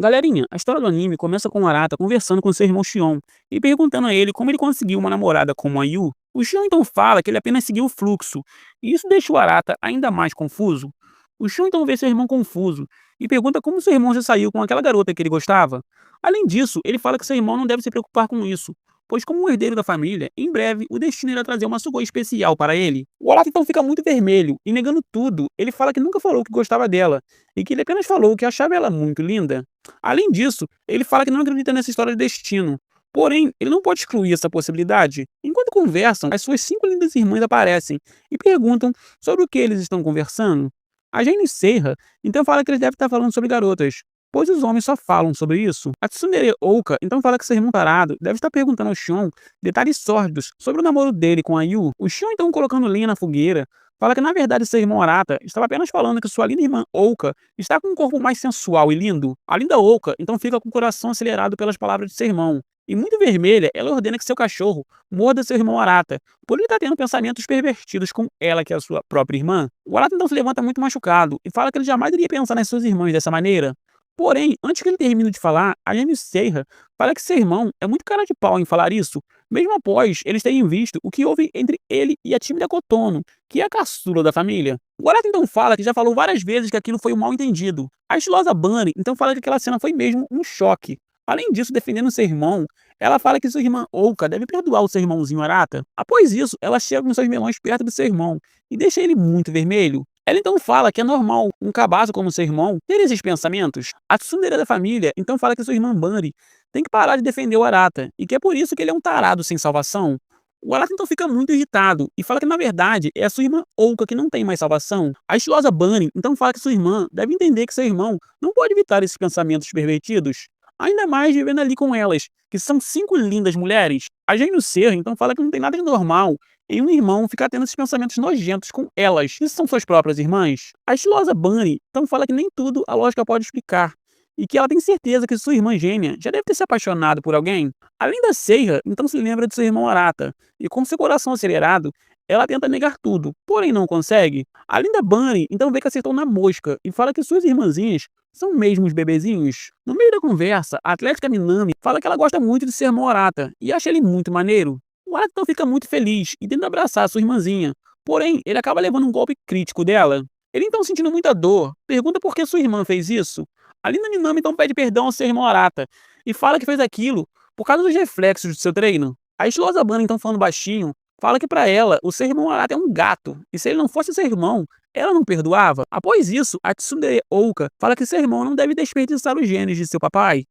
Galerinha, a história do anime começa com o Arata conversando com seu irmão Shion e perguntando a ele como ele conseguiu uma namorada como a Yu. O Shion então fala que ele apenas seguiu o fluxo, e isso deixa o Arata ainda mais confuso. O Shion então vê seu irmão confuso e pergunta como seu irmão já saiu com aquela garota que ele gostava. Além disso, ele fala que seu irmão não deve se preocupar com isso, pois como um herdeiro da família, em breve o destino irá trazer uma Sugoi especial para ele. O Arata então fica muito vermelho e negando tudo, ele fala que nunca falou que gostava dela e que ele apenas falou que achava ela muito linda. Além disso, ele fala que não acredita nessa história de destino. Porém, ele não pode excluir essa possibilidade. Enquanto conversam, as suas 5 lindas irmãs aparecem e perguntam sobre o que eles estão conversando. A Jane Serra então fala que eles devem estar falando sobre garotas, pois os homens só falam sobre isso. A Tsundere Ouka então fala que seu irmão parado deve estar perguntando ao Shion detalhes sórdidos sobre o namoro dele com a Yu. O Shion então colocando lenha na fogueira fala que na verdade seu irmão Arata estava apenas falando que sua linda irmã Ouka está com um corpo mais sensual e lindo. A linda Ouka então fica com o coração acelerado pelas palavras de seu irmão. E muito vermelha, ela ordena que seu cachorro morda seu irmão Arata, por ele estar tendo pensamentos pervertidos com ela, que é a sua própria irmã. O Arata então se levanta muito machucado e fala que ele jamais iria pensar nas suas irmãs dessa maneira. Porém, antes que ele termine de falar, a Jane Serra fala que seu irmão é muito cara de pau em falar isso, mesmo após eles terem visto o que houve entre ele e a tímida Kotono, que é a caçula da família. O Arata então fala que já falou várias vezes que aquilo foi um mal entendido. A estilosa Bunny então fala que aquela cena foi mesmo um choque. Além disso, defendendo seu irmão, ela fala que sua irmã Ouka deve perdoar o seu irmãozinho Arata. Após isso, ela chega com seus melões perto do seu irmão e deixa ele muito vermelho. Ela então fala que é normal um cabaço como seu irmão ter esses pensamentos. A tsundere da família então fala que sua irmã Bunny tem que parar de defender o Arata e que é por isso que ele é um tarado sem salvação. O Arata então fica muito irritado e fala que na verdade é a sua irmã Ouka que não tem mais salvação. A estilosa Bunny então fala que sua irmã deve entender que seu irmão não pode evitar esses pensamentos pervertidos, ainda mais vivendo ali com elas, que são 5 lindas mulheres. A Jane Serra então fala que não tem nada de normal em um irmão ficar tendo esses pensamentos nojentos com elas, que são suas próprias irmãs. A estilosa Bunny então fala que nem tudo a lógica pode explicar, e que ela tem certeza que sua irmã gêmea já deve ter se apaixonado por alguém. Além da Serra, então se lembra de seu irmão Arata, e com seu coração acelerado, ela tenta negar tudo, porém não consegue. A linda Bunny então vê que acertou na mosca e fala que suas irmãzinhas são mesmo os bebezinhos. No meio da conversa, a atlética Minami fala que ela gosta muito de seu irmão Arata e acha ele muito maneiro. O Arata então fica muito feliz e tenta abraçar sua irmãzinha, porém ele acaba levando um golpe crítico dela. Ele então sentindo muita dor, pergunta por que sua irmã fez isso. A linda Minami então pede perdão ao seu irmão Arata e fala que fez aquilo por causa dos reflexos do seu treino. A estilosa Bunny então falando baixinho, fala que pra ela o seu irmão Arata é um gato e se ele não fosse seu irmão, ela não perdoava. Após isso, a Tsundere Ouka fala que seu irmão não deve desperdiçar os genes de seu papai.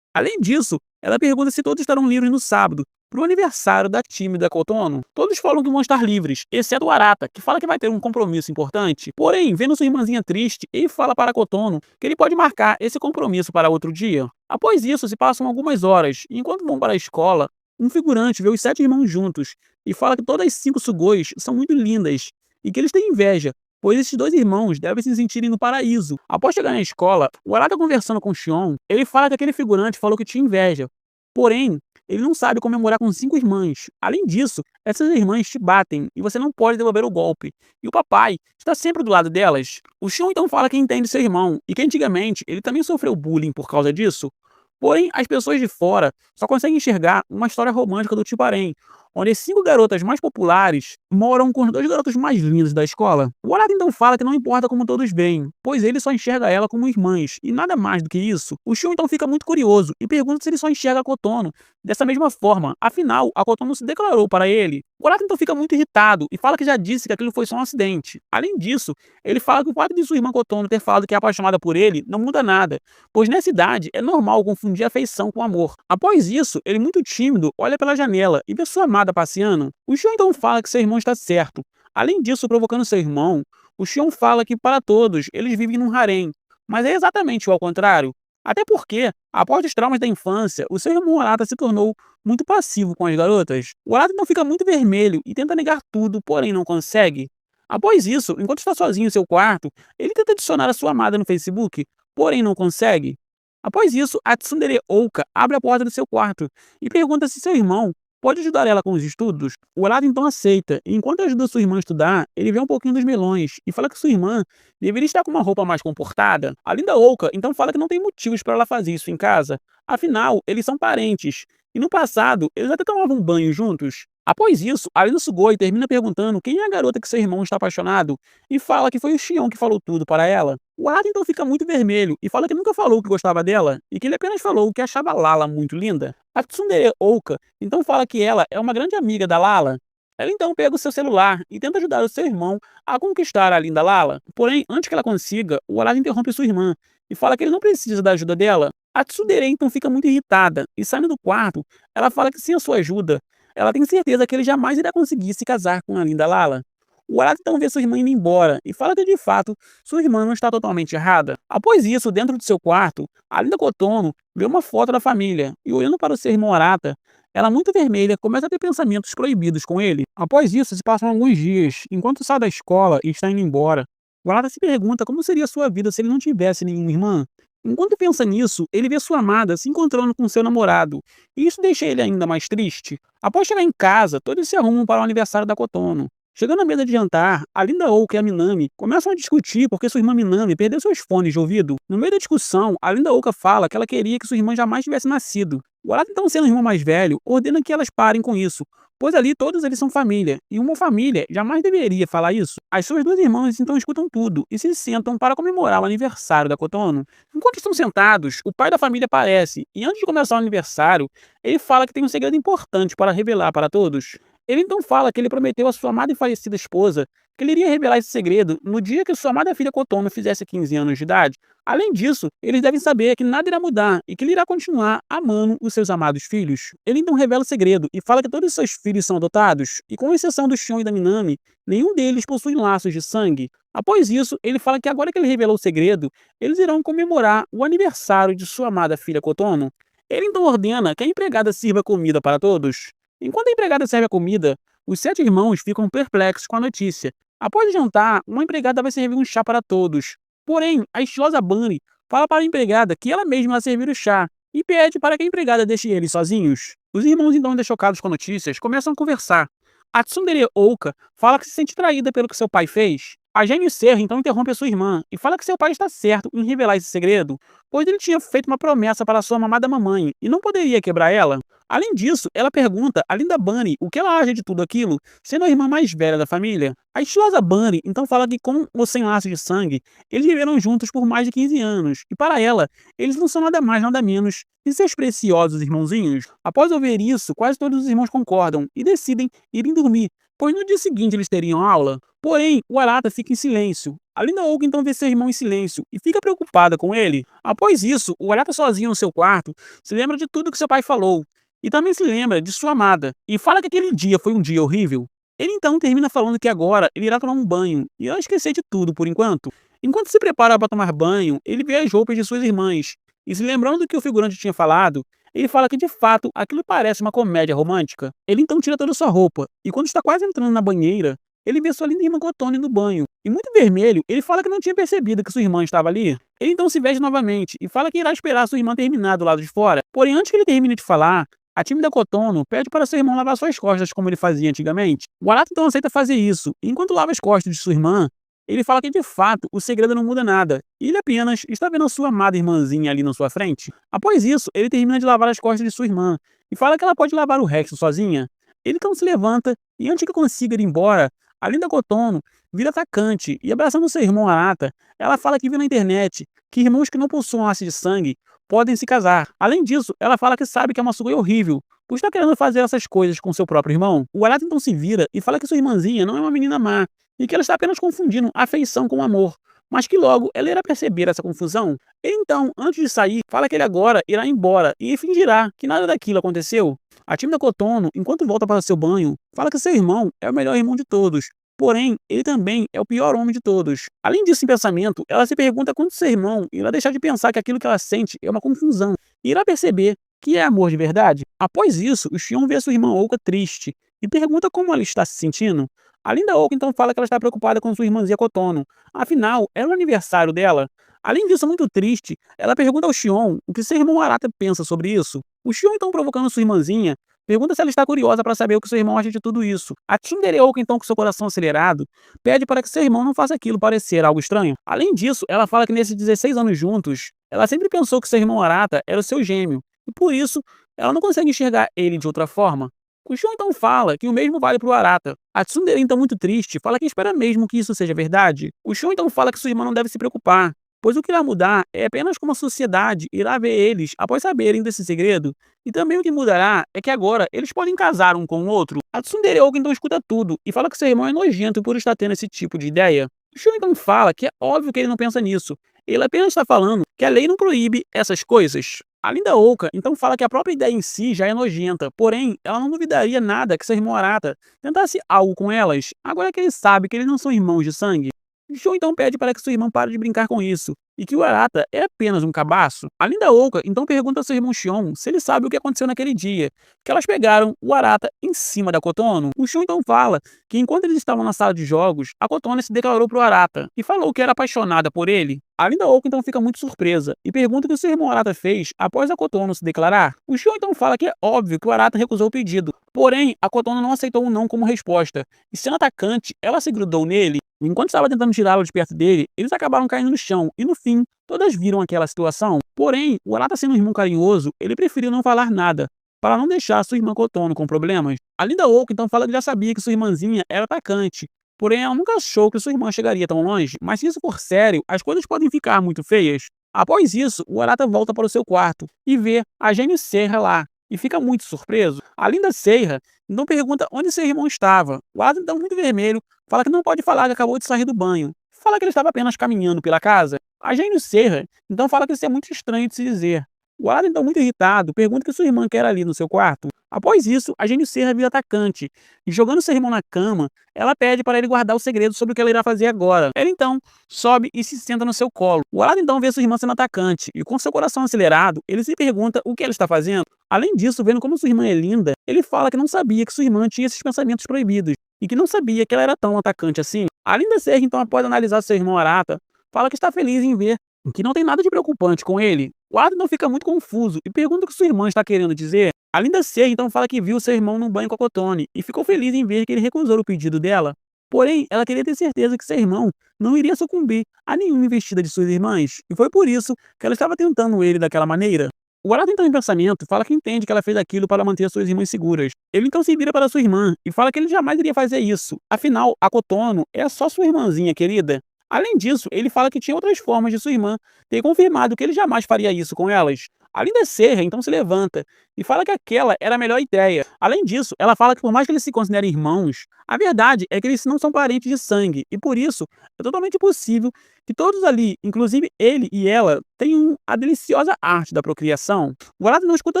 Além disso, ela pergunta se todos estarão livres no sábado, pro aniversário da tímida Kotono. Todos falam que vão estar livres, exceto o Arata, que fala que vai ter um compromisso importante. Porém, vendo sua irmãzinha triste, ele fala para Kotono que ele pode marcar esse compromisso para outro dia. Após isso, se passam algumas horas, e enquanto vão para a escola, um figurante vê os 7 irmãos juntos e fala que todas as 5 Sugois são muito lindas e que eles têm inveja, pois esses 2 irmãos devem se sentirem no paraíso. Após chegar na escola, o Arata conversando com Shion, ele fala que aquele figurante falou que tinha inveja. Porém, ele não sabe comemorar com 5 irmãs. Além disso, essas irmãs te batem e você não pode devolver o golpe. E o papai está sempre do lado delas. O Shion então fala que entende seu irmão e que antigamente ele também sofreu bullying por causa disso. Porém, as pessoas de fora só conseguem enxergar uma história romântica do tipo harém, onde as 5 garotas mais populares moram com os 2 garotos mais lindos da escola. O Arata então fala que não importa como todos veem, pois ele só enxerga ela como irmãs, e nada mais do que isso. O Shion então fica muito curioso e pergunta se ele só enxerga a Kotono dessa mesma forma, afinal, a Kotono se declarou para ele. O Arata então fica muito irritado e fala que já disse que aquilo foi só um acidente. Além disso, ele fala que o fato de sua irmã Kotono ter falado que é apaixonada por ele não muda nada, pois nessa idade é normal confundir afeição com amor. Após isso, ele muito tímido olha pela janela e vê sua amada passeando. O Shion então fala que seu irmão está certo. Além disso, provocando seu irmão, o Shion fala que para todos eles vivem num harém, mas é exatamente o ao contrário. Até porque, após os traumas da infância, o seu irmão Arata se tornou muito passivo com as garotas. O Arata então fica muito vermelho e tenta negar tudo, porém não consegue. Após isso, enquanto está sozinho em seu quarto, ele tenta adicionar a sua amada no Facebook, porém não consegue. Após isso, a Tsundere Ouka abre a porta do seu quarto e pergunta se seu irmão pode ajudar ela com os estudos? O Arata então aceita, e enquanto ajuda sua irmã a estudar, ele vê um pouquinho dos melões e fala que sua irmã deveria estar com uma roupa mais comportada. A Linda Oca então fala que não tem motivos para ela fazer isso em casa, afinal, eles são parentes, e no passado eles até tomavam banho juntos. Após isso, a Linda Sugoi termina perguntando quem é a garota que seu irmão está apaixonado e fala que foi o Xion que falou tudo para ela. O Arata então fica muito vermelho e fala que nunca falou que gostava dela e que ele apenas falou que achava Lala muito linda. A Tsundere Oka então fala que ela é uma grande amiga da Lala. Ela então pega o seu celular e tenta ajudar o seu irmão a conquistar a linda Lala. Porém, antes que ela consiga, o Arata interrompe sua irmã e fala que ele não precisa da ajuda dela. A Tsundere então fica muito irritada e saindo do quarto, ela fala que sem a sua ajuda, ela tem certeza que ele jamais irá conseguir se casar com a linda Lala. O Arata então vê sua irmã indo embora e fala que de fato sua irmã não está totalmente errada. Após isso, dentro de seu quarto, a linda Kotono vê uma foto da família e olhando para o seu irmão Arata, ela muito vermelha começa a ter pensamentos proibidos com ele. Após isso, se passam alguns dias, enquanto sai da escola e está indo embora, o Arata se pergunta como seria sua vida se ele não tivesse nenhuma irmã. Enquanto pensa nisso, ele vê sua amada se encontrando com seu namorado, e isso deixa ele ainda mais triste. Após chegar em casa, todos se arrumam para o aniversário da Kotono. Chegando à mesa de jantar, a Linda Oak e a Minami começam a discutir porque sua irmã Minami perdeu seus fones de ouvido. No meio da discussão, a Linda Oka fala que ela queria que sua irmã jamais tivesse nascido. O Arata, então sendo o irmão mais velho, ordena que elas parem com isso, pois ali todos eles são família, e uma família jamais deveria falar isso. As suas duas irmãs então escutam tudo e se sentam para comemorar o aniversário da Kotono. Enquanto estão sentados, o pai da família aparece, e antes de começar o aniversário, ele fala que tem um segredo importante para revelar para todos. Ele então fala que ele prometeu à sua amada e falecida esposa que ele iria revelar esse segredo no dia que sua amada filha Kotono fizesse 15 anos de idade. Além disso, eles devem saber que nada irá mudar e que ele irá continuar amando os seus amados filhos. Ele então revela o segredo e fala que todos os seus filhos são adotados, e com exceção do Shion e da Minami, nenhum deles possui laços de sangue. Após isso, ele fala que agora que ele revelou o segredo, eles irão comemorar o aniversário de sua amada filha Kotono. Ele então ordena que a empregada sirva comida para todos. Enquanto a empregada serve a comida, os 7 irmãos ficam perplexos com a notícia. Após o jantar, uma empregada vai servir um chá para todos. Porém, a estilosa Bunny fala para a empregada que ela mesma vai servir o chá e pede para que a empregada deixe eles sozinhos. Os irmãos, então ainda chocados com as notícias, começam a conversar. A Tsundere Oka fala que se sente traída pelo que seu pai fez. A Gênio Serra então interrompe a sua irmã e fala que seu pai está certo em revelar esse segredo, pois ele tinha feito uma promessa para sua amada mamãe e não poderia quebrar ela. Além disso, ela pergunta a linda Bunny o que ela acha de tudo aquilo, sendo a irmã mais velha da família. A estilosa Bunny então fala que com ou sem laço de sangue, eles viveram juntos por mais de 15 anos, e para ela, eles não são nada mais nada menos que seus preciosos irmãozinhos. Após ouvir isso, quase todos os irmãos concordam e decidem irem dormir, pois no dia seguinte eles teriam aula. Porém, o Arata fica em silêncio. A Linda Oak então vê seu irmão em silêncio e fica preocupada com ele. Após isso, o Arata sozinho no seu quarto se lembra de tudo que seu pai falou e também se lembra de sua amada e fala que aquele dia foi um dia horrível. Ele então termina falando que agora ele irá tomar um banho e irá esquecer de tudo por enquanto. Enquanto se prepara para tomar banho, ele vê as roupas de suas irmãs e se lembrando do que o figurante tinha falado, ele fala que de fato aquilo parece uma comédia romântica. Ele então tira toda sua roupa e quando está quase entrando na banheira, ele vê sua linda irmã Kotono no banho. E muito vermelho, ele fala que não tinha percebido que sua irmã estava ali. Ele então se veste novamente e fala que irá esperar sua irmã terminar do lado de fora. Porém, antes que ele termine de falar, a tímida Kotono pede para seu irmão lavar suas costas como ele fazia antigamente. O Arata então aceita fazer isso, e enquanto lava as costas de sua irmã, ele fala que de fato o segredo não muda nada, e ele apenas está vendo a sua amada irmãzinha ali na sua frente. Após isso, ele termina de lavar as costas de sua irmã, e fala que ela pode lavar o resto sozinha. Ele então se levanta, e antes que consiga ir embora, a linda Kotono vira atacante, e abraçando seu irmão Arata, ela fala que viu na internet que irmãos que não possuem laço de sangue podem se casar. Além disso, ela fala que sabe que é uma Sugoi horrível, por estar querendo fazer essas coisas com seu próprio irmão. O Arata então se vira e fala que sua irmãzinha não é uma menina má, e que ela está apenas confundindo afeição com amor, mas que logo ela irá perceber essa confusão. Ele então, antes de sair, fala que ele agora irá embora e fingirá que nada daquilo aconteceu. A tímida Kotono, enquanto volta para seu banho, fala que seu irmão é o melhor irmão de todos, porém, ele também é o pior homem de todos. Além disso, em pensamento, ela se pergunta quando seu irmão irá deixar de pensar que aquilo que ela sente é uma confusão e irá perceber que é amor de verdade. Após isso, o Shion vê sua irmã Oka triste e pergunta como ela está se sentindo. A linda Oka então fala que ela está preocupada com sua irmãzinha Kotono, afinal, era o aniversário dela. Além disso, muito triste, ela pergunta ao Shion o que seu irmão Arata pensa sobre isso. O Shion então provocando sua irmãzinha, pergunta se ela está curiosa para saber o que seu irmão acha de tudo isso. A Tsundere Oka, então, com seu coração acelerado, pede para que seu irmão não faça aquilo parecer algo estranho. Além disso, ela fala que nesses 16 anos juntos, ela sempre pensou que seu irmão Arata era o seu gêmeo, e por isso, ela não consegue enxergar ele de outra forma. Kushon então fala que o mesmo vale para o Arata. A Tsundere, então muito triste, fala que espera mesmo que isso seja verdade. O Shun então fala que sua irmã não deve se preocupar, pois o que irá mudar é apenas como a sociedade irá ver eles após saberem desse segredo. E também o que mudará é que agora eles podem casar um com o outro. A Tsundere Oka então escuta tudo e fala que seu irmão é nojento por estar tendo esse tipo de ideia. O Shun então fala que é óbvio que ele não pensa nisso. Ele apenas está falando que a lei não proíbe essas coisas. A Linda Oka então fala que a própria ideia em si já é nojenta, porém, ela não duvidaria nada que seu irmão Arata tentasse algo com elas, agora que ele sabe que eles não são irmãos de sangue. Shun então pede para que seu irmão pare de brincar com isso, e que o Arata é apenas um cabaço. A Linda Oka então pergunta ao seu irmão Shion se ele sabe o que aconteceu naquele dia, que elas pegaram o Arata em cima da Kotono. O Shun então fala que enquanto eles estavam na sala de jogos, a Kotono se declarou para o Arata, e falou que era apaixonada por ele. A Linda Oka então fica muito surpresa, e pergunta o que o seu irmão Arata fez após a Kotono se declarar. O Shion então fala que é óbvio que o Arata recusou o pedido, porém, a Kotono não aceitou um não como resposta, e sendo atacante, ela se grudou nele. Enquanto estava tentando tirá-lo de perto dele, eles acabaram caindo no chão, e no fim, todas viram aquela situação. Porém, o Arata sendo um irmão carinhoso, ele preferiu não falar nada, para não deixar sua irmã Kotono com problemas. A Linda Oka então fala que já sabia que sua irmãzinha era atacante, porém ela nunca achou que sua irmã chegaria tão longe, mas se isso for sério, as coisas podem ficar muito feias. Após isso, o Arata volta para o seu quarto e vê a gêmea Serra lá, e fica muito surpreso. A Linda Serra então pergunta onde seu irmão estava. O Arata então muito vermelho, fala que não pode falar que acabou de sair do banho. Fala que ele estava apenas caminhando pela casa. A gêmea Serra então fala que isso é muito estranho de se dizer. O Arata então muito irritado, pergunta o que sua irmã quer ali no seu quarto. Após isso, a gêmea Serra vira atacante, e jogando seu irmão na cama, ela pede para ele guardar o segredo sobre o que ela irá fazer agora. Ele então sobe e se senta no seu colo. O Arata então vê sua irmã sendo atacante, e com seu coração acelerado, ele se pergunta o que ela está fazendo. Além disso, vendo como sua irmã é linda, ele fala que não sabia que sua irmã tinha esses pensamentos proibidos, e que não sabia que ela era tão atacante assim. A Linda Serra então, após analisar seu irmão Arata, fala que está feliz em ver que não tem nada de preocupante com ele. O Arata não fica muito confuso e pergunta o que sua irmã está querendo dizer. A Linda Serra então fala que viu seu irmão no banho com a Kotono e ficou feliz em ver que ele recusou o pedido dela. Porém, ela queria ter certeza que seu irmão não iria sucumbir a nenhuma investida de suas irmãs, e foi por isso que ela estava tentando ele daquela maneira. O Arata então em pensamento fala que entende que ela fez aquilo para manter suas irmãs seguras. Ele então se vira para sua irmã e fala que ele jamais iria fazer isso. Afinal, a Kotono é só sua irmãzinha querida. Além disso, ele fala que tinha outras formas de sua irmã ter confirmado que ele jamais faria isso com elas. A Linda Serra então se levanta e fala que aquela era a melhor ideia. Além disso, ela fala que por mais que eles se considerem irmãos, a verdade é que eles não são parentes de sangue, e por isso é totalmente possível que todos ali, inclusive ele e ela, tenham a deliciosa arte da procriação. O Arata não escuta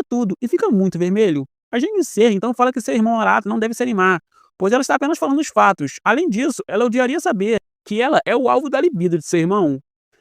tudo e fica muito vermelho. A gêmea Serra então fala que seu irmão Arata não deve se animar, pois ela está apenas falando os fatos. Além disso, ela odiaria saber que ela é o alvo da libido de seu irmão.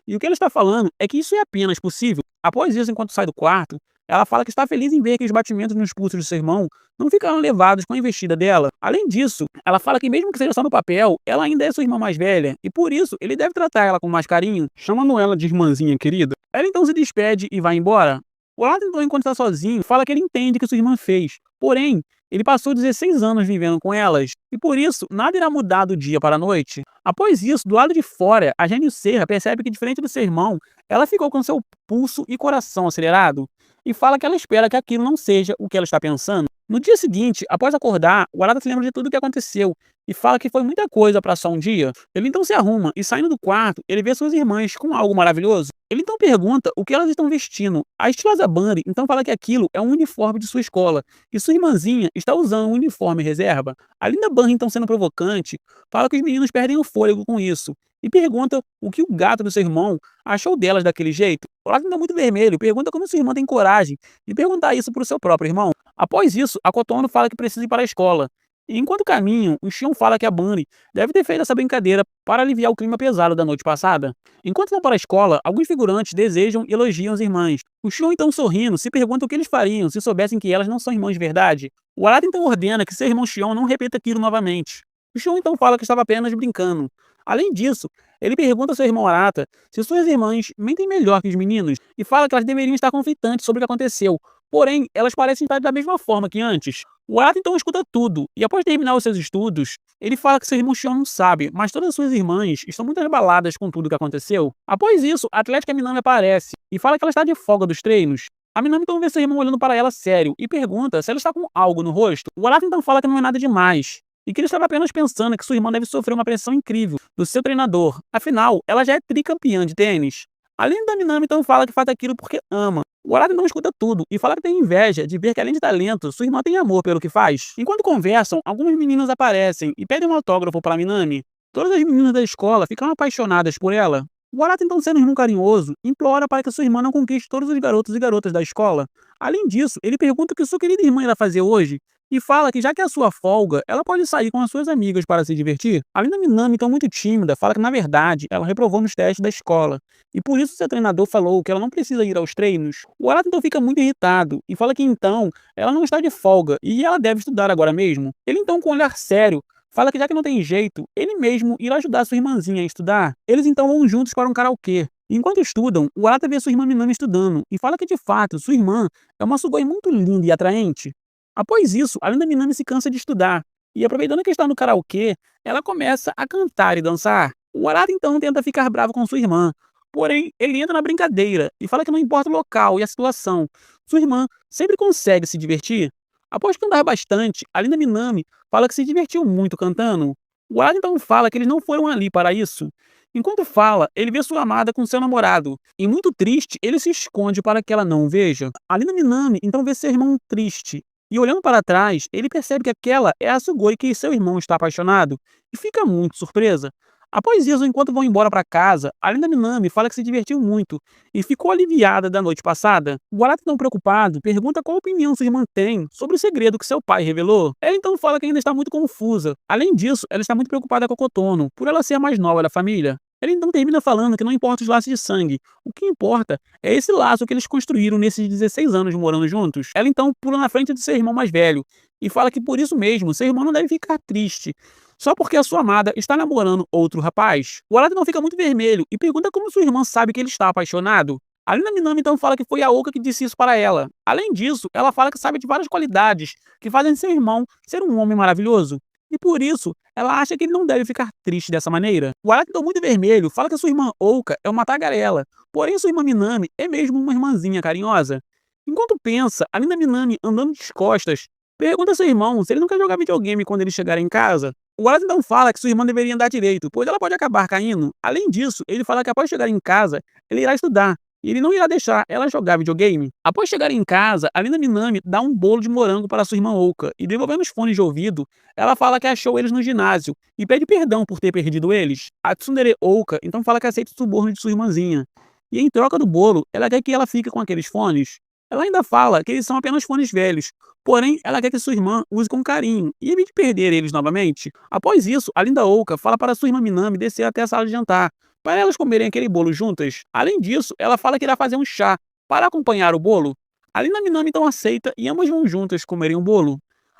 E o que ela está falando é que isso é apenas possível. Após isso, enquanto sai do quarto, ela fala que está feliz em ver que os batimentos nos pulsos de seu irmão não ficaram levados com a investida dela. Além disso, ela fala que mesmo que seja só no papel, ela ainda é sua irmã mais velha, e por isso ele deve tratar ela com mais carinho, chamando ela de irmãzinha querida. Ela então se despede e vai embora. O Arata então, enquanto está sozinho, fala que ele entende o que sua irmã fez. Porém, ele passou 16 anos vivendo com elas, e por isso nada irá mudar do dia para a noite. Após isso, do lado de fora, a gêmea Serra percebe que, diferente do seu irmão, ela ficou com seu pulso e coração acelerado, e fala que ela espera que aquilo não seja o que ela está pensando. No dia seguinte, após acordar, o Arata se lembra de tudo o que aconteceu, e fala que foi muita coisa para só um dia. Ele então se arruma, e saindo do quarto, ele vê suas irmãs com algo maravilhoso. Ele então pergunta o que elas estão vestindo. A estilosa Bunny então fala que aquilo é um uniforme de sua escola, e sua irmãzinha está usando um uniforme reserva. A Linda Bunny, então sendo provocante, fala que os meninos perdem o fôlego com isso, e pergunta o que o gato do seu irmão achou delas daquele jeito. O Arata, muito vermelho, pergunta como sua irmã tem coragem de perguntar isso para o seu próprio irmão. Após isso, a Kotono fala que precisa ir para a escola. E enquanto caminham, o Shion fala que a Bunny deve ter feito essa brincadeira para aliviar o clima pesado da noite passada. Enquanto vão para a escola, alguns figurantes desejam e elogiam as irmãs. O Shion, então sorrindo, se pergunta o que eles fariam se soubessem que elas não são irmãs de verdade. O Arata então ordena que seu irmão Shion não repita aquilo novamente. O Shion então fala que estava apenas brincando. Além disso, ele pergunta ao seu irmão Arata se suas irmãs mentem melhor que os meninos, e fala que elas deveriam estar conflitantes sobre o que aconteceu, porém elas parecem estar da mesma forma que antes. O Arata então escuta tudo, e após terminar os seus estudos, ele fala que seu irmão Xion não sabe, mas todas as suas irmãs estão muito abaladas com tudo o que aconteceu. Após isso, a atlética Minami aparece e fala que ela está de folga dos treinos. A Minami então vê seu irmão olhando para ela sério e pergunta se ela está com algo no rosto. O Arata então fala que não é nada demais, e que ele estava apenas pensando que sua irmã deve sofrer uma pressão incrível do seu treinador. Afinal, ela já é tricampeã de tênis. Além da Minami então fala que faz aquilo porque ama. O Arata então escuta tudo e fala que tem inveja de ver que, além de talento, sua irmã tem amor pelo que faz. Enquanto conversam, algumas meninas aparecem e pedem um autógrafo para Minami. Todas as meninas da escola ficam apaixonadas por ela. O Arata, então, sendo um irmão carinhoso, implora para que sua irmã não conquiste todos os garotos e garotas da escola. Além disso, ele pergunta o que sua querida irmã irá fazer hoje e fala que, já que é a sua folga, ela pode sair com as suas amigas para se divertir. Além da Minami, então muito tímida, fala que, na verdade, ela reprovou nos testes da escola e por isso seu treinador falou que ela não precisa ir aos treinos. O Arata então fica muito irritado e fala que então ela não está de folga e ela deve estudar agora mesmo. Ele então, com um olhar sério, fala que, já que não tem jeito, ele mesmo irá ajudar sua irmãzinha a estudar. Eles então vão juntos para um karaokê. Enquanto estudam, o Arata vê sua irmã Minami estudando e fala que, de fato, sua irmã é uma Sugoi muito linda e atraente. Após isso, a linda Minami se cansa de estudar e, aproveitando que está no karaokê, ela começa a cantar e dançar. O Arata então tenta ficar bravo com sua irmã, porém ele entra na brincadeira e fala que não importa o local e a situação, sua irmã sempre consegue se divertir. Após cantar bastante, a linda Minami fala que se divertiu muito cantando. O Arata então fala que eles não foram ali para isso. Enquanto fala, ele vê sua amada com seu namorado, e muito triste, ele se esconde para que ela não o veja. A linda Minami então vê seu irmão triste, e olhando para trás, ele percebe que aquela é a Sugoi que seu irmão está apaixonado, e fica muito surpresa. Após isso, enquanto vão embora para casa, a linda Minami fala que se divertiu muito e ficou aliviada da noite passada. O Arata, tão preocupado, pergunta qual opinião sua irmã tem sobre o segredo que seu pai revelou. Ela então fala que ainda está muito confusa. Além disso, ela está muito preocupada com a Kotono, por ela ser a mais nova da família. Ela então termina falando que não importa os laços de sangue, o que importa é esse laço que eles construíram nesses 16 anos morando juntos. Ela então pula na frente de seu irmão mais velho e fala que, por isso mesmo, seu irmão não deve ficar triste só porque a sua amada está namorando outro rapaz. O Arata não fica muito vermelho e pergunta como sua irmã sabe que ele está apaixonado. A linda Minami então fala que foi a Oka que disse isso para ela. Além disso, ela fala que sabe de várias qualidades que fazem seu irmão ser um homem maravilhoso. E por isso, ela acha que ele não deve ficar triste dessa maneira. O Arata, então muito vermelho, fala que a sua irmã Oka é uma tagarela, porém sua irmã Minami é mesmo uma irmãzinha carinhosa. Enquanto pensa, a linda Minami, andando de costas, pergunta a seu irmão se ele não quer jogar videogame quando ele chegar em casa. O Wallace então fala que sua irmã deveria andar direito, pois ela pode acabar caindo. Além disso, ele fala que, após chegar em casa, ele irá estudar, e ele não irá deixar ela jogar videogame. Após chegar em casa, a linda Minami dá um bolo de morango para sua irmã Oka, e, devolvendo os fones de ouvido, ela fala que achou eles no ginásio e pede perdão por ter perdido eles. A tsundere Oka então fala que aceita o suborno de sua irmãzinha, e, em troca do bolo, ela quer que ela fique com aqueles fones. Ela ainda fala que eles são apenas fones velhos, porém ela quer que sua irmã use com carinho e evite perder eles novamente. Após isso, a linda Oka fala para sua irmã Minami descer até a sala de jantar, para elas comerem aquele bolo juntas. Além disso, ela fala que irá fazer um chá para acompanhar o bolo. A linda Minami então aceita e ambas vão juntas comerem o bolo.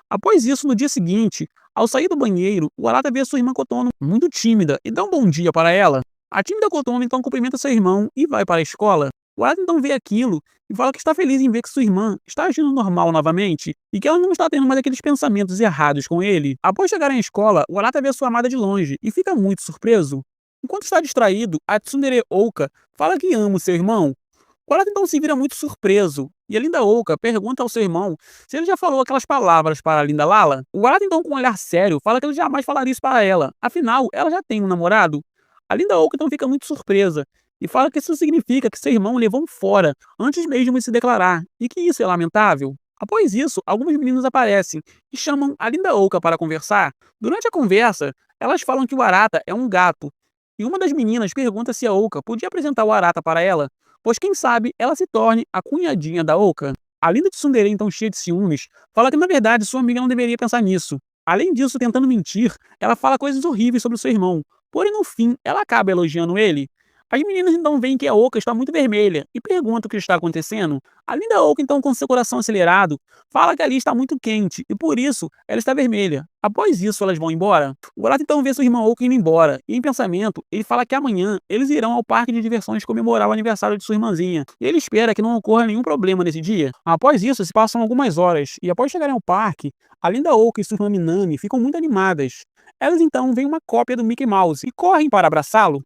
Após isso, no dia seguinte, ao sair do banheiro, o Arata vê sua irmã Kotono muito tímida e dá um bom dia para ela. A tímida Kotono então cumprimenta seu irmão e vai para a escola. O Arata então vê aquilo e fala que está feliz em ver que sua irmã está agindo normal novamente e que ela não está tendo mais aqueles pensamentos errados com ele. Após chegar à escola, o Arata vê sua amada de longe e fica muito surpreso. Enquanto está distraído, a tsundere Oka fala que ama o seu irmão. O Arata então se vira muito surpreso e a linda Oka pergunta ao seu irmão se ele já falou aquelas palavras para a linda Lala. O Arata então, com um olhar sério, fala que ele jamais falaria isso para ela, afinal ela já tem um namorado. A linda Oka então fica muito surpresa e fala que isso significa que seu irmão levou um fora antes mesmo de se declarar e que isso é lamentável. Após isso, alguns meninos aparecem e chamam a linda Oka para conversar. Durante a conversa, elas falam que o Arata é um gato, e uma das meninas pergunta se a Oka podia apresentar o Arata para ela, pois quem sabe ela se torne a cunhadinha da Oka. A linda tsundere, então cheia de ciúmes, fala que na verdade sua amiga não deveria pensar nisso. Além disso, tentando mentir, ela fala coisas horríveis sobre o seu irmão, porém no fim ela acaba elogiando ele. As meninas então veem que a Oka está muito vermelha e perguntam o que está acontecendo. A linda Oka, então, com seu coração acelerado, fala que ali está muito quente e por isso ela está vermelha. Após isso, elas vão embora. O Arata então vê sua irmã Oka indo embora e, em pensamento, ele fala que amanhã eles irão ao parque de diversões comemorar o aniversário de sua irmãzinha. E ele espera que não ocorra nenhum problema nesse dia. Após isso, se passam algumas horas e, após chegarem ao parque, a linda Oka e sua irmã Minami ficam muito animadas. Elas então veem uma cópia do Mickey Mouse e correm para abraçá-lo.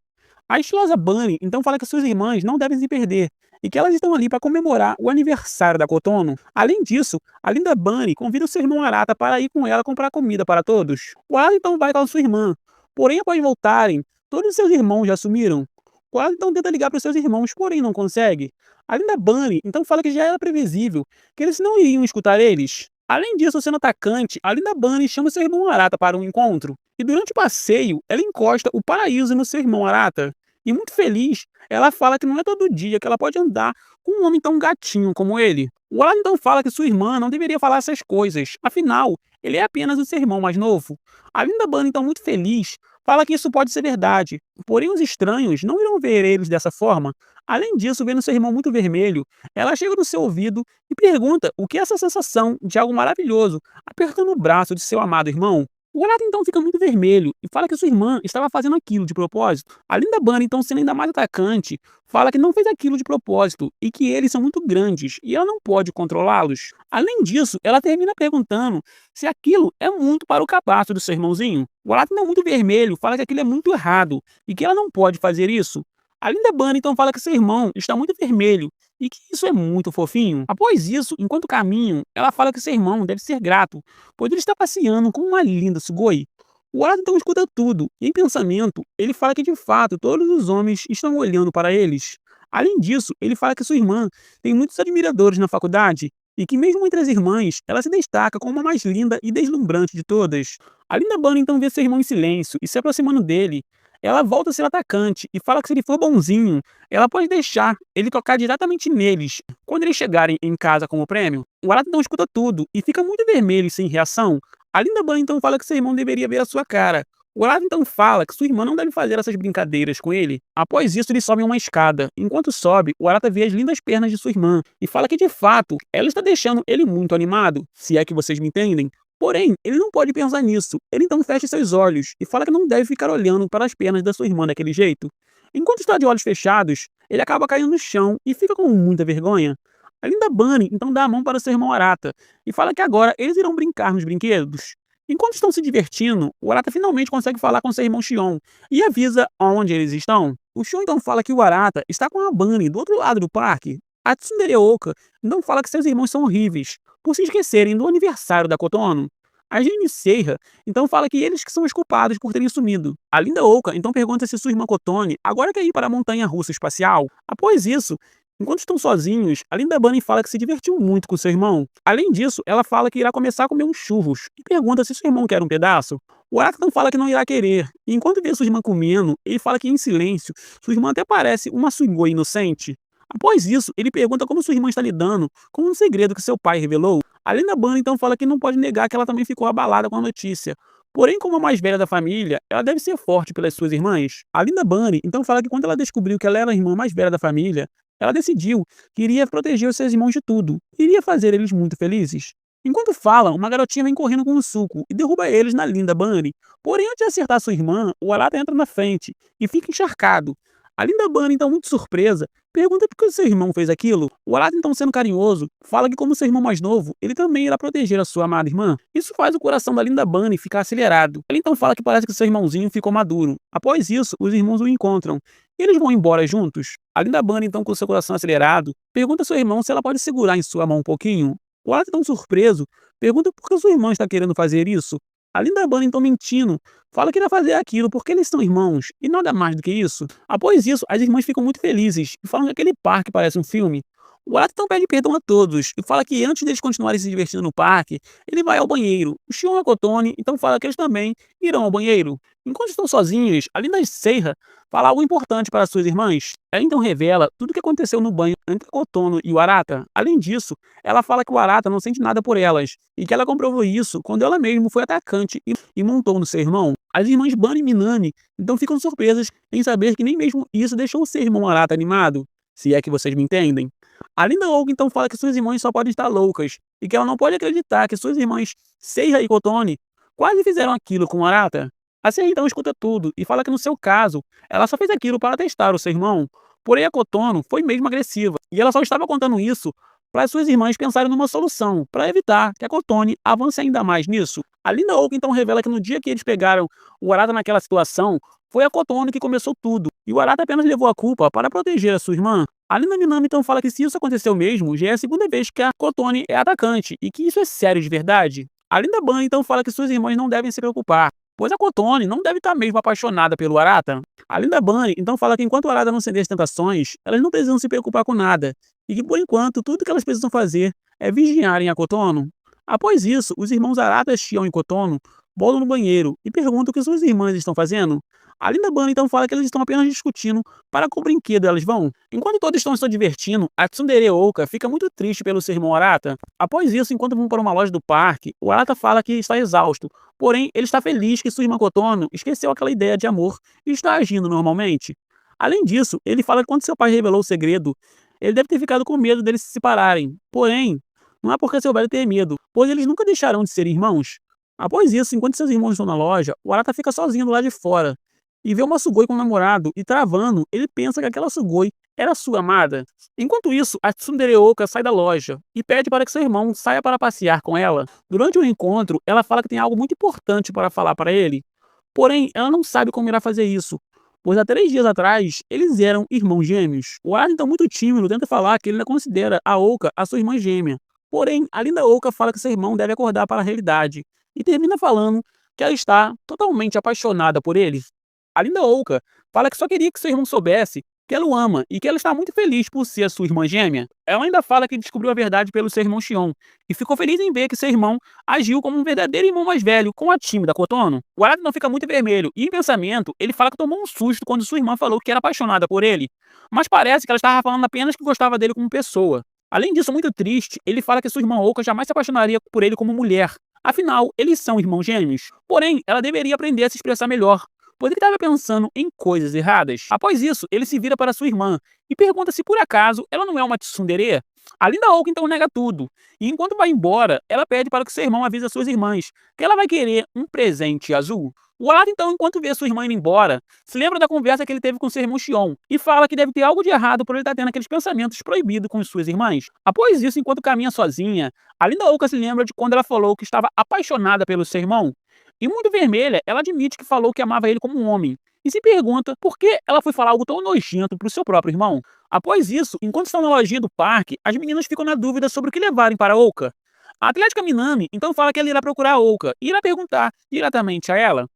A estilosa Bunny então fala que suas irmãs não devem se perder e que elas estão ali para comemorar o aniversário da Kotono. Além disso, a linda Bunny convida o seu irmão Arata para ir com ela comprar comida para todos. O Arata então vai com a sua irmã, porém após voltarem, todos os seus irmãos já sumiram. O Arata então tenta ligar para os seus irmãos, porém não consegue. A linda Bunny então fala que já era previsível que eles não iriam escutar eles. Além disso, sendo atacante, a linda Bunny chama seu irmão Arata para um encontro. E durante o passeio, ela encosta o paraíso no seu irmão Arata. E muito feliz, ela fala que não é todo dia que ela pode andar com um homem tão gatinho como ele. O Arata então fala que sua irmã não deveria falar essas coisas, afinal, ele é apenas o seu irmão mais novo. A linda Bunny, então muito feliz, fala que isso pode ser verdade, porém os estranhos não irão ver eles dessa forma. Além disso, vendo seu irmão muito vermelho, ela chega no seu ouvido e pergunta o que é essa sensação de algo maravilhoso, apertando o braço de seu amado irmão. O Arata então fica muito vermelho e fala que sua irmã estava fazendo aquilo de propósito. A linda Bunny, então sendo ainda mais atacante, fala que não fez aquilo de propósito e que eles são muito grandes e ela não pode controlá-los. Além disso, ela termina perguntando se aquilo é muito para o cabaço do seu irmãozinho. O Arata então muito vermelho fala que aquilo é muito errado e que ela não pode fazer isso. A linda Bunny então fala que seu irmão está muito vermelho e que isso é muito fofinho. Após isso, enquanto caminham, ela fala que seu irmão deve ser grato, pois ele está passeando com uma linda Sugoi. O Arata então escuta tudo, e em pensamento, ele fala que de fato todos os homens estão olhando para eles. Além disso, ele fala que sua irmã tem muitos admiradores na faculdade, e que mesmo entre as irmãs, ela se destaca como a mais linda e deslumbrante de todas. A linda Bunny então vê seu irmão em silêncio e se aproximando dele. Ela volta a ser atacante e fala que se ele for bonzinho, ela pode deixar ele tocar diretamente neles quando eles chegarem em casa como prêmio. O Arata então escuta tudo e fica muito vermelho e sem reação. A linda Bunny então fala que seu irmão deveria ver a sua cara. O Arata então fala que sua irmã não deve fazer essas brincadeiras com ele. Após isso, eles sobem uma escada. Enquanto sobe, o Arata vê as lindas pernas de sua irmã e fala que de fato ela está deixando ele muito animado, se é que vocês me entendem. Porém, ele não pode pensar nisso. Ele então fecha seus olhos e fala que não deve ficar olhando para as pernas da sua irmã daquele jeito. Enquanto está de olhos fechados, ele acaba caindo no chão e fica com muita vergonha. A linda Bunny então dá a mão para seu irmão Arata e fala que agora eles irão brincar nos brinquedos. Enquanto estão se divertindo, o Arata finalmente consegue falar com seu irmão Shion e avisa onde eles estão. O Shion então fala que o Arata está com a Bunny do outro lado do parque. A Tsundere Oka então fala que seus irmãos são horríveis, por se esquecerem do aniversário da Kotono. A Jane Seiha então fala que eles que são os culpados por terem sumido. A linda Oka então pergunta se sua irmã Kotone agora quer ir para a montanha russa espacial. Após isso, enquanto estão sozinhos, a linda Bunny fala que se divertiu muito com seu irmão. Além disso, ela fala que irá começar a comer uns churros e pergunta se seu irmão quer um pedaço. O Arata então fala que não irá querer, e enquanto vê sua irmã comendo, ele fala que em silêncio, sua irmã até parece uma Sugoi inocente. Após isso, ele pergunta como sua irmã está lidando com um segredo que seu pai revelou. A linda Bunny então fala que não pode negar que ela também ficou abalada com a notícia. Porém, como a mais velha da família, ela deve ser forte pelas suas irmãs. A linda Bunny então fala que quando ela descobriu que ela era a irmã mais velha da família, ela decidiu que iria proteger os seus irmãos de tudo, e iria fazer eles muito felizes. Enquanto falam, uma garotinha vem correndo com um suco e derruba eles na linda Bunny. Porém, antes de acertar sua irmã, o Arata entra na frente e fica encharcado. A linda Bunny, então muito surpresa, pergunta por que seu irmão fez aquilo. O Arata, então sendo carinhoso, fala que como seu irmão mais novo, ele também irá proteger a sua amada irmã. Isso faz o coração da linda Bunny ficar acelerado. Ela então fala que parece que seu irmãozinho ficou maduro. Após isso, os irmãos o encontram. E eles vão embora juntos. A linda Bunny, então com seu coração acelerado, pergunta ao seu irmão se ela pode segurar em sua mão um pouquinho. O Arata, então surpreso, pergunta por que sua irmã está querendo fazer isso. A linda Bunny, então mentindo, fala que irá fazer aquilo porque eles são irmãos, e nada mais do que isso. Após isso, as irmãs ficam muito felizes e falam que aquele parque parece um filme. O Arata então pede perdão a todos e fala que antes deles continuarem se divertindo no parque, ele vai ao banheiro. O Shion e a Kotone então fala que eles também irão ao banheiro. Enquanto estão sozinhos, a linda Seiha fala algo importante para suas irmãs. Ela então revela tudo o que aconteceu no banho entre a Kotono e o Arata. Além disso, ela fala que o Arata não sente nada por elas e que ela comprovou isso quando ela mesma foi atacante e montou no seu irmão. As irmãs Bana e Minami então ficam surpresas em saber que nem mesmo isso deixou o seu irmão Arata animado, se é que vocês me entendem. A Linda Oak então fala que suas irmãs só podem estar loucas e que ela não pode acreditar que suas irmãs Seiya e Kotone quase fizeram aquilo com o Arata. A Seiya então escuta tudo e fala que no seu caso, ela só fez aquilo para testar o seu irmão, porém a Kotono foi mesmo agressiva e ela só estava contando isso para suas irmãs pensarem numa solução, para evitar que a Kotone avance ainda mais nisso. A Linda Oak então revela que no dia que eles pegaram o Arata naquela situação, foi a Kotone que começou tudo, e o Arata apenas levou a culpa para proteger a sua irmã. A Linda Minami então fala que se isso aconteceu mesmo, já é a segunda vez que a Kotone é atacante, e que isso é sério de verdade. A Linda Ban então fala que suas irmãs não devem se preocupar, pois a Kotone não deve estar mesmo apaixonada pelo Arata. A Linda Bunny então fala que enquanto o Arata não ceder às tentações, elas não precisam se preocupar com nada, e que por enquanto tudo que elas precisam fazer é vigiarem a Kotono. Após isso, os irmãos Arata, Shion e Kotono bolam no banheiro e perguntam o que suas irmãs estão fazendo. A Linda Bunny então fala que eles estão apenas discutindo para qual brinquedo elas vão. Enquanto todos estão se divertindo, a Tsundere Oka fica muito triste pelo seu irmão Arata. Após isso, enquanto vão para uma loja do parque, o Arata fala que está exausto, porém ele está feliz que sua irmã Kotono esqueceu aquela ideia de amor e está agindo normalmente. Além disso, ele fala que quando seu pai revelou o segredo, ele deve ter ficado com medo deles se separarem. Porém, não é porque seu velho ter medo, pois eles nunca deixarão de ser irmãos. Após isso, enquanto seus irmãos estão na loja, o Arata fica sozinho do lado de fora e vê uma Sugoi com o namorado e travando, ele pensa que aquela Sugoi era sua amada. Enquanto isso, a Tsundere Oka sai da loja e pede para que seu irmão saia para passear com ela. Durante o encontro, ela fala que tem algo muito importante para falar para ele, porém ela não sabe como irá fazer isso, pois há 3 dias atrás eles eram irmãos gêmeos. O Arata, então muito tímido, tenta falar que ele ainda considera a Oka a sua irmã gêmea, porém a linda Oka fala que seu irmão deve acordar para a realidade e termina falando que ela está totalmente apaixonada por ele. A Linda Oka fala que só queria que seu irmão soubesse que ela o ama e que ela está muito feliz por ser a sua irmã gêmea. Ela ainda fala que descobriu a verdade pelo seu irmão Shion e ficou feliz em ver que seu irmão agiu como um verdadeiro irmão mais velho com a tímida Kotono. O Arata não fica muito vermelho e, em pensamento, ele fala que tomou um susto quando sua irmã falou que era apaixonada por ele, mas parece que ela estava falando apenas que gostava dele como pessoa. Além disso, muito triste, ele fala que sua irmã Oka jamais se apaixonaria por ele como mulher. Afinal, eles são irmãos gêmeos. Porém, ela deveria aprender a se expressar melhor, pois ele estava pensando em coisas erradas. Após isso, ele se vira para sua irmã e pergunta se por acaso ela não é uma tsundere. A Linda Oak então nega tudo, e enquanto vai embora, ela pede para que seu irmão avise as suas irmãs que ela vai querer um presente azul. O Arata então, enquanto vê sua irmã indo embora, se lembra da conversa que ele teve com seu irmão Shion e fala que deve ter algo de errado por ele estar tendo aqueles pensamentos proibidos com suas irmãs. Após isso, enquanto caminha sozinha, a Linda Oak se lembra de quando ela falou que estava apaixonada pelo seu irmão. E muito vermelha, ela admite que falou que amava ele como um homem, e se pergunta por que ela foi falar algo tão nojento para o seu próprio irmão. Após isso, enquanto estão na lojinha do parque, as meninas ficam na dúvida sobre o que levarem para Oka. A Atlética Minami então fala que ela irá procurar a Oka e irá perguntar diretamente a ela.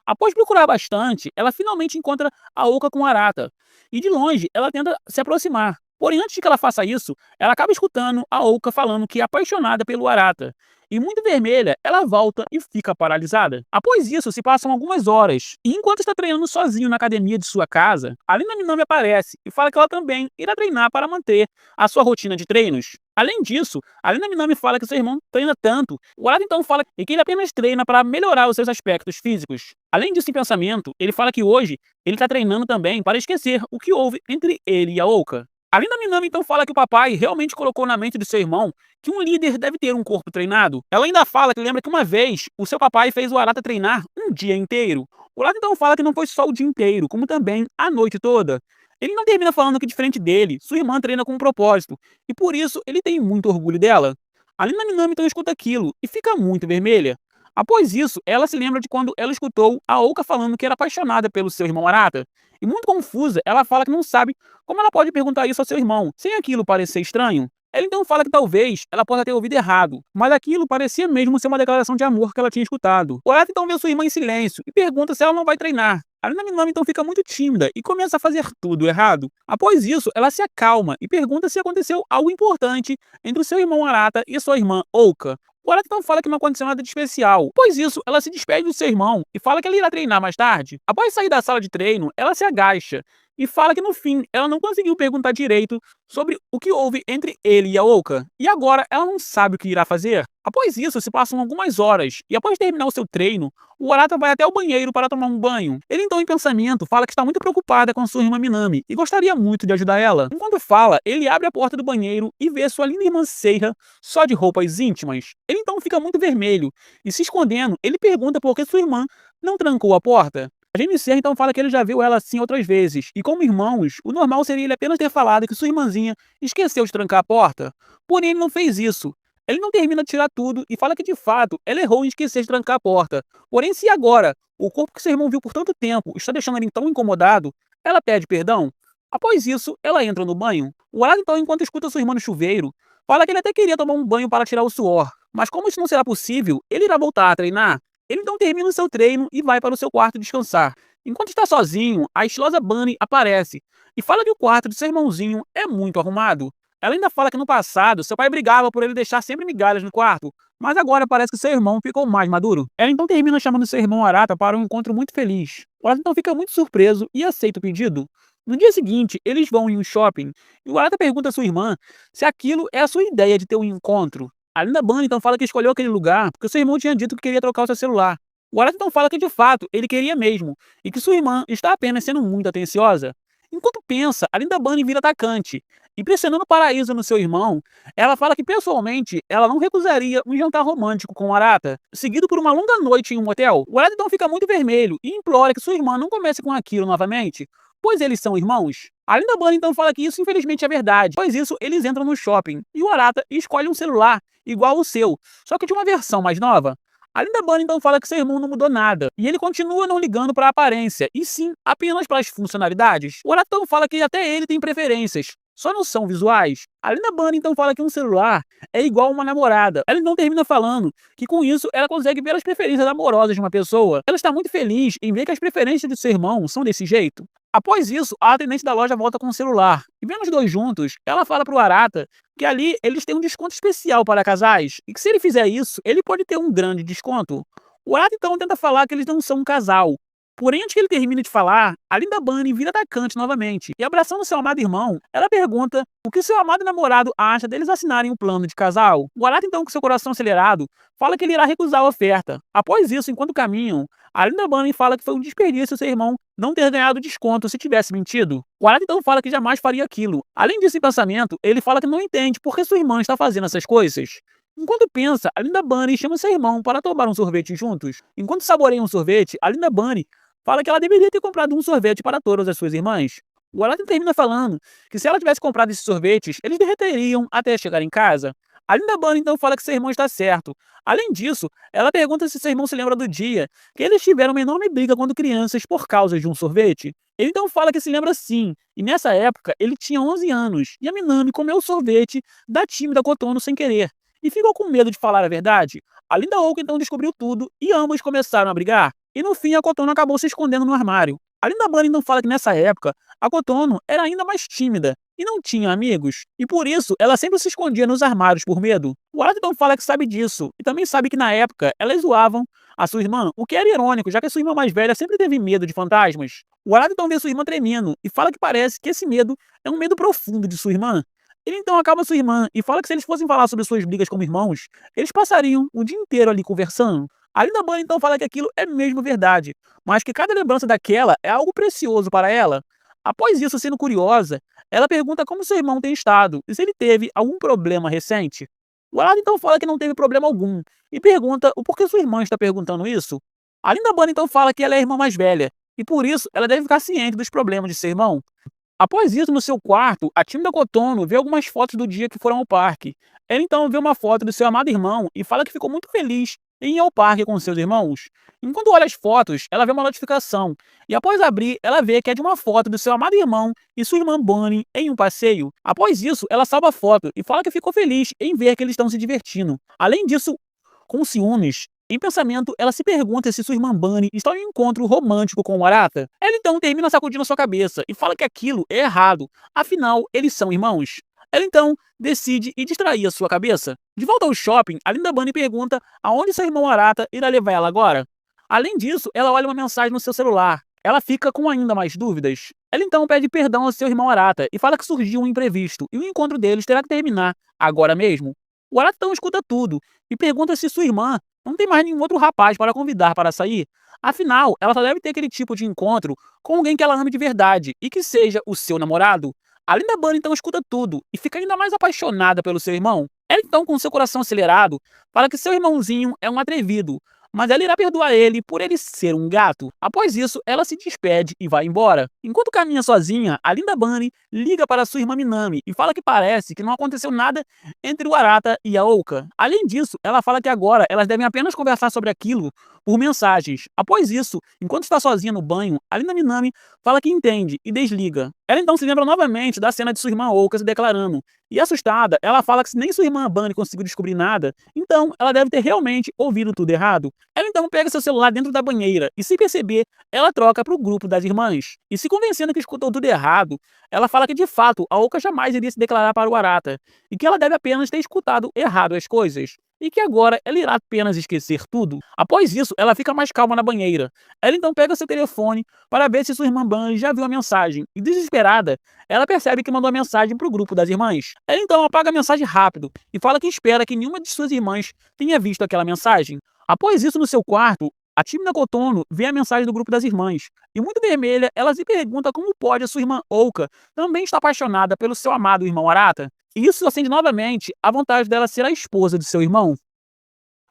Após procurar bastante, ela finalmente encontra a Oka com Arata, e de longe ela tenta se aproximar. Porém, antes de que ela faça isso, ela acaba escutando a Oka falando que é apaixonada pelo Arata. E muito vermelha, ela volta e fica paralisada. Após isso, se passam algumas horas, e enquanto está treinando sozinho na academia de sua casa, a Linda Minami aparece e fala que ela também irá treinar para manter a sua rotina de treinos. Além disso, a Linda Minami fala que seu irmão treina tanto, o Arata então fala que ele apenas treina para melhorar os seus aspectos físicos. Além disso, em pensamento, ele fala que hoje ele está treinando também para esquecer o que houve entre ele e a Oka. A Linda Minami então fala que o papai realmente colocou na mente do seu irmão que um líder deve ter um corpo treinado. Ela ainda fala que lembra que uma vez o seu papai fez o Arata treinar um dia inteiro. O Arata então fala que não foi só o dia inteiro, como também a noite toda. Ele não termina falando que, diferente dele, sua irmã treina com um propósito, e por isso ele tem muito orgulho dela. A Linda Minami então escuta aquilo e fica muito vermelha. Após isso, ela se lembra de quando ela escutou a Oka falando que era apaixonada pelo seu irmão Arata. E muito confusa, ela fala que não sabe como ela pode perguntar isso ao seu irmão, sem aquilo parecer estranho. Ela então fala que talvez ela possa ter ouvido errado, mas aquilo parecia mesmo ser uma declaração de amor que ela tinha escutado. O Arata então vê sua irmã em silêncio e pergunta se ela não vai treinar. A Minami então fica muito tímida e começa a fazer tudo errado. Após isso, ela se acalma e pergunta se aconteceu algo importante entre o seu irmão Arata e sua irmã Ouka. O Arata então fala que não aconteceu nada de especial. Após isso, ela se despede do seu irmão e fala que ela irá treinar mais tarde. Após sair da sala de treino, ela se agacha e fala que no fim ela não conseguiu perguntar direito sobre o que houve entre ele e a Ouka, e agora ela não sabe o que irá fazer. Após isso, se passam algumas horas, e após terminar o seu treino, o Arata vai até o banheiro para tomar um banho. Ele então, em pensamento, fala que está muito preocupada com sua irmã Minami e gostaria muito de ajudar ela. Enquanto fala, ele abre a porta do banheiro e vê sua linda irmã Seiha só de roupas íntimas. Ele então fica muito vermelho e, se escondendo, ele pergunta por que sua irmã não trancou a porta. A Jamie Serra então fala que ele já viu ela assim outras vezes, e como irmãos, o normal seria ele apenas ter falado que sua irmãzinha esqueceu de trancar a porta. Porém, ele não fez isso. Ele não termina de tirar tudo e fala que de fato ela errou em esquecer de trancar a porta. Porém, se agora o corpo que seu irmão viu por tanto tempo está deixando ele tão incomodado, ela pede perdão. Após isso, ela entra no banho. O Arado então, enquanto escuta sua irmã no chuveiro, fala que ele até queria tomar um banho para tirar o suor, mas como isso não será possível, ele irá voltar a treinar. Ele então termina o seu treino e vai para o seu quarto descansar. Enquanto está sozinho, a estilosa Bunny aparece e fala que o quarto de seu irmãozinho é muito arrumado. Ela ainda fala que no passado seu pai brigava por ele deixar sempre migalhas no quarto, mas agora parece que seu irmão ficou mais maduro. Ela então termina chamando seu irmão Arata para um encontro muito feliz. O Arata então fica muito surpreso e aceita o pedido. No dia seguinte, eles vão em um shopping e o Arata pergunta a sua irmã se aquilo é a sua ideia de ter um encontro. A linda Bunny então fala que escolheu aquele lugar porque seu irmão tinha dito que queria trocar o seu celular. O Arata então fala que de fato ele queria mesmo e que sua irmã está apenas sendo muito atenciosa. Enquanto pensa, a linda Bunny vira atacante e, pressionando o paraíso no seu irmão, ela fala que pessoalmente ela não recusaria um jantar romântico com o Arata, seguido por uma longa noite em um hotel. O Arata então fica muito vermelho e implora que sua irmã não comece com aquilo novamente, pois eles são irmãos. A linda Bunny então fala que isso infelizmente é verdade, pois isso eles entram no shopping e o Arata escolhe um celular igual ao seu, só que de uma versão mais nova. A linda Bunny então fala que seu irmão não mudou nada, e ele continua não ligando para a aparência, e sim apenas para as funcionalidades. O Arata então fala que até ele tem preferências, só não são visuais. A linda Bunny então fala que um celular é igual a uma namorada. Ela então termina falando que com isso ela consegue ver as preferências amorosas de uma pessoa. Ela está muito feliz em ver que as preferências de seu irmão são desse jeito. Após isso, a atendente da loja volta com o celular. E vendo os dois juntos, ela fala pro Arata que ali eles têm um desconto especial para casais, e que se ele fizer isso, ele pode ter um grande desconto. O Arata então tenta falar que eles não são um casal. Porém, antes que ele termine de falar, a linda Bunny vira atacante novamente, e abraçando seu amado irmão, ela pergunta o que seu amado namorado acha deles assinarem um plano de casal. O Arata então, com seu coração acelerado, fala que ele irá recusar a oferta. Após isso, enquanto caminham, a linda Bunny fala que foi um desperdício seu irmão não ter ganhado desconto se tivesse mentido. O Arata então fala que jamais faria aquilo. Além disso, em pensamento, ele fala que não entende por que sua irmã está fazendo essas coisas. Enquanto pensa, a linda Bunny chama seu irmão para tomar um sorvete juntos. Enquanto saboreiam um sorvete, a linda Bunny fala que ela deveria ter comprado um sorvete para todas as suas irmãs. O Arata termina falando que se ela tivesse comprado esses sorvetes, eles derreteriam até chegar em casa. A linda Bunny então fala que seu irmão está certo. Além disso, ela pergunta se seu irmão se lembra do dia que eles tiveram uma enorme briga quando crianças por causa de um sorvete. Ele então fala que se lembra sim, e nessa época ele tinha 11 anos, e a Minami comeu o sorvete da tímida Kotono sem querer, e ficou com medo de falar a verdade. A linda Ouka então descobriu tudo, e ambos começaram a brigar. E no fim a Kotono acabou se escondendo no armário. A linda Bunny então fala que nessa época, a Kotono era ainda mais tímida e não tinha amigos, e por isso ela sempre se escondia nos armários por medo. O Arata então fala que sabe disso, e também sabe que na época elas zoavam a sua irmã, o que era irônico, já que a sua irmã mais velha sempre teve medo de fantasmas. O Arata então vê sua irmã tremendo, e fala que parece que esse medo é um medo profundo de sua irmã. Ele então acalma sua irmã, e fala que se eles fossem falar sobre suas brigas como irmãos, eles passariam o dia inteiro ali conversando. A linda Bunny então fala que aquilo é mesmo verdade, mas que cada lembrança daquela é algo precioso para ela. Após isso, sendo curiosa, ela pergunta como seu irmão tem estado e se ele teve algum problema recente. O Arata então fala que não teve problema algum e pergunta o porquê sua irmã está perguntando isso. A linda Bunny então fala que ela é a irmã mais velha e por isso ela deve ficar ciente dos problemas de seu irmão. Após isso, no seu quarto, a tímida Kotono vê algumas fotos do dia que foram ao parque. Ela então vê uma foto do seu amado irmão e fala que ficou muito feliz em ir ao parque com seus irmãos. Enquanto olha as fotos, ela vê uma notificação, e após abrir, ela vê que é de uma foto do seu amado irmão e sua irmã Bunny em um passeio. Após isso, ela salva a foto e fala que ficou feliz em ver que eles estão se divertindo. Além disso, com ciúmes, Em pensamento, ela se pergunta se sua irmã Bunny está em um encontro romântico com o Arata. Ela então termina sacudindo sua cabeça e fala que aquilo é errado, afinal, eles são irmãos. Ela então decide ir distrair a sua cabeça. De volta ao shopping, a Linda Bunny pergunta aonde seu irmão Arata irá levar ela agora. Além disso, ela olha uma mensagem no seu celular. Ela fica com ainda mais dúvidas. Ela então pede perdão ao seu irmão Arata e fala que surgiu um imprevisto e o encontro deles terá que terminar agora mesmo. O Arata então escuta tudo e pergunta se sua irmã não tem mais nenhum outro rapaz para convidar para sair. Afinal, ela só deve ter aquele tipo de encontro com alguém que ela ame de verdade e que seja o seu namorado. A Linda Bunny então escuta tudo e fica ainda mais apaixonada pelo seu irmão. Ela então, com seu coração acelerado, fala que seu irmãozinho é um atrevido, mas ela irá perdoar ele por ele ser um gato. Após isso, ela se despede e vai embora. Enquanto caminha sozinha, a Linda Bunny liga para sua irmã Minami e fala que parece que não aconteceu nada entre o Arata e a Ouka. Além disso, ela fala que agora elas devem apenas conversar sobre aquilo por mensagens. Após isso, enquanto está sozinha no banho, a Linda Minami fala que entende e desliga. Ela então se lembra novamente da cena de sua irmã Ouka se declarando. E assustada, ela fala que se nem sua irmã Bunny conseguiu descobrir nada, então ela deve ter realmente ouvido tudo errado. Ela então pega seu celular dentro da banheira e, sem perceber, ela troca para o grupo das irmãs. E se convencendo que escutou tudo errado, ela fala que de fato a Ouka jamais iria se declarar para o Arata e que ela deve apenas ter escutado errado as coisas. E que agora ela irá apenas esquecer tudo. Após isso, ela fica mais calma na banheira. Ela então pega seu telefone para ver se sua irmã Bunny já viu a mensagem. E desesperada, ela percebe que mandou a mensagem para o grupo das irmãs. Ela então apaga a mensagem rápido e fala que espera que nenhuma de suas irmãs tenha visto aquela mensagem. Após isso, no seu quarto, a tímida Kotono vê a mensagem do grupo das irmãs. E muito vermelha, ela se pergunta como pode a sua irmã Ouka também estar apaixonada pelo seu amado irmão Arata. E isso acende novamente a vontade dela ser a esposa de seu irmão.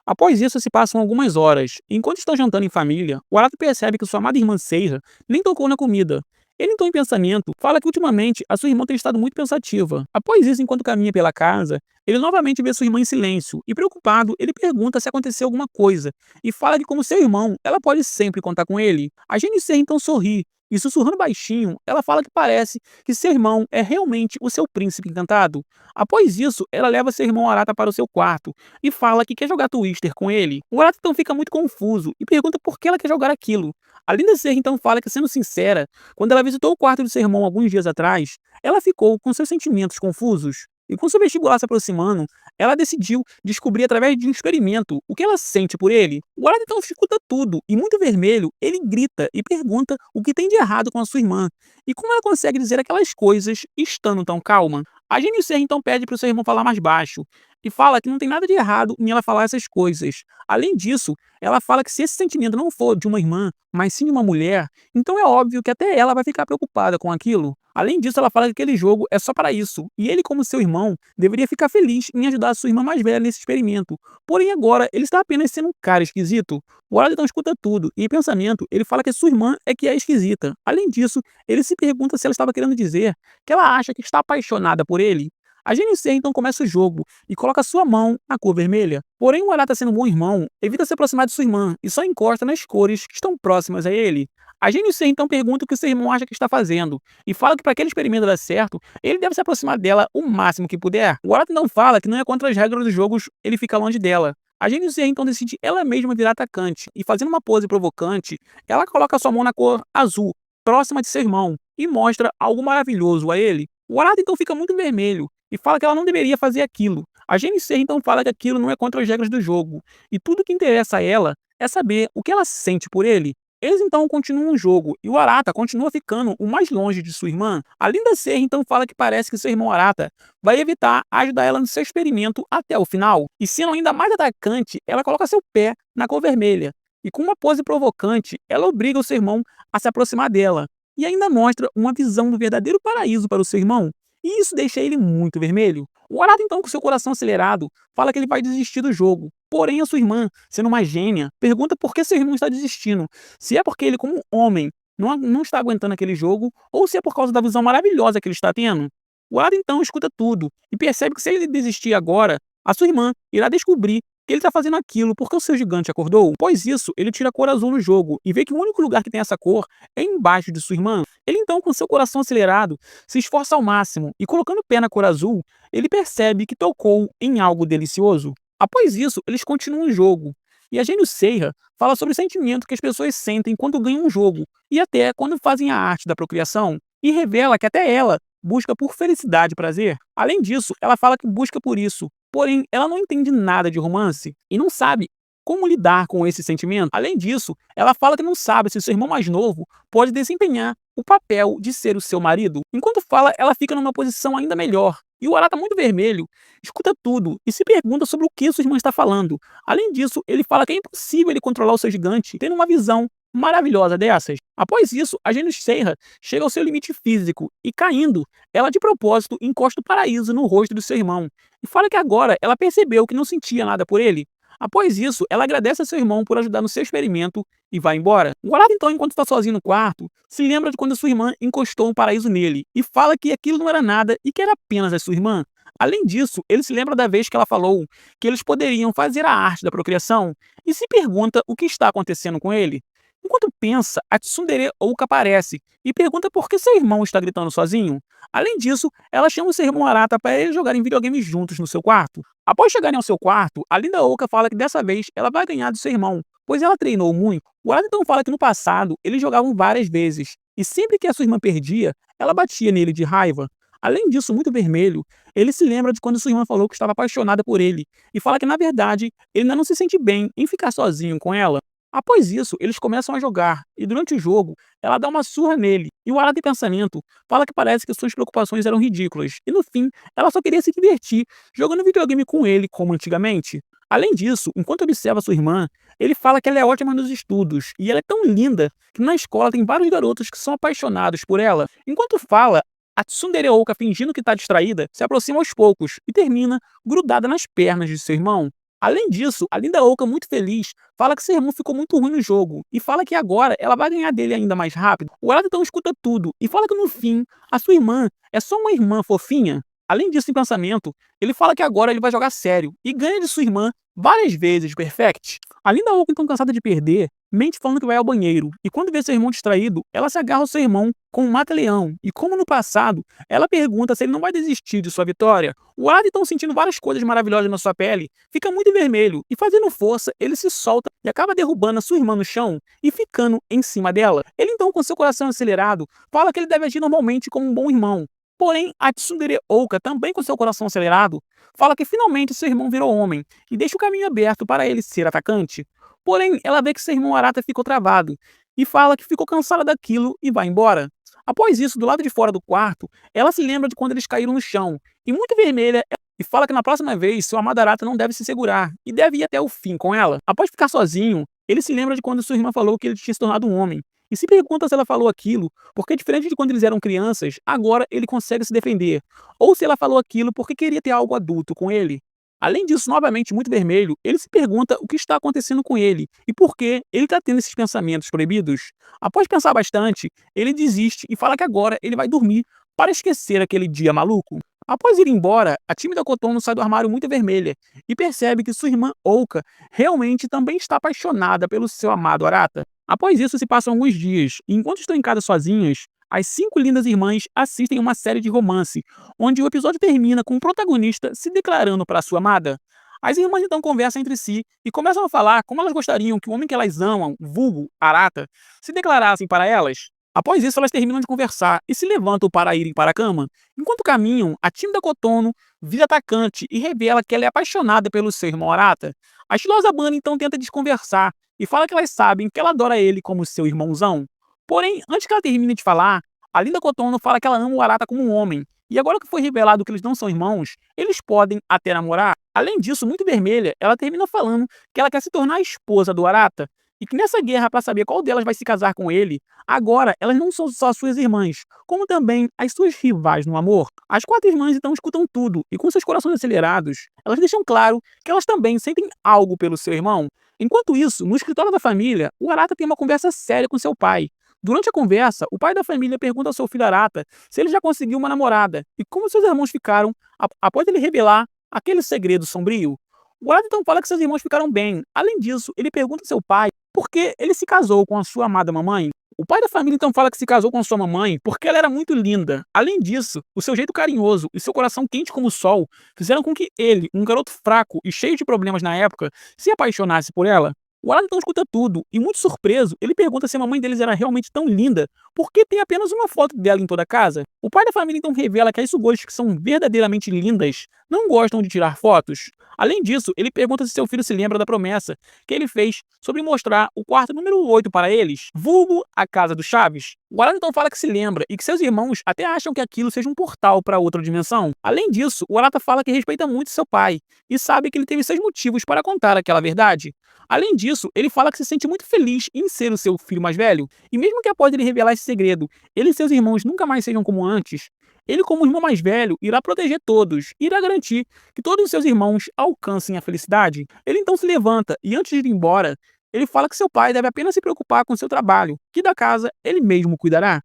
Após isso, se passam algumas horas. Enquanto estão jantando em família, o Arata percebe que sua amada irmã Seira nem tocou na comida. Ele então, em pensamento, fala que ultimamente a sua irmã tem estado muito pensativa. Após isso, enquanto caminha pela casa, ele novamente vê sua irmã em silêncio e, preocupado, ele pergunta se aconteceu alguma coisa e fala que, como seu irmão, ela pode sempre contar com ele. A Jennifer então sorri e, sussurrando baixinho, ela fala que parece que seu irmão é realmente o seu príncipe encantado. Após isso, ela leva seu irmão Arata para o seu quarto e fala que quer jogar Twister com ele. O Arata então fica muito confuso e pergunta por que ela quer jogar aquilo. A Linda Ser então fala que, sendo sincera, quando ela visitou o quarto de seu irmão alguns dias atrás, ela ficou com seus sentimentos confusos. E com seu vestibular se aproximando, ela decidiu descobrir através de um experimento o que ela sente por ele. O Arata então escuta tudo e, muito vermelho, ele grita e pergunta o que tem de errado com a sua irmã e como ela consegue dizer aquelas coisas estando tão calma. A Jennifer então pede para o seu irmão falar mais baixo e fala que não tem nada de errado em ela falar essas coisas. Além disso, ela fala que se esse sentimento não for de uma irmã, mas sim de uma mulher, então é óbvio que até ela vai ficar preocupada com aquilo. Além disso, ela fala que aquele jogo é só para isso, e ele, como seu irmão, deveria ficar feliz em ajudar a sua irmã mais velha nesse experimento. Porém, agora, ele está apenas sendo um cara esquisito. O Arata então escuta tudo, e em pensamento, ele fala que sua irmã é que é esquisita. Além disso, ele se pergunta se ela estava querendo dizer que ela acha que está apaixonada por ele. A GNC então começa o jogo e coloca sua mão na cor vermelha. Porém, o Arata, sendo um bom irmão, evita se aproximar de sua irmã e só encosta nas cores que estão próximas a ele. A GNC então pergunta o que seu irmão acha que está fazendo e fala que para aquele experimento dar certo, ele deve se aproximar dela o máximo que puder. O Arata então fala que não é contra as regras dos jogos ele fica longe dela. A GNC então decide ela mesma virar atacante e, fazendo uma pose provocante, ela coloca sua mão na cor azul, próxima de seu irmão, e mostra algo maravilhoso a ele. O Arata então fica muito vermelho e fala que ela não deveria fazer aquilo. A GNC então fala que aquilo não é contra as regras do jogo, e tudo que interessa a ela é saber o que ela sente por ele. Eles então continuam o jogo, e o Arata continua ficando o mais longe de sua irmã. A Linda Ser então fala que parece que seu irmão Arata vai evitar ajudar ela no seu experimento até o final. E, sendo ainda mais atacante, ela coloca seu pé na cor vermelha. E, com uma pose provocante, ela obriga o seu irmão a se aproximar dela. E ainda mostra uma visão do verdadeiro paraíso para o seu irmão. E isso deixa ele muito vermelho. O Arata então, com seu coração acelerado, fala que ele vai desistir do jogo. Porém, a sua irmã, sendo uma gênia, pergunta por que seu irmão está desistindo. Se é porque ele, como homem, não está aguentando aquele jogo, ou se é por causa da visão maravilhosa que ele está tendo. O Arata então escuta tudo e percebe que, se ele desistir agora, a sua irmã irá descobrir que ele está fazendo aquilo porque o seu gigante acordou. Após isso, ele tira a cor azul no jogo e vê que o único lugar que tem essa cor é embaixo de sua irmã. Ele então, com seu coração acelerado, se esforça ao máximo e, colocando o pé na cor azul, ele percebe que tocou em algo delicioso. Após isso, eles continuam o jogo E a Gênio Seiya fala sobre o sentimento que as pessoas sentem quando ganham um jogo, e até quando fazem a arte da procriação, e revela que até ela busca por felicidade e prazer. Além disso, ela fala que busca por isso, porém ela não entende nada de romance e não sabe como lidar com esse sentimento. Além disso, ela fala que não sabe se seu irmão mais novo pode desempenhar o papel de ser o seu marido. Enquanto fala, ela fica numa posição ainda melhor. E o Arata, muito vermelho, escuta tudo e se pergunta sobre o que sua irmã está falando. Além disso, ele fala que é impossível ele controlar o seu gigante, tendo uma visão maravilhosa dessas. Após isso, a Gênio Seiya chega ao seu limite físico e, caindo, ela de propósito encosta o paraíso no rosto do seu irmão e fala que agora ela percebeu que não sentia nada por ele. Após isso, ela agradece a seu irmão por ajudar no seu experimento e vai embora. O Arata, então, enquanto está sozinho no quarto, se lembra de quando sua irmã encostou um paraíso nele e fala que aquilo não era nada e que era apenas a sua irmã. Além disso, ele se lembra da vez que ela falou que eles poderiam fazer a arte da procriação e se pergunta o que está acontecendo com ele. Enquanto pensa, a Tsundere Ouka aparece e pergunta por que seu irmão está gritando sozinho. Além disso, ela chama o seu irmão Arata para eles jogarem videogame juntos no seu quarto. Após chegarem ao seu quarto, a linda Ouka fala que dessa vez ela vai ganhar do seu irmão, pois ela treinou muito. O Arata então fala que no passado eles jogavam várias vezes, e sempre que a sua irmã perdia, ela batia nele de raiva. Além disso, muito vermelho, ele se lembra de quando sua irmã falou que estava apaixonada por ele, e fala que na verdade ele ainda não se sente bem em ficar sozinho com ela. Após isso, eles começam a jogar, e durante o jogo, ela dá uma surra nele, e o Arata em pensamento fala que parece que suas preocupações eram ridículas, e no fim, ela só queria se divertir jogando videogame com ele como antigamente. Além disso, enquanto observa sua irmã, ele fala que ela é ótima nos estudos, e ela é tão linda que na escola tem vários garotos que são apaixonados por ela. Enquanto fala, a Tsundere Ouka, fingindo que está distraída, se aproxima aos poucos e termina grudada nas pernas de seu irmão. Além disso, a linda Ouka, muito feliz, fala que seu irmão ficou muito ruim no jogo e fala que agora ela vai ganhar dele ainda mais rápido. O Arata então escuta tudo e fala que no fim, a sua irmã é só uma irmã fofinha. Além disso, em pensamento, ele fala que agora ele vai jogar sério e ganha de sua irmã várias vezes, Perfect. A linda Ouka, então cansada de perder, mente falando que vai ao banheiro e quando vê seu irmão distraído, ela se agarra ao seu irmão com um mata-leão e como no passado, ela pergunta se ele não vai desistir de sua vitória. O Arata, então sentindo várias coisas maravilhosas na sua pele, fica muito vermelho e fazendo força, ele se solta e acaba derrubando a sua irmã no chão e ficando em cima dela. Ele então, com seu coração acelerado, fala que ele deve agir normalmente como um bom irmão. Porém, a Tsundere Ouka, também com seu coração acelerado, fala que finalmente seu irmão virou homem e deixa o caminho aberto para ele ser atacante. Porém, ela vê que seu irmão Arata ficou travado e fala que ficou cansada daquilo e vai embora. Após isso, do lado de fora do quarto, ela se lembra de quando eles caíram no chão e, muito vermelha, e fala que na próxima vez seu amado Arata não deve se segurar e deve ir até o fim com ela. Após ficar sozinho, ele se lembra de quando sua irmã falou que ele tinha se tornado um homem e se pergunta se ela falou aquilo porque, diferente de quando eles eram crianças, agora ele consegue se defender, ou se ela falou aquilo porque queria ter algo adulto com ele. Além disso, novamente muito vermelho, ele se pergunta o que está acontecendo com ele e por que ele está tendo esses pensamentos proibidos. Após pensar bastante, ele desiste e fala que agora ele vai dormir para esquecer aquele dia maluco. Após ir embora, a tímida Kotono sai do armário muito vermelha e percebe que sua irmã Ouka realmente também está apaixonada pelo seu amado Arata. Após isso, se passam alguns dias, e enquanto estão em casa sozinhas, as 5 lindas irmãs assistem uma série de romance, onde o episódio termina com o protagonista se declarando para sua amada. As irmãs então conversam entre si e começam a falar como elas gostariam que o homem que elas amam, vulgo Arata, se declarassem para elas. Após isso, elas terminam de conversar e se levantam para irem para a cama. Enquanto caminham, a tímida Kotono vira atacante e revela que ela é apaixonada pelo seu irmão Arata. A estilosa Bunny então tenta desconversar e fala que elas sabem que ela adora ele como seu irmãozão. Porém, antes que ela termine de falar, a linda Kotono fala que ela ama o Arata como um homem. E agora que foi revelado que eles não são irmãos, eles podem até namorar. Além disso, muito vermelha, ela termina falando que ela quer se tornar a esposa do Arata. E que nessa guerra para saber qual delas vai se casar com ele, agora elas não são só suas irmãs, como também as suas rivais no amor. As 4 irmãs então escutam tudo e com seus corações acelerados, elas deixam claro que elas também sentem algo pelo seu irmão. Enquanto isso, no escritório da família, o Arata tem uma conversa séria com seu pai. Durante a conversa, o pai da família pergunta ao seu filho Arata se ele já conseguiu uma namorada e como seus irmãos ficaram após ele revelar aquele segredo sombrio. O Arata então fala que seus irmãos ficaram bem. Além disso, ele pergunta ao seu pai por que ele se casou com a sua amada mamãe. O pai da família então fala que se casou com sua mamãe porque ela era muito linda. Além disso, o seu jeito carinhoso e seu coração quente como o sol fizeram com que ele, um garoto fraco e cheio de problemas na época, se apaixonasse por ela. O Alan então escuta tudo e, muito surpreso, ele pergunta se a mamãe deles era realmente tão linda porque tem apenas uma foto dela em toda a casa. O pai da família então revela que as sugores que são verdadeiramente lindas não gostam de tirar fotos. Além disso, ele pergunta se seu filho se lembra da promessa que ele fez sobre mostrar o quarto número 8 para eles, vulgo a casa do Chaves. O Alan então fala que se lembra e que seus irmãos até acham que aquilo seja um portal para outra dimensão. Além disso, o Arata fala que respeita muito seu pai e sabe que ele teve seus motivos para contar aquela verdade. Além disso, ele fala que se sente muito feliz em ser o seu filho mais velho, e mesmo que após ele revelar esse segredo, ele e seus irmãos nunca mais sejam como antes, ele, como irmão mais velho, irá proteger todos e irá garantir que todos os seus irmãos alcancem a felicidade. Ele então se levanta e, antes de ir embora, ele fala que seu pai deve apenas se preocupar com seu trabalho, que da casa ele mesmo cuidará.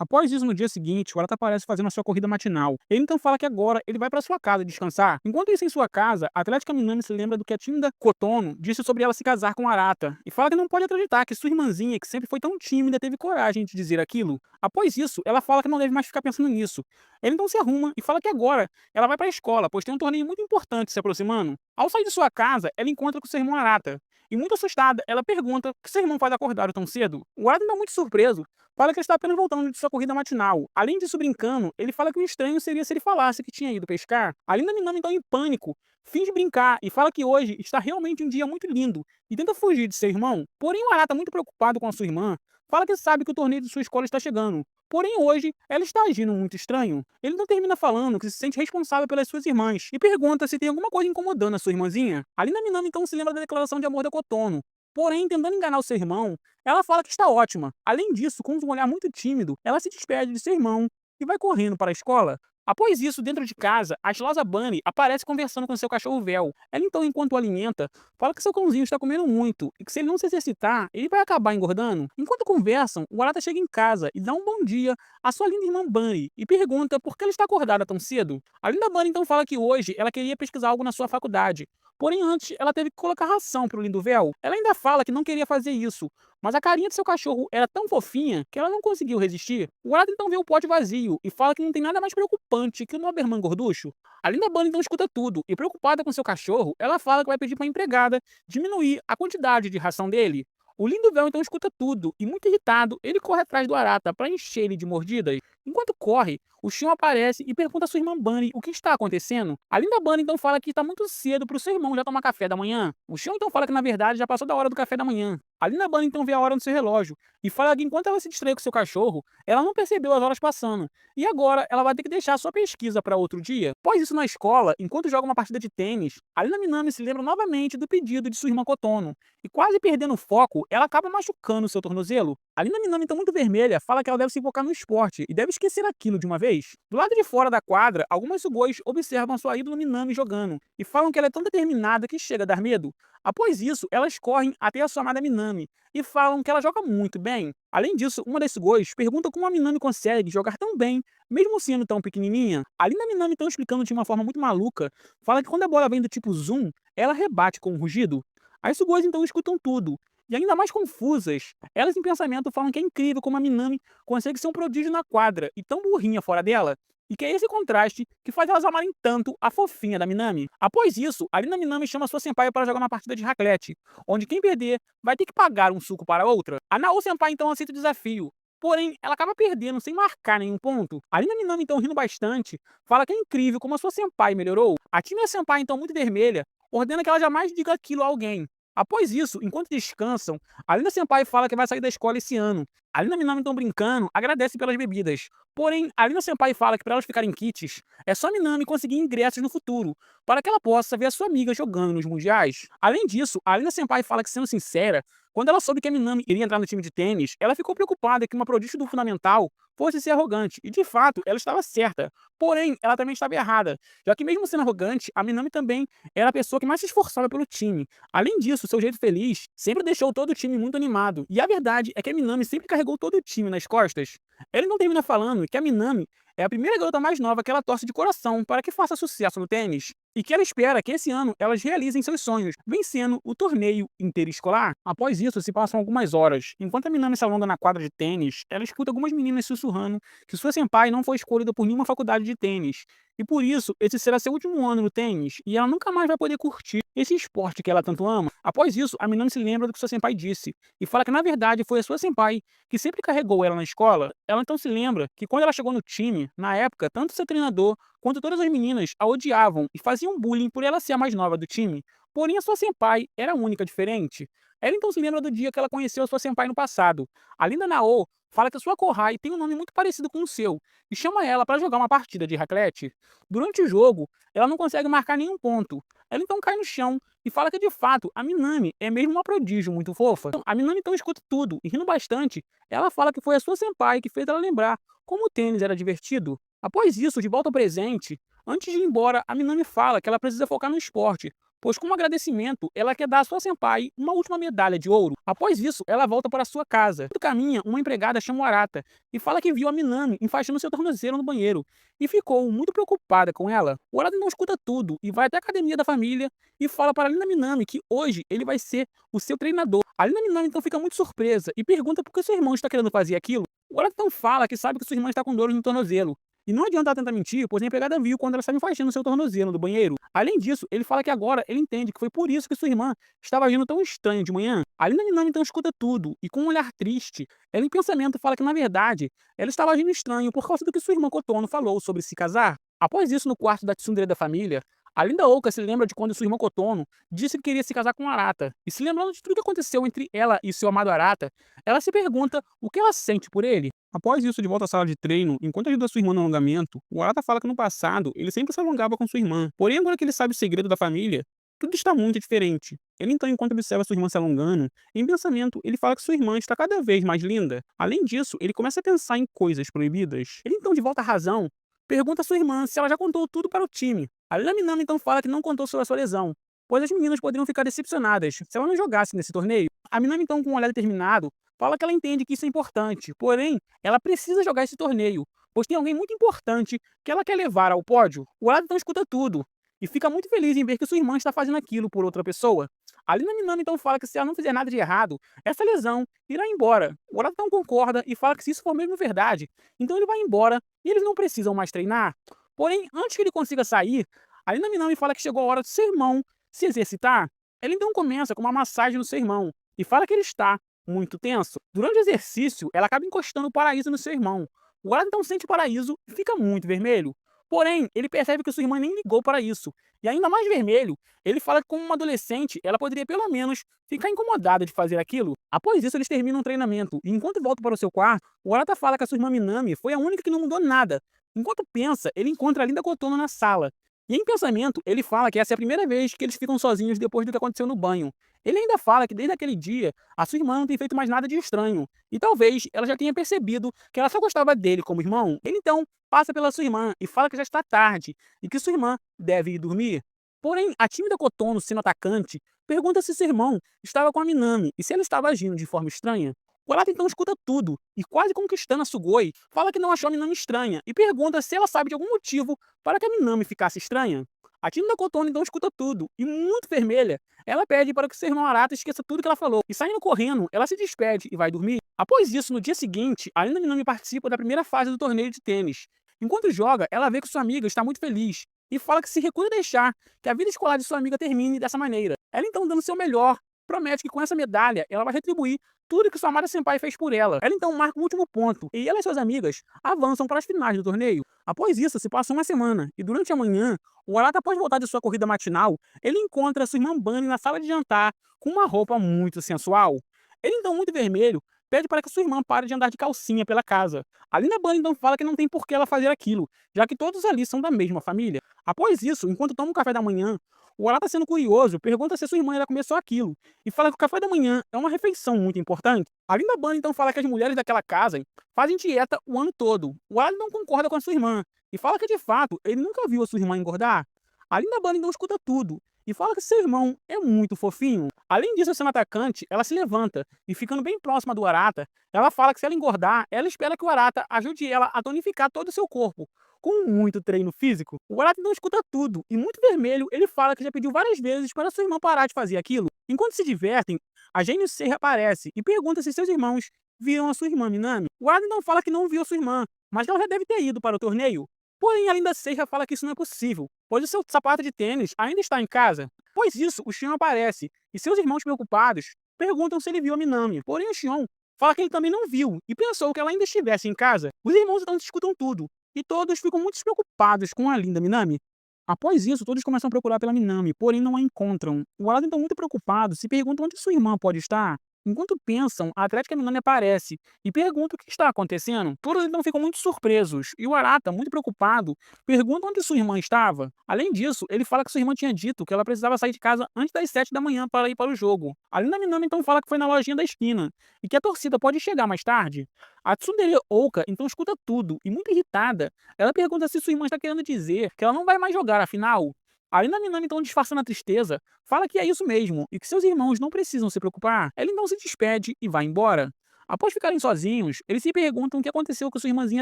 Após isso, no dia seguinte, o Arata aparece fazendo a sua corrida matinal. Ele então fala que agora ele vai para sua casa descansar. Enquanto isso, em sua casa, a Atlética Minami se lembra do que a Tinda Kotono disse sobre ela se casar com o Arata, e fala que não pode acreditar que sua irmãzinha, que sempre foi tão tímida, teve coragem de dizer aquilo. Após isso, ela fala que não deve mais ficar pensando nisso. Ele então se arruma e fala que agora ela vai para a escola, pois tem um torneio muito importante se aproximando. Ao sair de sua casa, ela encontra com seu irmão Arata. E muito assustada, ela pergunta o que seu irmão faz acordado tão cedo. O Arata, então muito surpreso, fala que ele está apenas voltando de sua corrida matinal. Além disso, brincando, ele fala que o estranho seria se ele falasse que tinha ido pescar. A Linda Minami, então, em pânico, finge brincar e fala que hoje está realmente um dia muito lindo e tenta fugir de seu irmão. Porém, o Arata, muito preocupado com a sua irmã, fala que sabe que o torneio de sua escola está chegando. Porém, hoje, ela está agindo muito estranho. Ele não termina falando que se sente responsável pelas suas irmãs e pergunta se tem alguma coisa incomodando a sua irmãzinha. A Linda Minami, então, se lembra da declaração de amor da Kotono. Porém, tentando enganar o seu irmão, ela fala que está ótima. Além disso, com um olhar muito tímido, ela se despede de seu irmão e vai correndo para a escola. Após isso, dentro de casa, a estilosa Bunny aparece conversando com seu cachorro Vel. Ela então, enquanto o alimenta, fala que seu cãozinho está comendo muito e que se ele não se exercitar, ele vai acabar engordando. Enquanto conversam, o Arata chega em casa e dá um bom dia à sua linda irmã Bunny e pergunta por que ela está acordada tão cedo. A linda Bunny então fala que hoje ela queria pesquisar algo na sua faculdade. Porém, antes, ela teve que colocar ração para o lindo Vel. Ela ainda fala que não queria fazer isso, mas a carinha de seu cachorro era tão fofinha que ela não conseguiu resistir. O Arata então vê o pote vazio e fala que não tem nada mais preocupante que o Doberman gorducho. A linda Bunny então escuta tudo e, preocupada com seu cachorro, ela fala que vai pedir para a empregada diminuir a quantidade de ração dele. O lindo Vel então escuta tudo e, muito irritado, ele corre atrás do Arata para encher ele de mordidas. Enquanto corre, o Xion aparece e pergunta à sua irmã Bunny o que está acontecendo. A linda Bunny então fala que está muito cedo para o seu irmão já tomar café da manhã. O Xion então fala que na verdade já passou da hora do café da manhã. A linda Bunny então vê a hora no seu relógio e fala que enquanto ela se distrai com seu cachorro, ela não percebeu as horas passando. E agora ela vai ter que deixar sua pesquisa para outro dia. Após isso, na escola, enquanto joga uma partida de tênis, a Linda Minami se lembra novamente do pedido de sua irmã Kotono. E, quase perdendo o foco, ela acaba machucando seu tornozelo. A Linda Minami, então muito vermelha, fala que ela deve se focar no esporte e deve esquecer aquilo de uma vez. Do lado de fora da quadra, algumas sugoi observam sua ídola Minami jogando e falam que ela é tão determinada que chega a dar medo. Após isso, elas correm até a sua amada Minami e falam que ela joga muito bem. Além disso, uma das sugoi pergunta como a Minami consegue jogar tão bem, mesmo sendo tão pequenininha. A Linda Minami, então explicando de uma forma muito maluca, fala que quando a bola vem do tipo zoom, ela rebate com um rugido. As sugoi então escutam tudo, e ainda mais confusas, elas em pensamento falam que é incrível como a Minami consegue ser um prodígio na quadra e tão burrinha fora dela. E que é esse contraste que faz elas amarem tanto a fofinha da Minami. Após isso, a Linda Minami chama sua senpai para jogar uma partida de raclette, onde quem perder vai ter que pagar um suco para a outra. A Nao senpai então aceita o desafio, porém ela acaba perdendo sem marcar nenhum ponto. A Linda Minami então rindo bastante, fala que é incrível como a sua senpai melhorou. A Tina senpai então muito vermelha, ordena que ela jamais diga aquilo a alguém. Após isso, enquanto descansam, a Linda Senpai fala que vai sair da escola esse ano. A Linda Minami, então brincando, agradece pelas bebidas. Porém, a Linda Senpai fala que para elas ficarem kits, é só a Minami conseguir ingressos no futuro, para que ela possa ver a sua amiga jogando nos mundiais. Além disso, a Linda Senpai fala que, sendo sincera, quando ela soube que a Minami iria entrar no time de tênis, ela ficou preocupada que uma prodígio do fundamental fosse ser arrogante. E de fato, ela estava certa. Porém, ela também estava errada, já que mesmo sendo arrogante, a Minami também era a pessoa que mais se esforçava pelo time. Além disso, seu jeito feliz sempre deixou todo o time muito animado. E a verdade é que a Minami sempre carregou todo o time nas costas. Ele não termina falando que a Minami é a primeira garota mais nova que ela torce de coração para que faça sucesso no tênis, e que ela espera que esse ano elas realizem seus sonhos, vencendo o torneio interescolar. Após isso, se passam algumas horas. Enquanto a Minami se alonga na quadra de tênis, ela escuta algumas meninas sussurrando que sua senpai não foi escolhida por nenhuma faculdade de tênis, e por isso esse será seu último ano no tênis, e ela nunca mais vai poder curtir esse esporte que ela tanto ama. Após isso, a Minami se lembra do que sua senpai disse, e fala que na verdade foi a sua senpai que sempre carregou ela na escola. Ela então se lembra que quando ela chegou no time, na época, tanto seu treinador quanto todas as meninas a odiavam e faziam bullying por ela ser a mais nova do time. Porém, a sua senpai era a única diferente. Ela então se lembra do dia que ela conheceu a sua senpai no passado. A Linda Nao fala que a sua Kohai tem um nome muito parecido com o seu e chama ela para jogar uma partida de raclette. Durante o jogo, ela não consegue marcar nenhum ponto. Ela então cai no chão e fala que de fato a Minami é mesmo uma prodígio muito fofa. A Minami então escuta tudo e rindo bastante, ela fala que foi a sua senpai que fez ela lembrar como o tênis era divertido. Após isso, de volta ao presente, antes de ir embora, a Minami fala que ela precisa focar no esporte, pois como agradecimento, ela quer dar à sua senpai uma última medalha de ouro. Após isso, ela volta para sua casa. No caminho, uma empregada chama o Arata e fala que viu a Minami enfaixando seu tornozelo no banheiro e ficou muito preocupada com ela. O Arata não escuta tudo e vai até a academia da família e fala para a Linda Minami que hoje ele vai ser o seu treinador. A Linda Minami então fica muito surpresa e pergunta por que seu irmão está querendo fazer aquilo. O Arata então fala que sabe que sua irmã está com dores no tornozelo. E não adianta ela tentar mentir, pois a empregada viu quando ela estava enfaixando seu tornozelo no banheiro. Além disso, ele fala que agora ele entende que foi por isso que sua irmã estava agindo tão estranho de manhã. A Linda Minami então escuta tudo, e com um olhar triste, ela em pensamento fala que na verdade, ela estava agindo estranho por causa do que sua irmã Kotono falou sobre se casar. Após isso, no quarto da tsundere da família, a Linda Oka se lembra de quando sua irmã Kotono disse que queria se casar com Arata. E se lembrando de tudo que aconteceu entre ela e seu amado Arata, ela se pergunta o que ela sente por ele. Após isso, de volta à sala de treino, enquanto ajuda sua irmã no alongamento, o Arata fala que no passado ele sempre se alongava com sua irmã. Porém, agora que ele sabe o segredo da família, tudo está muito diferente. Ele então, enquanto observa sua irmã se alongando, em pensamento, ele fala que sua irmã está cada vez mais linda. Além disso, ele começa a pensar em coisas proibidas. Ele então, de volta à razão, pergunta a sua irmã se ela já contou tudo para o time. A Minami então fala que não contou sobre a sua lesão, pois as meninas poderiam ficar decepcionadas se ela não jogasse nesse torneio. A Minami então, com um olhar determinado, fala que ela entende que isso é importante, porém, ela precisa jogar esse torneio, pois tem alguém muito importante que ela quer levar ao pódio. O Arata então escuta tudo e fica muito feliz em ver que sua irmã está fazendo aquilo por outra pessoa. A Minami então fala que se ela não fizer nada de errado, essa lesão irá embora. O Arata então concorda e fala que se isso for mesmo verdade, então ele vai embora e eles não precisam mais treinar. Porém, antes que ele consiga sair, a Minami fala que chegou a hora do seu irmão se exercitar. Ela então começa com uma massagem no seu irmão e fala que ele está muito tenso. Durante o exercício, ela acaba encostando o paraíso no seu irmão. O Arata então sente o paraíso e fica muito vermelho. Porém, ele percebe que sua irmã nem ligou para isso. E ainda mais vermelho, ele fala que como uma adolescente, ela poderia pelo menos ficar incomodada de fazer aquilo. Após isso, eles terminam o treinamento. E enquanto voltam para o seu quarto, o Arata fala que a sua irmã Minami foi a única que não mudou nada. Enquanto pensa, ele encontra a Linda Kotono na sala. E em pensamento, ele fala que essa é a primeira vez que eles ficam sozinhos depois do que aconteceu no banho. Ele ainda fala que desde aquele dia, a sua irmã não tem feito mais nada de estranho. E talvez ela já tenha percebido que ela só gostava dele como irmão. Ele então passa pela sua irmã e fala que já está tarde e que sua irmã deve ir dormir. Porém, a tímida Kotono, sendo atacante, pergunta se seu irmão estava com a Minami e se ela estava agindo de forma estranha. O Arata então escuta tudo e, quase conquistando a Sugoi, fala que não achou a Minami estranha e pergunta se ela sabe de algum motivo para que a Minami ficasse estranha. A tímida Kotono então escuta tudo e, muito vermelha, ela pede para que seu irmão Arata esqueça tudo que ela falou. E saindo correndo, ela se despede e vai dormir. Após isso, no dia seguinte, a Linda Minami participa da primeira fase do torneio de tênis. Enquanto joga, ela vê que sua amiga está muito feliz e fala que se recusa a deixar que a vida escolar de sua amiga termine dessa maneira. Ela então, dando seu melhor, promete que com essa medalha ela vai retribuir tudo que sua amada senpai fez por ela. Ela então marca o último ponto e ela e suas amigas avançam para as finais do torneio. Após isso, se passa uma semana e durante a manhã, o Arata, após voltar de sua corrida matinal, ele encontra sua irmã Bunny na sala de jantar com uma roupa muito sensual. Ele então, muito vermelho, pede para que sua irmã pare de andar de calcinha pela casa. A Linda Bunny então fala que não tem por que ela fazer aquilo, já que todos ali são da mesma família. Após isso, enquanto toma o café da manhã, o Arata, sendo curioso, pergunta se sua irmã ainda começou aquilo e fala que o café da manhã é uma refeição muito importante. A Linda Bunny então fala que as mulheres daquela casa fazem dieta o ano todo. O Arata não concorda com a sua irmã e fala que de fato ele nunca viu a sua irmã engordar. A Linda Bunny então escuta tudo e fala que seu irmão é muito fofinho. Além disso, sendo atacante, ela se levanta e, ficando bem próxima do Arata, ela fala que se ela engordar, ela espera que o Arata ajude ela a tonificar todo o seu corpo. Com muito treino físico, o Arata não escuta tudo e, muito vermelho, ele fala que já pediu várias vezes para sua irmã parar de fazer aquilo. Enquanto se divertem, a Gênio Serra aparece e pergunta se seus irmãos viram a sua irmã Minami. O Arata então fala que não viu a sua irmã, mas que ela já deve ter ido para o torneio. Porém, a Linda Serra fala que isso não é possível, pois o seu sapato de tênis ainda está em casa. Após isso, o Xion aparece, e seus irmãos preocupados perguntam se ele viu a Minami. Porém, o Xion fala que ele também não viu, e pensou que ela ainda estivesse em casa. Os irmãos então discutem tudo, e todos ficam muito preocupados com a linda Minami. Após isso, todos começam a procurar pela Minami, porém não a encontram. O Arata então muito preocupado se pergunta onde sua irmã pode estar. Enquanto pensam, a Atlética Minami aparece e pergunta o que está acontecendo. Todos então ficam muito surpresos, e o Arata, muito preocupado, pergunta onde sua irmã estava. Além disso, ele fala que sua irmã tinha dito que ela precisava sair de casa antes das 7 da manhã para ir para o jogo. A linda Minami então fala que foi na lojinha da esquina, e que a torcida pode chegar mais tarde. A Tsundere Oka então escuta tudo, e muito irritada, ela pergunta se sua irmã está querendo dizer que ela não vai mais jogar a final. A Linda Minami, então, disfarçando a tristeza, fala que é isso mesmo e que seus irmãos não precisam se preocupar. Ela então se despede e vai embora. Após ficarem sozinhos, eles se perguntam o que aconteceu com sua irmãzinha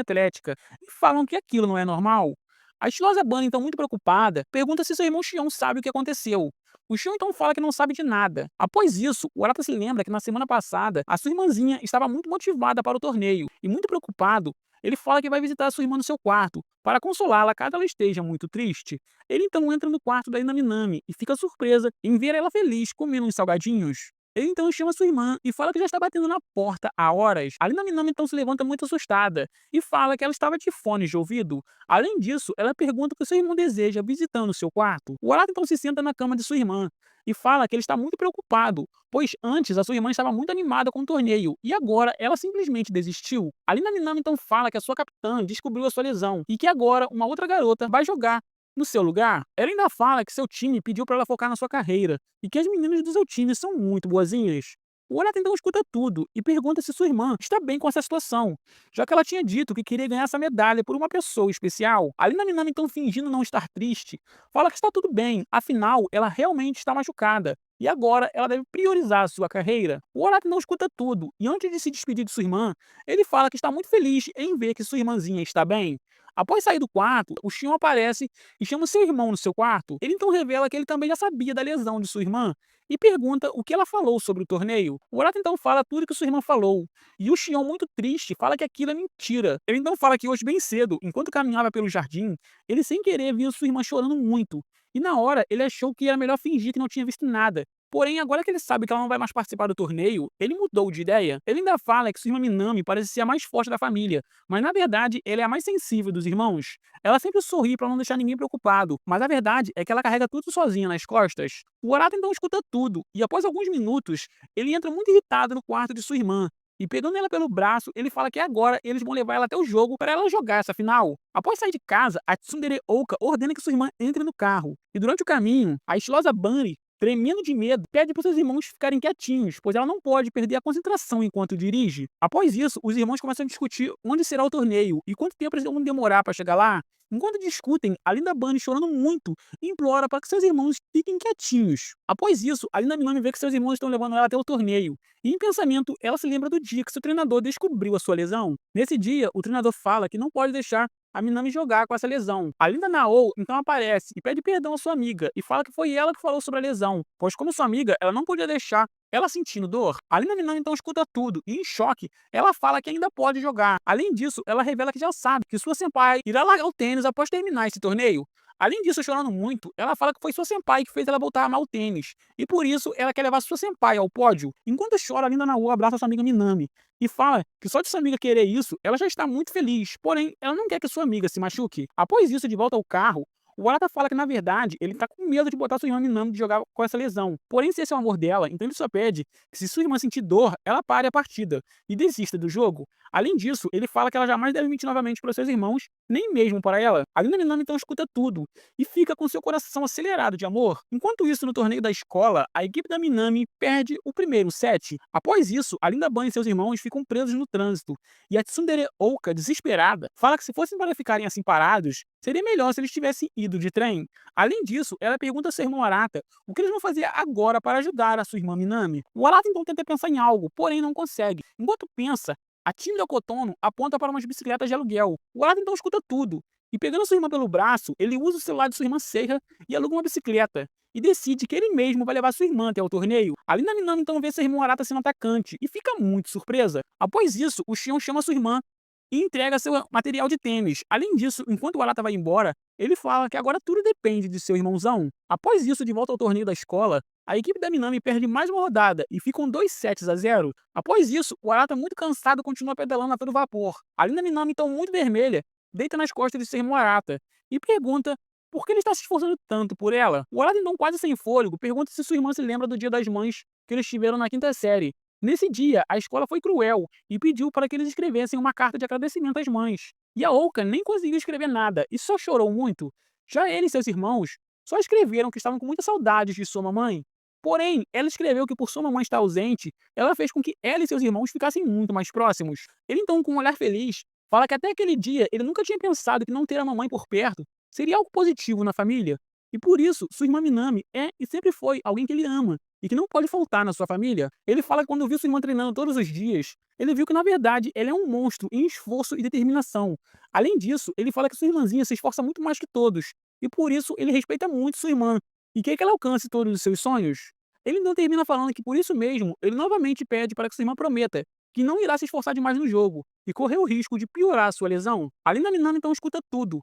atlética e falam que aquilo não é normal. A estilosa Bunny, então muito preocupada, pergunta se seu irmão Xion sabe o que aconteceu. O Xion então fala que não sabe de nada. Após isso, o Arata se lembra que na semana passada a sua irmãzinha estava muito motivada para o torneio e, muito preocupado, ele fala que vai visitar sua irmã no seu quarto para consolá-la caso ela esteja muito triste. Ele então entra no quarto da Inami e fica surpresa em ver ela feliz comendo uns salgadinhos. Ele então chama sua irmã e fala que já está batendo na porta há horas. A Inami então se levanta muito assustada e fala que ela estava de fones de ouvido. Além disso, ela pergunta o que seu irmão deseja visitando seu quarto. O Arata então se senta na cama de sua irmã e fala que ele está muito preocupado, pois antes a sua irmã estava muito animada com o torneio e agora ela simplesmente desistiu. A Inami então fala que a sua capitã descobriu a sua lesão e que agora uma outra garota vai jogar no seu lugar. Ela ainda fala que seu time pediu para ela focar na sua carreira e que as meninas do seu time são muito boazinhas. O Arata então escuta tudo e pergunta se sua irmã está bem com essa situação, já que ela tinha dito que queria ganhar essa medalha por uma pessoa especial. A Lina Minami, então fingindo não estar triste, fala que está tudo bem, afinal ela realmente está machucada e agora ela deve priorizar a sua carreira. O Arata não escuta tudo e, antes de se despedir de sua irmã, ele fala que está muito feliz em ver que sua irmãzinha está bem. Após sair do quarto, o Shion aparece e chama seu irmão no seu quarto. Ele então revela que ele também já sabia da lesão de sua irmã e pergunta o que ela falou sobre o torneio. O Arata então fala tudo que sua irmã falou, e o Shion, muito triste, fala que aquilo é mentira. Ele então fala que hoje bem cedo, enquanto caminhava pelo jardim, ele sem querer viu sua irmã chorando muito, e na hora ele achou que era melhor fingir que não tinha visto nada. Porém, agora que ele sabe que ela não vai mais participar do torneio, ele mudou de ideia. Ele ainda fala que sua irmã Minami parece ser a mais forte da família, mas na verdade ela é a mais sensível dos irmãos. Ela sempre sorri para não deixar ninguém preocupado, mas a verdade é que ela carrega tudo sozinha nas costas. O Arata então escuta tudo, e após alguns minutos, ele entra muito irritado no quarto de sua irmã. E pegando ela pelo braço, ele fala que agora eles vão levar ela até o jogo para ela jogar essa final. Após sair de casa, a Tsundere Oka ordena que sua irmã entre no carro. E durante o caminho, a estilosa Bunny, tremendo de medo, pede para seus irmãos ficarem quietinhos, pois ela não pode perder a concentração enquanto dirige. Após isso, os irmãos começam a discutir onde será o torneio e quanto tempo eles vão demorar para chegar lá. Enquanto discutem, a Linda Bunny, chorando muito, implora para que seus irmãos fiquem quietinhos. Após isso, a Linda Minami vê que seus irmãos estão levando ela até o torneio, e em pensamento, ela se lembra do dia que seu treinador descobriu a sua lesão. Nesse dia, o treinador fala que não pode deixar a Minami jogar com essa lesão. A Linda Nao então aparece e pede perdão à sua amiga e fala que foi ela que falou sobre a lesão, pois como sua amiga, ela não podia deixar ela sentindo dor. A Linda Minami então escuta tudo e, em choque, ela fala que ainda pode jogar. Além disso, ela revela que já sabe que sua senpai irá largar o tênis após terminar esse torneio. Além disso, chorando muito, ela fala que foi sua senpai que fez ela voltar a amar o tênis, e por isso ela quer levar sua senpai ao pódio. Enquanto chora, a Linda Nao abraça sua amiga Minami e fala que só de sua amiga querer isso, ela já está muito feliz, porém, ela não quer que sua amiga se machuque. Após isso, de volta ao carro, o Arata fala que, na verdade, ele tá com medo de botar sua irmã Minami de jogar com essa lesão. Porém, se esse é o amor dela, então ele só pede que, se sua irmã sentir dor, ela pare a partida e desista do jogo. Além disso, ele fala que ela jamais deve mentir novamente para seus irmãos, nem mesmo para ela. A Linda Minami então escuta tudo e fica com seu coração acelerado de amor. Enquanto isso, no torneio da escola, a equipe da Minami perde o primeiro set. Após isso, a Linda Bunny e seus irmãos ficam presos no trânsito, e a Tsundere Oka, desesperada, fala que se fossem para ficarem assim parados, Seria melhor se eles tivessem ido de trem. Além disso, ela pergunta ao seu irmão Arata o que eles vão fazer agora para ajudar a sua irmã Minami. O Arata então tenta pensar em algo, porém não consegue. Enquanto pensa, a tímida Kotono aponta para umas bicicletas de aluguel. O Arata então escuta tudo. E pegando sua irmã pelo braço, ele usa o celular de sua irmã Seiya e aluga uma bicicleta. E decide que ele mesmo vai levar sua irmã até o torneio. A Lina Minami então vê seu irmão Arata sendo atacante e fica muito surpresa. Após isso, o Shion chama sua irmã e entrega seu material de tênis. Além disso, enquanto o Arata vai embora, ele fala que agora tudo depende de seu irmãozão. Após isso, de volta ao torneio da escola, a equipe da Minami perde mais uma rodada e ficam 2 sets a 0. Após isso, o Arata, muito cansado, continua pedalando a todo vapor. A Lina Minami, então muito vermelha, deita nas costas de seu irmão Arata e pergunta por que ele está se esforçando tanto por ela. O Arata, então quase sem fôlego, pergunta se sua irmã se lembra do Dia das Mães que eles tiveram na quinta série. Nesse dia, a escola foi cruel e pediu para que eles escrevessem uma carta de agradecimento às mães. E a Ouka nem conseguiu escrever nada e só chorou muito. Já ele e seus irmãos só escreveram que estavam com muitas saudades de sua mamãe. Porém, ela escreveu que por sua mamãe estar ausente, ela fez com que ela e seus irmãos ficassem muito mais próximos. Ele então, com um olhar feliz, fala que até aquele dia ele nunca tinha pensado que não ter a mamãe por perto seria algo positivo na família. E por isso, sua irmã Minami é e sempre foi alguém que ele ama e que não pode faltar na sua família. Ele fala que quando viu sua irmã treinando todos os dias, ele viu que na verdade ela é um monstro em esforço e determinação. Além disso, ele fala que sua irmãzinha se esforça muito mais que todos, e por isso ele respeita muito sua irmã e quer que ela alcance todos os seus sonhos. Ele então termina falando que por isso mesmo, ele novamente pede para que sua irmã prometa que não irá se esforçar demais no jogo e correr o risco de piorar sua lesão. A Lina Minami então escuta tudo,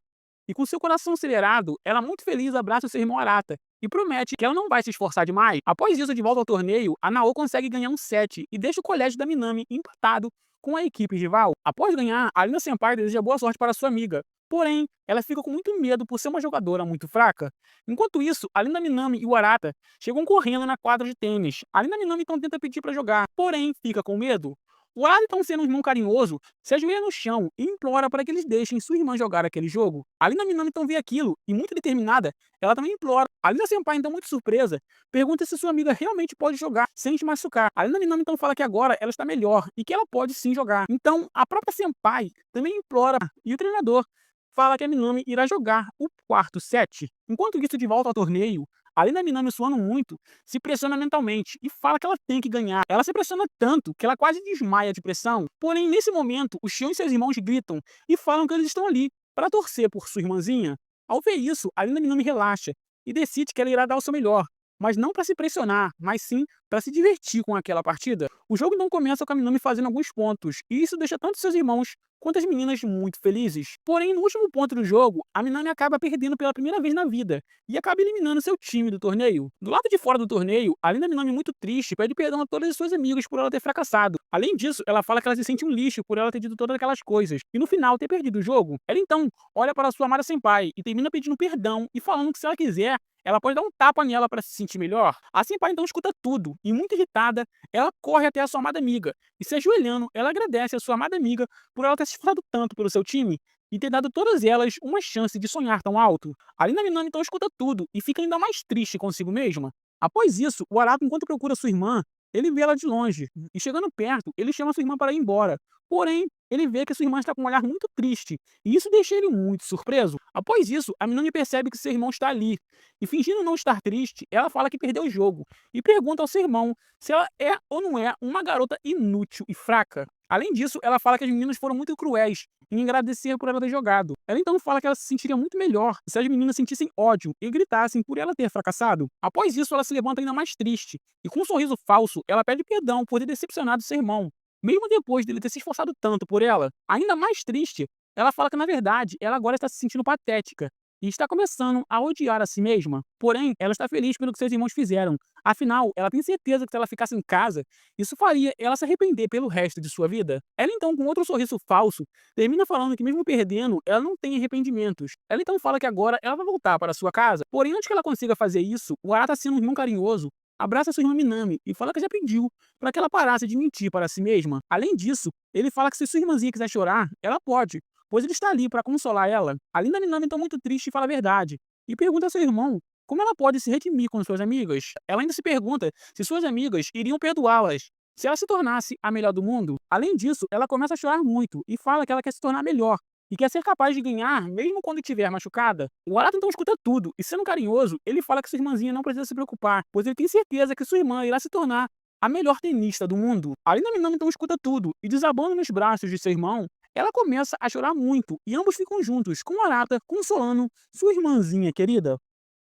e com seu coração acelerado, ela muito feliz abraça seu irmão Arata e promete que ela não vai se esforçar demais. Após isso, de volta ao torneio, a Nao consegue ganhar um set e deixa o colégio da Minami empatado com a equipe rival. Após ganhar, a Lina Senpai deseja boa sorte para sua amiga. Porém, ela fica com muito medo por ser uma jogadora muito fraca. Enquanto isso, a Lina Minami e o Arata chegam correndo na quadra de tênis. A Lina Minami então tenta pedir para jogar, porém fica com medo. O Arata, então sendo um irmão carinhoso, se ajoelha no chão e implora para que eles deixem sua irmã jogar aquele jogo. A Lina Minami então vê aquilo e, muito determinada, ela também implora. A Lina Senpai, então muito surpresa, pergunta se sua amiga realmente pode jogar sem se machucar. A Lina Minami então fala que agora ela está melhor e que ela pode sim jogar. Então, a própria Senpai também implora e o treinador fala que a Minami irá jogar o quarto set. Enquanto isso, de volta ao torneio, a Lina Minami, suando muito, se pressiona mentalmente e fala que ela tem que ganhar. Ela se pressiona tanto que ela quase desmaia de pressão. Porém, nesse momento, o Shion e seus irmãos gritam e falam que eles estão ali para torcer por sua irmãzinha. Ao ver isso, a Lina Minami relaxa e decide que ela irá dar o seu melhor, mas não para se pressionar, mas sim para se divertir com aquela partida. O jogo não começa com a Minami fazendo alguns pontos, e isso deixa tanto seus irmãos quanto as meninas muito felizes. Porém, no último ponto do jogo, a Minami acaba perdendo pela primeira vez na vida e acaba eliminando seu time do torneio. Do lado de fora do torneio, a Lina Minami, muito triste, pede perdão a todas as suas amigas por ela ter fracassado. Além disso, ela fala que ela se sente um lixo por ela ter dito todas aquelas coisas e no final ter perdido o jogo. Ela então olha para sua amada senpai e termina pedindo perdão e falando que se ela quiser, ela pode dar um tapa nela para se sentir melhor. A senpai então escuta tudo e, muito irritada, ela corre até a sua amada amiga e, se ajoelhando, ela agradece a sua amada amiga por ela ter se esforçado tanto pelo seu time e ter dado a todas elas uma chance de sonhar tão alto. A Lina Minami então escuta tudo e fica ainda mais triste consigo mesma. Após isso, o Arata, enquanto procura sua irmã, ele vê ela de longe e, chegando perto, ele chama sua irmã para ir embora. Porém, ele vê que sua irmã está com um olhar muito triste e isso deixa ele muito surpreso. Após isso, a Minami percebe que seu irmão está ali e, fingindo não estar triste, ela fala que perdeu o jogo e pergunta ao seu irmão se ela é ou não é uma garota inútil e fraca. Além disso, ela fala que as meninas foram muito cruéis em agradecer por ela ter jogado. Ela então fala que ela se sentiria muito melhor se as meninas sentissem ódio e gritassem por ela ter fracassado. Após isso, ela se levanta ainda mais triste e, com um sorriso falso, ela pede perdão por ter decepcionado seu irmão, mesmo depois dele ter se esforçado tanto por ela. Ainda mais triste, ela fala que na verdade ela agora está se sentindo patética e está começando a odiar a si mesma. Porém, ela está feliz pelo que seus irmãos fizeram. Afinal, ela tem certeza que se ela ficasse em casa, isso faria ela se arrepender pelo resto de sua vida. Ela então, com outro sorriso falso, termina falando que mesmo perdendo, ela não tem arrependimentos. Ela então fala que agora ela vai voltar para sua casa. Porém, antes que ela consiga fazer isso, o Arata, sendo um irmão carinhoso, abraça sua irmã Minami e fala que já pediu para que ela parasse de mentir para si mesma. Além disso, ele fala que se sua irmãzinha quiser chorar, ela pode, pois ele está ali para consolar ela. A Lina Minami, então muito triste, fala a verdade e pergunta a seu irmão como ela pode se redimir com suas amigas. Ela ainda se pergunta se suas amigas iriam perdoá-las se ela se tornasse a melhor do mundo. Além disso, ela começa a chorar muito e fala que ela quer se tornar melhor e quer ser capaz de ganhar mesmo quando estiver machucada. O Arata então escuta tudo e, sendo carinhoso, ele fala que sua irmãzinha não precisa se preocupar, pois ele tem certeza que sua irmã irá se tornar a melhor tenista do mundo. A Lina Minami então escuta tudo e, desabando nos braços de seu irmão, ela começa a chorar muito e ambos ficam juntos, com o Arata consolando sua irmãzinha querida.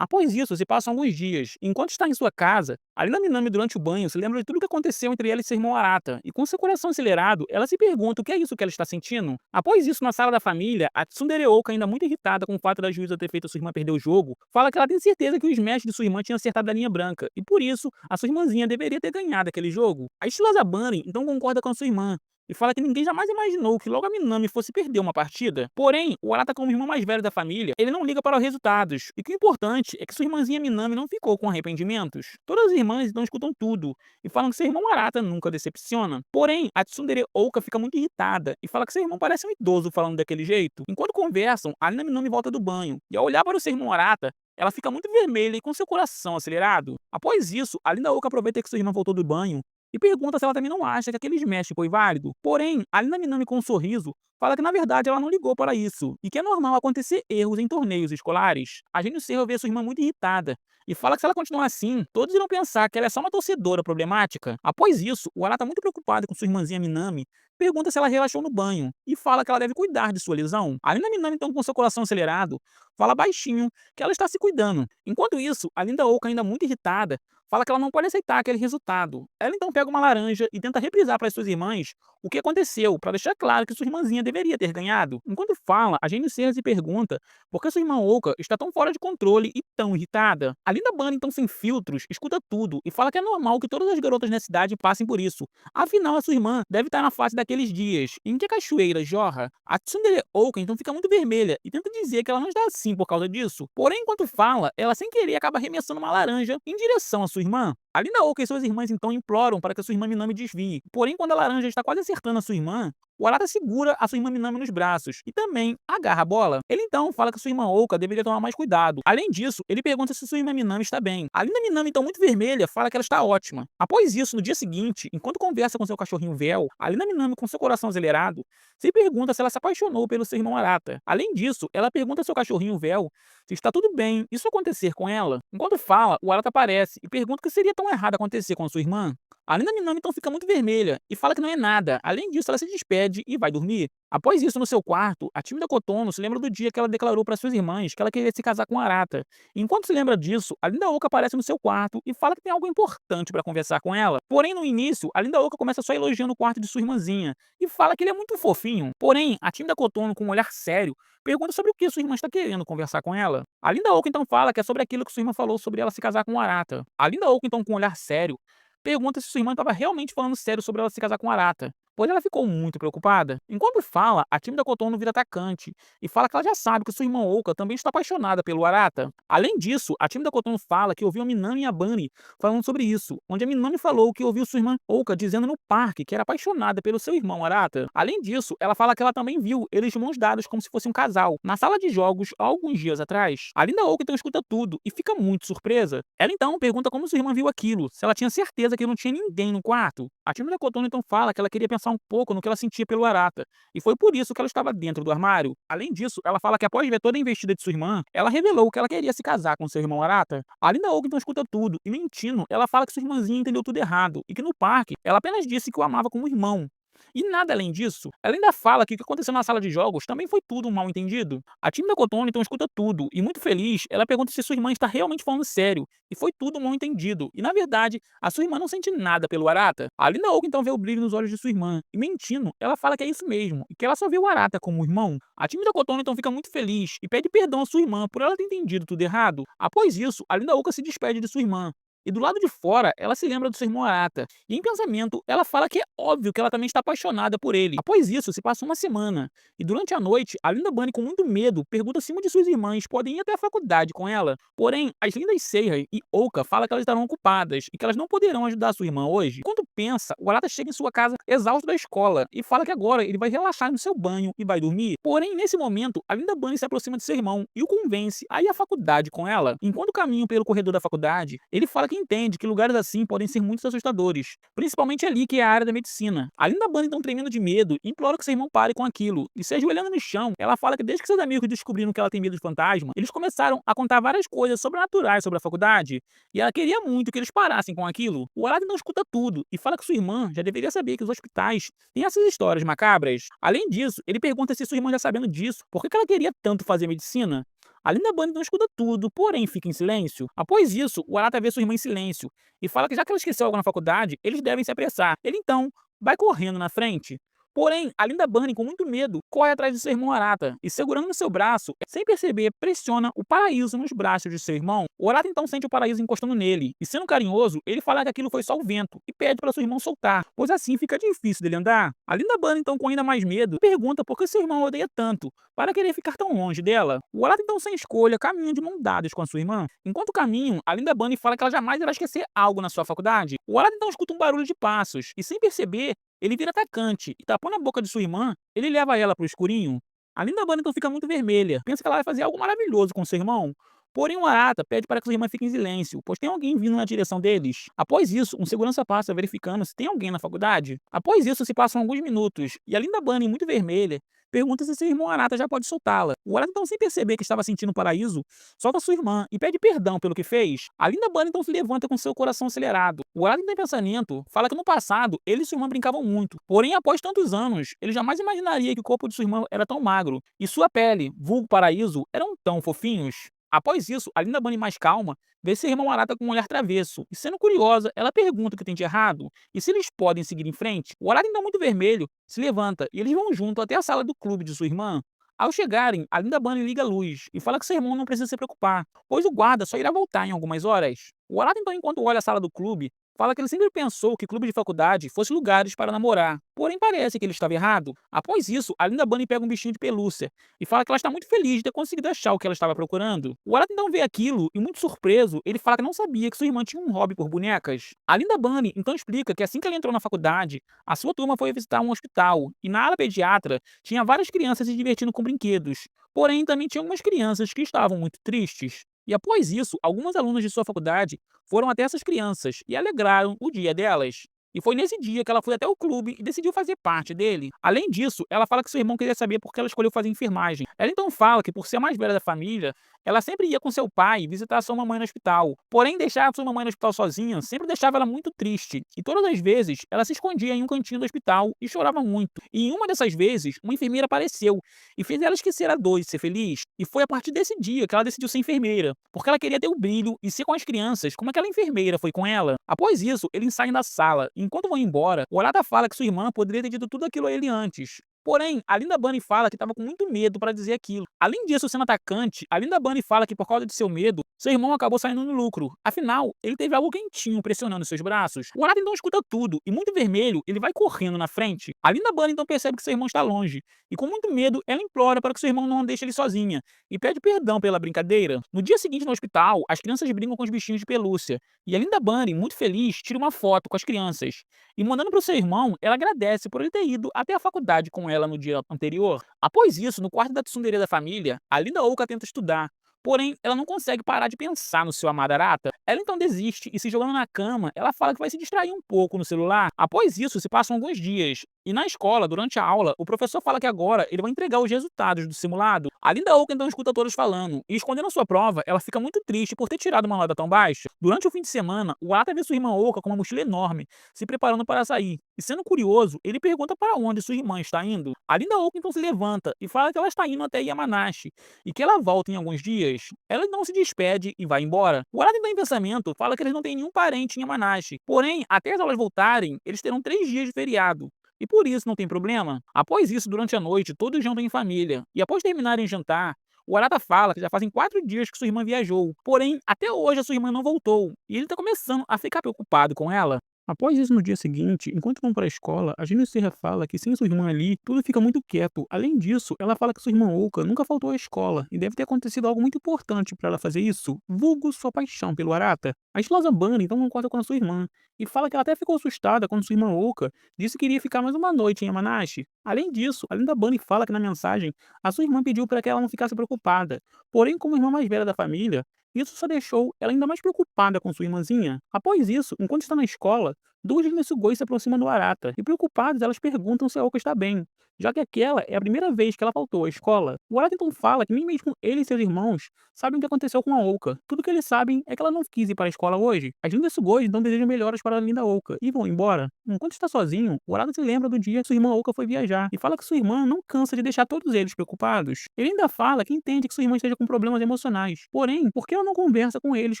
Após isso, se passam alguns dias. Enquanto está em sua casa, a Lina Minami, durante o banho, se lembra de tudo o que aconteceu entre ela e seu irmão Arata, e com seu coração acelerado, ela se pergunta o que é isso que ela está sentindo. Após isso, na sala da família, a Tsundere Oka, ainda muito irritada com o fato da juíza ter feito sua irmã perder o jogo, fala que ela tem certeza que o smash de sua irmã tinha acertado a linha branca, e por isso, a sua irmãzinha deveria ter ganhado aquele jogo. A estilosa Bunny então concorda com a sua irmã, e fala que ninguém jamais imaginou que logo a Minami fosse perder uma partida. Porém, o Arata, como irmão mais velho da família, ele não liga para os resultados, e que o importante é que sua irmãzinha Minami não ficou com arrependimentos. Todas as irmãs então escutam tudo, e falam que seu irmão Arata nunca decepciona. Porém, a Tsundere Oka fica muito irritada, e fala que seu irmão parece um idoso falando daquele jeito. Enquanto conversam, a Lina Minami volta do banho, e ao olhar para o seu irmão Arata, ela fica muito vermelha e com seu coração acelerado. Após isso, a Linda Oka aproveita que sua irmã voltou do banho e pergunta se ela também não acha que aquele smash foi válido. Porém, a Lina Minami, com um sorriso, fala que na verdade ela não ligou para isso e que é normal acontecer erros em torneios escolares. A Gênio Serra vê sua irmã muito irritada e fala que se ela continuar assim, todos irão pensar que ela é só uma torcedora problemática. Após isso, o Arata, muito preocupado com sua irmãzinha Minami, pergunta se ela relaxou no banho e fala que ela deve cuidar de sua lesão. A Lina Minami, então, com seu coração acelerado, fala baixinho que ela está se cuidando. Enquanto isso, a Linda Oka, ainda muito irritada, fala que ela não pode aceitar aquele resultado. Ela então pega uma laranja e tenta reprisar para as suas irmãs o que aconteceu, para deixar claro que sua irmãzinha deveria ter ganhado. Enquanto fala, a Gênio Serra se pergunta por que sua irmã Oka está tão fora de controle e tão irritada. A Linda Bunny, então sem filtros, escuta tudo e fala que é normal que todas as garotas na cidade passem por isso. Afinal, a sua irmã deve estar na fase daqueles dias em que a cachoeira jorra. A Tsundere Oka então fica muito vermelha e tenta dizer que ela não está assim por causa disso. Porém, enquanto fala, ela sem querer acaba arremessando uma laranja em direção à sua irmã. A Linda Oka e suas irmãs então imploram para que a sua irmã Minami desvie. Porém, quando a laranja está quase acertando a sua irmã, o Arata segura a sua irmã Minami nos braços e também agarra a bola. Ele então fala que sua irmã Oka deveria tomar mais cuidado. Além disso, ele pergunta se sua irmã Minami está bem. A Linda Minami, então muito vermelha, fala que ela está ótima. Após isso, no dia seguinte, enquanto conversa com seu cachorrinho Vel, a Linda Minami, com seu coração acelerado, se pergunta se ela se apaixonou pelo seu irmão Arata. Além disso, ela pergunta ao seu cachorrinho Vel se está tudo bem isso acontecer com ela. Enquanto fala, o Arata aparece e pergunta o que seria tão errado acontecer com a sua irmã. A Linda Minami então fica muito vermelha e fala que não é nada. Além disso, ela se despede e vai dormir. Após isso, no seu quarto, a tímida Kotono se lembra do dia que ela declarou para suas irmãs que ela queria se casar com Arata. Enquanto se lembra disso, a Linda Oka aparece no seu quarto e fala que tem algo importante para conversar com ela. Porém, no início, a Linda Oka começa só elogiando o quarto de sua irmãzinha e fala que ele é muito fofinho. Porém, a tímida Kotono, com um olhar sério, pergunta sobre o que sua irmã está querendo conversar com ela. A Linda Oka então fala que é sobre aquilo que sua irmã falou sobre ela se casar com Arata. A Linda Oka então, com um olhar sério, pergunta se sua irmã estava realmente falando sério sobre ela se casar com Arata, pois ela ficou muito preocupada. Enquanto fala, a tímida Kotono vira atacante e fala que ela já sabe que sua irmã Oka também está apaixonada pelo Arata. Além disso, a tímida Kotono fala que ouviu a Minami e a Bunny falando sobre isso, onde a Minami falou que ouviu sua irmã Oka dizendo no parque que era apaixonada pelo seu irmão Arata. Além disso, ela fala que ela também viu eles de mãos dadas como se fosse um casal na sala de jogos há alguns dias atrás. A Linda Oka então escuta tudo e fica muito surpresa. Ela então pergunta como sua irmã viu aquilo, se ela tinha certeza que não tinha ninguém no quarto. A tímida Kotono então fala que ela queria pensar um pouco no que ela sentia pelo Arata, e foi por isso que ela estava dentro do armário. Além disso, ela fala que após ver toda a investida de sua irmã, ela revelou que ela queria se casar com seu irmão Arata. A Linda Oka então escuta tudo, e mentindo, ela fala que sua irmãzinha entendeu tudo errado, e que no parque, ela apenas disse que o amava como irmão. E nada além disso, ela ainda fala que o que aconteceu na sala de jogos também foi tudo um mal entendido. A tímida Kotono então escuta tudo, e muito feliz, ela pergunta se sua irmã está realmente falando sério, e foi tudo um mal entendido, e na verdade, a sua irmã não sente nada pelo Arata. A Linda Oka então vê o brilho nos olhos de sua irmã, e mentindo, ela fala que é isso mesmo, e que ela só vê o Arata como irmão. A tímida Kotono então fica muito feliz, e pede perdão à sua irmã por ela ter entendido tudo errado. Após isso, a Linda Oka se despede de sua irmã, e do lado de fora, ela se lembra do seu irmão Arata. E em pensamento, ela fala que é óbvio que ela também está apaixonada por ele. Após isso, se passa uma semana. E durante a noite, a Linda Bunny, com muito medo, pergunta se uma de suas irmãs podem ir até a faculdade com ela. Porém, as lindas Seihei e Oka falam que elas estarão ocupadas e que elas não poderão ajudar a sua irmã hoje. Enquanto pensa, o Arata chega em sua casa exausto da escola e fala que agora ele vai relaxar no seu banho e vai dormir. Porém, nesse momento, a Linda Bunny se aproxima de seu irmão e o convence a ir à faculdade com ela. Enquanto caminham pelo corredor da faculdade, ele fala que entende que lugares assim podem ser muito assustadores, principalmente ali que é a área da medicina. A Linda Bunny então tremendo de medo, implora que seu irmão pare com aquilo, e se ajoelhando no chão, ela fala que desde que seus amigos descobriram que ela tem medo de fantasma, eles começaram a contar várias coisas sobrenaturais sobre a faculdade, e ela queria muito que eles parassem com aquilo. O Arado não escuta tudo e fala que sua irmã já deveria saber que os hospitais têm essas histórias macabras. Além disso, ele pergunta se sua irmã já sabendo disso, por que ela queria tanto fazer medicina? A Linda Bunny não escuta tudo, porém fica em silêncio. Após isso, o Arata vê sua irmã em silêncio e fala que já que ela esqueceu algo na faculdade, eles devem se apressar. Ele então vai correndo na frente. Porém, a Linda Bunny, com muito medo, corre atrás de seu irmão Arata e, segurando no seu braço, sem perceber, pressiona o paraíso nos braços de seu irmão. O Arata então sente o paraíso encostando nele e, sendo carinhoso, ele fala que aquilo foi só o vento e pede para seu irmão soltar, pois assim fica difícil dele andar. A Linda Bunny, então, com ainda mais medo, pergunta por que seu irmão a odeia tanto, para querer ficar tão longe dela. O Arata, então, sem escolha, caminha de mão dadas com a sua irmã. Enquanto caminham, a Linda Bunny fala que ela jamais irá esquecer algo na sua faculdade. O Arata, então, escuta um barulho de passos e, sem perceber, ele vira atacante e, tapando a boca de sua irmã, ele leva ela para o escurinho. A Linda Bunny então fica muito vermelha, pensa que ela vai fazer algo maravilhoso com seu irmão. Porém, o Arata pede para que sua irmã fique em silêncio, pois tem alguém vindo na direção deles. Após isso, um segurança passa verificando se tem alguém na faculdade. Após isso, se passam alguns minutos, e a Linda Bunny, muito vermelha, pergunta se seu irmão Arata já pode soltá-la. O Arata, então, sem perceber que estava sentindo o paraíso, solta sua irmã e pede perdão pelo que fez. A Linda Bunny então se levanta com seu coração acelerado. O Arata, em pensamento, fala que no passado ele e sua irmã brincavam muito. Porém, após tantos anos, ele jamais imaginaria que o corpo de sua irmã era tão magro e sua pele, vulgo paraíso, eram tão fofinhos. Após isso, a Linda Bunny, mais calma, vê seu irmão Arata com um olhar travesso, e, sendo curiosa, ela pergunta o que tem de errado e se eles podem seguir em frente. O Arata, então muito vermelho, se levanta e eles vão junto até a sala do clube de sua irmã. Ao chegarem, a Linda Bunny liga a luz e fala que seu irmão não precisa se preocupar, pois o guarda só irá voltar em algumas horas. O Arata, então, enquanto olha a sala do clube, fala que ele sempre pensou que clube de faculdade fosse lugares para namorar, porém parece que ele estava errado. Após isso, a Linda Bunny pega um bichinho de pelúcia e fala que ela está muito feliz de ter conseguido achar o que ela estava procurando. O Arata então vê aquilo e, muito surpreso, ele fala que não sabia que sua irmã tinha um hobby por bonecas. A Linda Bunny então explica que assim que ela entrou na faculdade, a sua turma foi visitar um hospital e, na ala pediatra, tinha várias crianças se divertindo com brinquedos. Porém, também tinha algumas crianças que estavam muito tristes. E após isso, algumas alunas de sua faculdade foram até essas crianças e alegraram o dia delas. E foi nesse dia que ela foi até o clube e decidiu fazer parte dele. Além disso, ela fala que seu irmão queria saber por que ela escolheu fazer enfermagem. Ela então fala que, por ser a mais velha da família, ela sempre ia com seu pai visitar sua mamãe no hospital. Porém, deixar sua mamãe no hospital sozinha sempre deixava ela muito triste. E todas as vezes, ela se escondia em um cantinho do hospital e chorava muito. E em uma dessas vezes, uma enfermeira apareceu e fez ela esquecer a dor de ser feliz. E foi a partir desse dia que ela decidiu ser enfermeira, porque ela queria ter o brilho e ser com as crianças como aquela enfermeira foi com ela. Após isso, eles saem da sala e, enquanto vão embora, o Arata fala que sua irmã poderia ter dito tudo aquilo a ele antes. Porém, a Linda Bunny fala que estava com muito medo para dizer aquilo. Além disso, sendo atacante, a Linda Bunny fala que, por causa de seu medo, seu irmão acabou saindo no lucro. Afinal, ele teve algo quentinho pressionando seus braços. O Arata então escuta tudo e, muito vermelho, ele vai correndo na frente. A Linda Bunny então percebe que seu irmão está longe e, com muito medo, ela implora para que seu irmão não deixe ele sozinha e pede perdão pela brincadeira. No dia seguinte, no hospital, as crianças brincam com os bichinhos de pelúcia e a Linda Bunny, muito feliz, tira uma foto com as crianças e, mandando para o seu irmão, ela agradece por ele ter ido até a faculdade com ela no dia anterior. Após isso, no quarto da tsundere da família, a Linda Ouka tenta estudar. Porém, ela não consegue parar de pensar no seu amado Arata. Ela então desiste e, se jogando na cama, ela fala que vai se distrair um pouco no celular. Após isso, se passam alguns dias. E na escola, durante a aula, o professor fala que agora ele vai entregar os resultados do simulado. A Linda Ouka então escuta todos falando, e, escondendo a sua prova, ela fica muito triste por ter tirado uma nota tão baixa. Durante o fim de semana, o Arata vê sua irmã Ouka com uma mochila enorme, se preparando para sair. E, sendo curioso, ele pergunta para onde sua irmã está indo. A Linda Ouka então se levanta e fala que ela está indo até Yamanashi e que ela volta em alguns dias. Ela não se despede e vai embora. O Arata, então, em pensamento, fala que eles não têm nenhum parente em Yamanashi. Porém, até as aulas voltarem, eles terão 3 dias de feriado. E por isso não tem problema. Após isso, durante a noite, todos jantam em família. E após terminarem de jantar, o Arata fala que já fazem 4 dias que sua irmã viajou. Porém, até hoje a sua irmã não voltou. E ele está começando a ficar preocupado com ela. Após isso, no dia seguinte, enquanto vão para a escola, a Gino Serra fala que, sem sua irmã ali, tudo fica muito quieto. Além disso, ela fala que sua irmã Ouka nunca faltou à escola e deve ter acontecido algo muito importante para ela fazer isso, vulgo sua paixão pelo Arata. A estilosa Bunny então concorda com a sua irmã e fala que ela até ficou assustada quando sua irmã Ouka disse que iria ficar mais uma noite em Yamanashi. Além disso, a Linda Bunny fala que, na mensagem, a sua irmã pediu para que ela não ficasse preocupada. Porém, como irmã mais velha da família, Isso só deixou ela ainda mais preocupada com sua irmãzinha. Após isso, enquanto está na escola, duas Sugoi se aproximam do Arata e, preocupadas, elas perguntam se a Oka está bem, já que aquela é a primeira vez que ela faltou à escola. O Arata então fala que nem mesmo ele e seus irmãos sabem o que aconteceu com a Oka. Tudo que eles sabem é que ela não quis ir para a escola hoje. As lindas Sugoi então desejam melhoras para a linda Oka e vão embora. Enquanto está sozinho, o Arata se lembra do dia que sua irmã Oka foi viajar e fala que sua irmã não cansa de deixar todos eles preocupados. Ele ainda fala que entende que sua irmã esteja com problemas emocionais, porém, por que ela não conversa com eles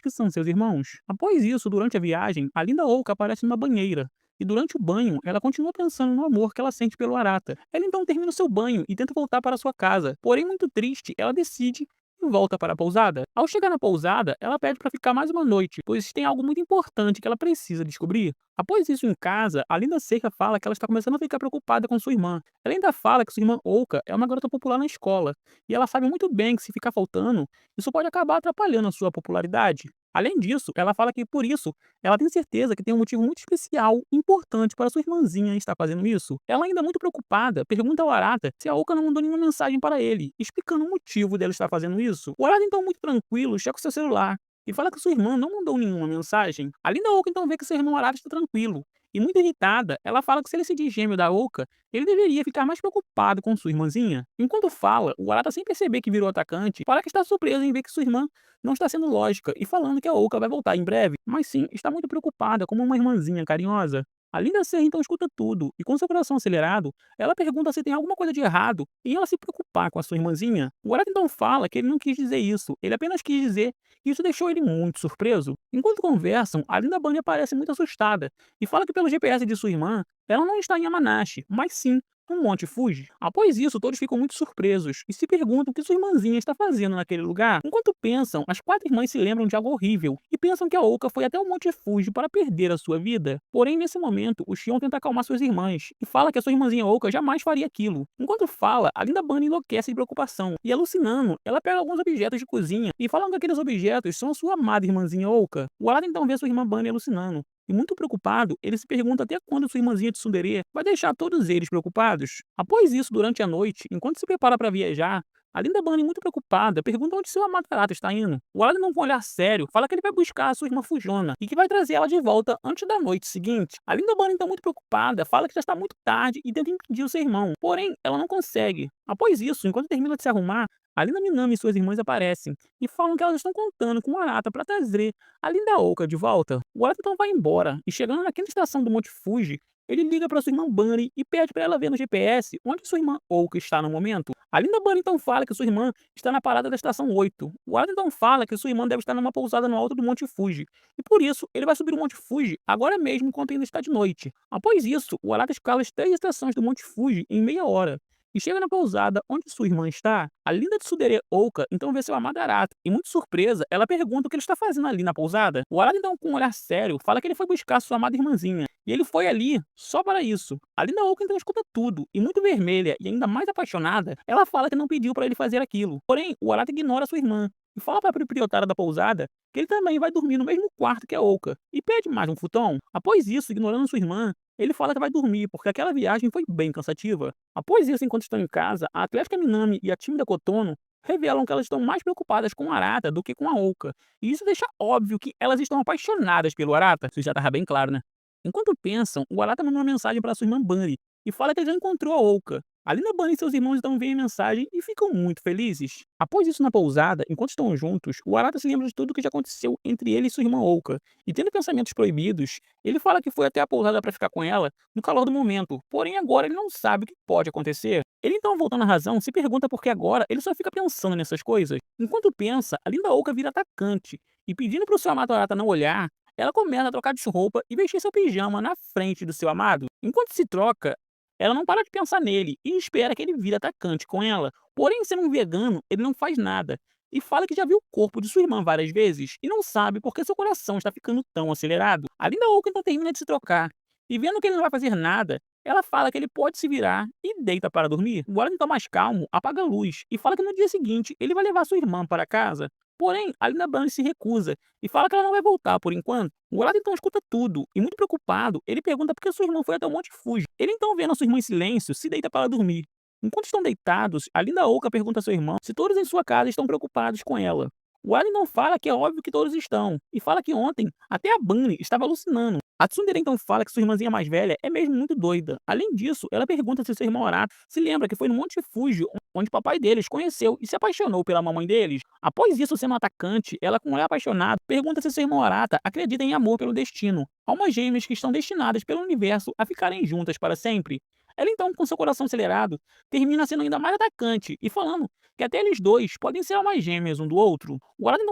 que são seus irmãos? Após isso, durante a viagem, a linda Oka aparece numa banheira. E durante o banho, ela continua pensando no amor que ela sente pelo Arata. Ela então termina o seu banho e tenta voltar para sua casa. Porém, muito triste, ela decide e volta para a pousada. Ao chegar na pousada, ela pede para ficar mais uma noite, pois tem algo muito importante que ela precisa descobrir. Após isso em casa, a linda Seika fala que ela está começando a ficar preocupada com sua irmã. Ela ainda fala que sua irmã Oka é uma garota popular na escola, e ela sabe muito bem que se ficar faltando, isso pode acabar atrapalhando a sua popularidade. Além disso, ela fala que por isso ela tem certeza que tem um motivo muito especial e importante para sua irmãzinha estar fazendo isso. Ela ainda muito preocupada, pergunta ao Arata se a Oka não mandou nenhuma mensagem para ele, explicando o motivo dela estar fazendo isso. O Arata então muito tranquilo checa o seu celular e fala que sua irmã não mandou nenhuma mensagem. A linda Oka então vê que seu irmão Arata está tranquilo. E muito irritada, ela fala que se ele se diz gêmeo da Oka, ele deveria ficar mais preocupado com sua irmãzinha. Enquanto fala, o Arata, sem perceber que virou atacante, fala que está surpreso em ver que sua irmã não está sendo lógica e falando que a Oka vai voltar em breve, mas sim está muito preocupada como uma irmãzinha carinhosa. A linda Ser então escuta tudo e, com seu coração acelerado, ela pergunta se tem alguma coisa de errado em ela se preocupar com a sua irmãzinha. O Arata então fala que ele não quis dizer isso, ele apenas quis dizer que isso deixou ele muito surpreso. Enquanto conversam, a linda Bunny parece muito assustada e fala que pelo GPS de sua irmã, ela não está em Yamanashi, mas sim no Monte Fuji. Após isso, todos ficam muito surpresos e se perguntam o que sua irmãzinha está fazendo naquele lugar. Enquanto pensam, as quatro irmãs se lembram de algo horrível e pensam que a Oka foi até o Monte Fuji para perder a sua vida. Porém, nesse momento, o Shion tenta acalmar suas irmãs e fala que a sua irmãzinha Oka jamais faria aquilo. Enquanto fala, a linda Bunny enlouquece de preocupação e, alucinando, ela pega alguns objetos de cozinha e fala que aqueles objetos são a sua amada irmãzinha Oka. O Arata então vê sua irmã Bunny alucinando. E muito preocupado, ele se pergunta até quando sua irmãzinha Tsundere vai deixar todos eles preocupados. Após isso, durante a noite, enquanto se prepara para viajar, a linda Bunny, muito preocupada, pergunta onde seu amado Arata está indo. O Arata, não com um olhar sério, fala que ele vai buscar a sua irmã Fujona e que vai trazer ela de volta antes da noite seguinte. A linda Bunny, então muito preocupada, fala que já está muito tarde e tenta impedir o seu irmão. Porém, ela não consegue. Após isso, enquanto termina de se arrumar, a linda Minami e suas irmãs aparecem e falam que elas estão contando com o Arata para trazer a linda Oka de volta. O Arata então vai embora e, chegando naquela estação do Monte Fuji, ele liga para sua irmã Bunny e pede para ela ver no GPS onde sua irmã Oka está no momento. A linda Bunny então fala que sua irmã está na parada da estação 8. O Arata então fala que sua irmã deve estar numa pousada no alto do Monte Fuji. E por isso, ele vai subir o Monte Fuji agora mesmo enquanto ainda está de noite. Após isso, o Arata escala as 3 estações do Monte Fuji em meia hora. E chega na pousada onde sua irmã está. A linda Tsundere Oka então vê seu amado Arata. E, muito surpresa, ela pergunta o que ele está fazendo ali na pousada. O Arata então, com um olhar sério, fala que ele foi buscar sua amada irmãzinha. E ele foi ali só para isso. A linda Oka então escuta tudo. E, muito vermelha e ainda mais apaixonada, ela fala que não pediu para ele fazer aquilo. Porém, o Arata ignora sua irmã e fala para a proprietária da pousada que ele também vai dormir no mesmo quarto que a Oka. E pede mais um futon. Após isso, ignorando sua irmã, ele fala que vai dormir, porque aquela viagem foi bem cansativa. Após isso, enquanto estão em casa, a atlética Minami e a tímida Kotono revelam que elas estão mais preocupadas com o Arata do que com a Oka. E isso deixa óbvio que elas estão apaixonadas pelo Arata. Isso já estava bem claro, né? Enquanto pensam, o Arata manda uma mensagem para sua irmã Bunny e fala que ele já encontrou a Oka. A linda Bunny e seus irmãos então veem a mensagem e ficam muito felizes. Após isso, na pousada, enquanto estão juntos, o Arata se lembra de tudo o que já aconteceu entre ele e sua irmã Oka. E, tendo pensamentos proibidos, ele fala que foi até a pousada para ficar com ela no calor do momento. Porém, agora ele não sabe o que pode acontecer. Ele então, voltando à razão, se pergunta por que agora ele só fica pensando nessas coisas. Enquanto pensa, a linda Oka vira atacante e, pedindo para o seu amado Arata não olhar, ela começa a trocar de roupa e vestir seu pijama na frente do seu amado. Enquanto se troca, ela não para de pensar nele e espera que ele vire atacante com ela. Porém, sendo um vegano, ele não faz nada. E fala que já viu o corpo de sua irmã várias vezes e não sabe por que seu coração está ficando tão acelerado. A linda Oka então termina de se trocar. E, vendo que ele não vai fazer nada, ela fala que ele pode se virar e deita para dormir. O Guarda, então mais calmo, apaga a luz e fala que no dia seguinte ele vai levar sua irmã para casa. Porém, a linda Bunny se recusa e fala que ela não vai voltar por enquanto. O Guarda então escuta tudo e, muito preocupado, ele pergunta por que sua irmã foi até o Monte Fuji. Ele então, vendo a sua irmã em silêncio, se deita para dormir. Enquanto estão deitados, a linda Oka pergunta a seu irmão se todos em sua casa estão preocupados com ela. O Alan não fala que é óbvio que todos estão, e fala que ontem até a Bunny estava alucinando. A Tsundere então fala que sua irmãzinha mais velha é mesmo muito doida. Além disso, ela pergunta se seu irmão Arata se lembra que foi no Monte Fuji onde o papai deles conheceu e se apaixonou pela mamãe deles. Após isso, sendo atacante, ela com um olhar apaixonado pergunta se seu irmão Arata acredita em amor pelo destino, almas gêmeas que estão destinadas pelo universo a ficarem juntas para sempre. Ela então, com seu coração acelerado, termina sendo ainda mais atacante e falando que até eles dois podem ser almas gêmeas um do outro. O Arata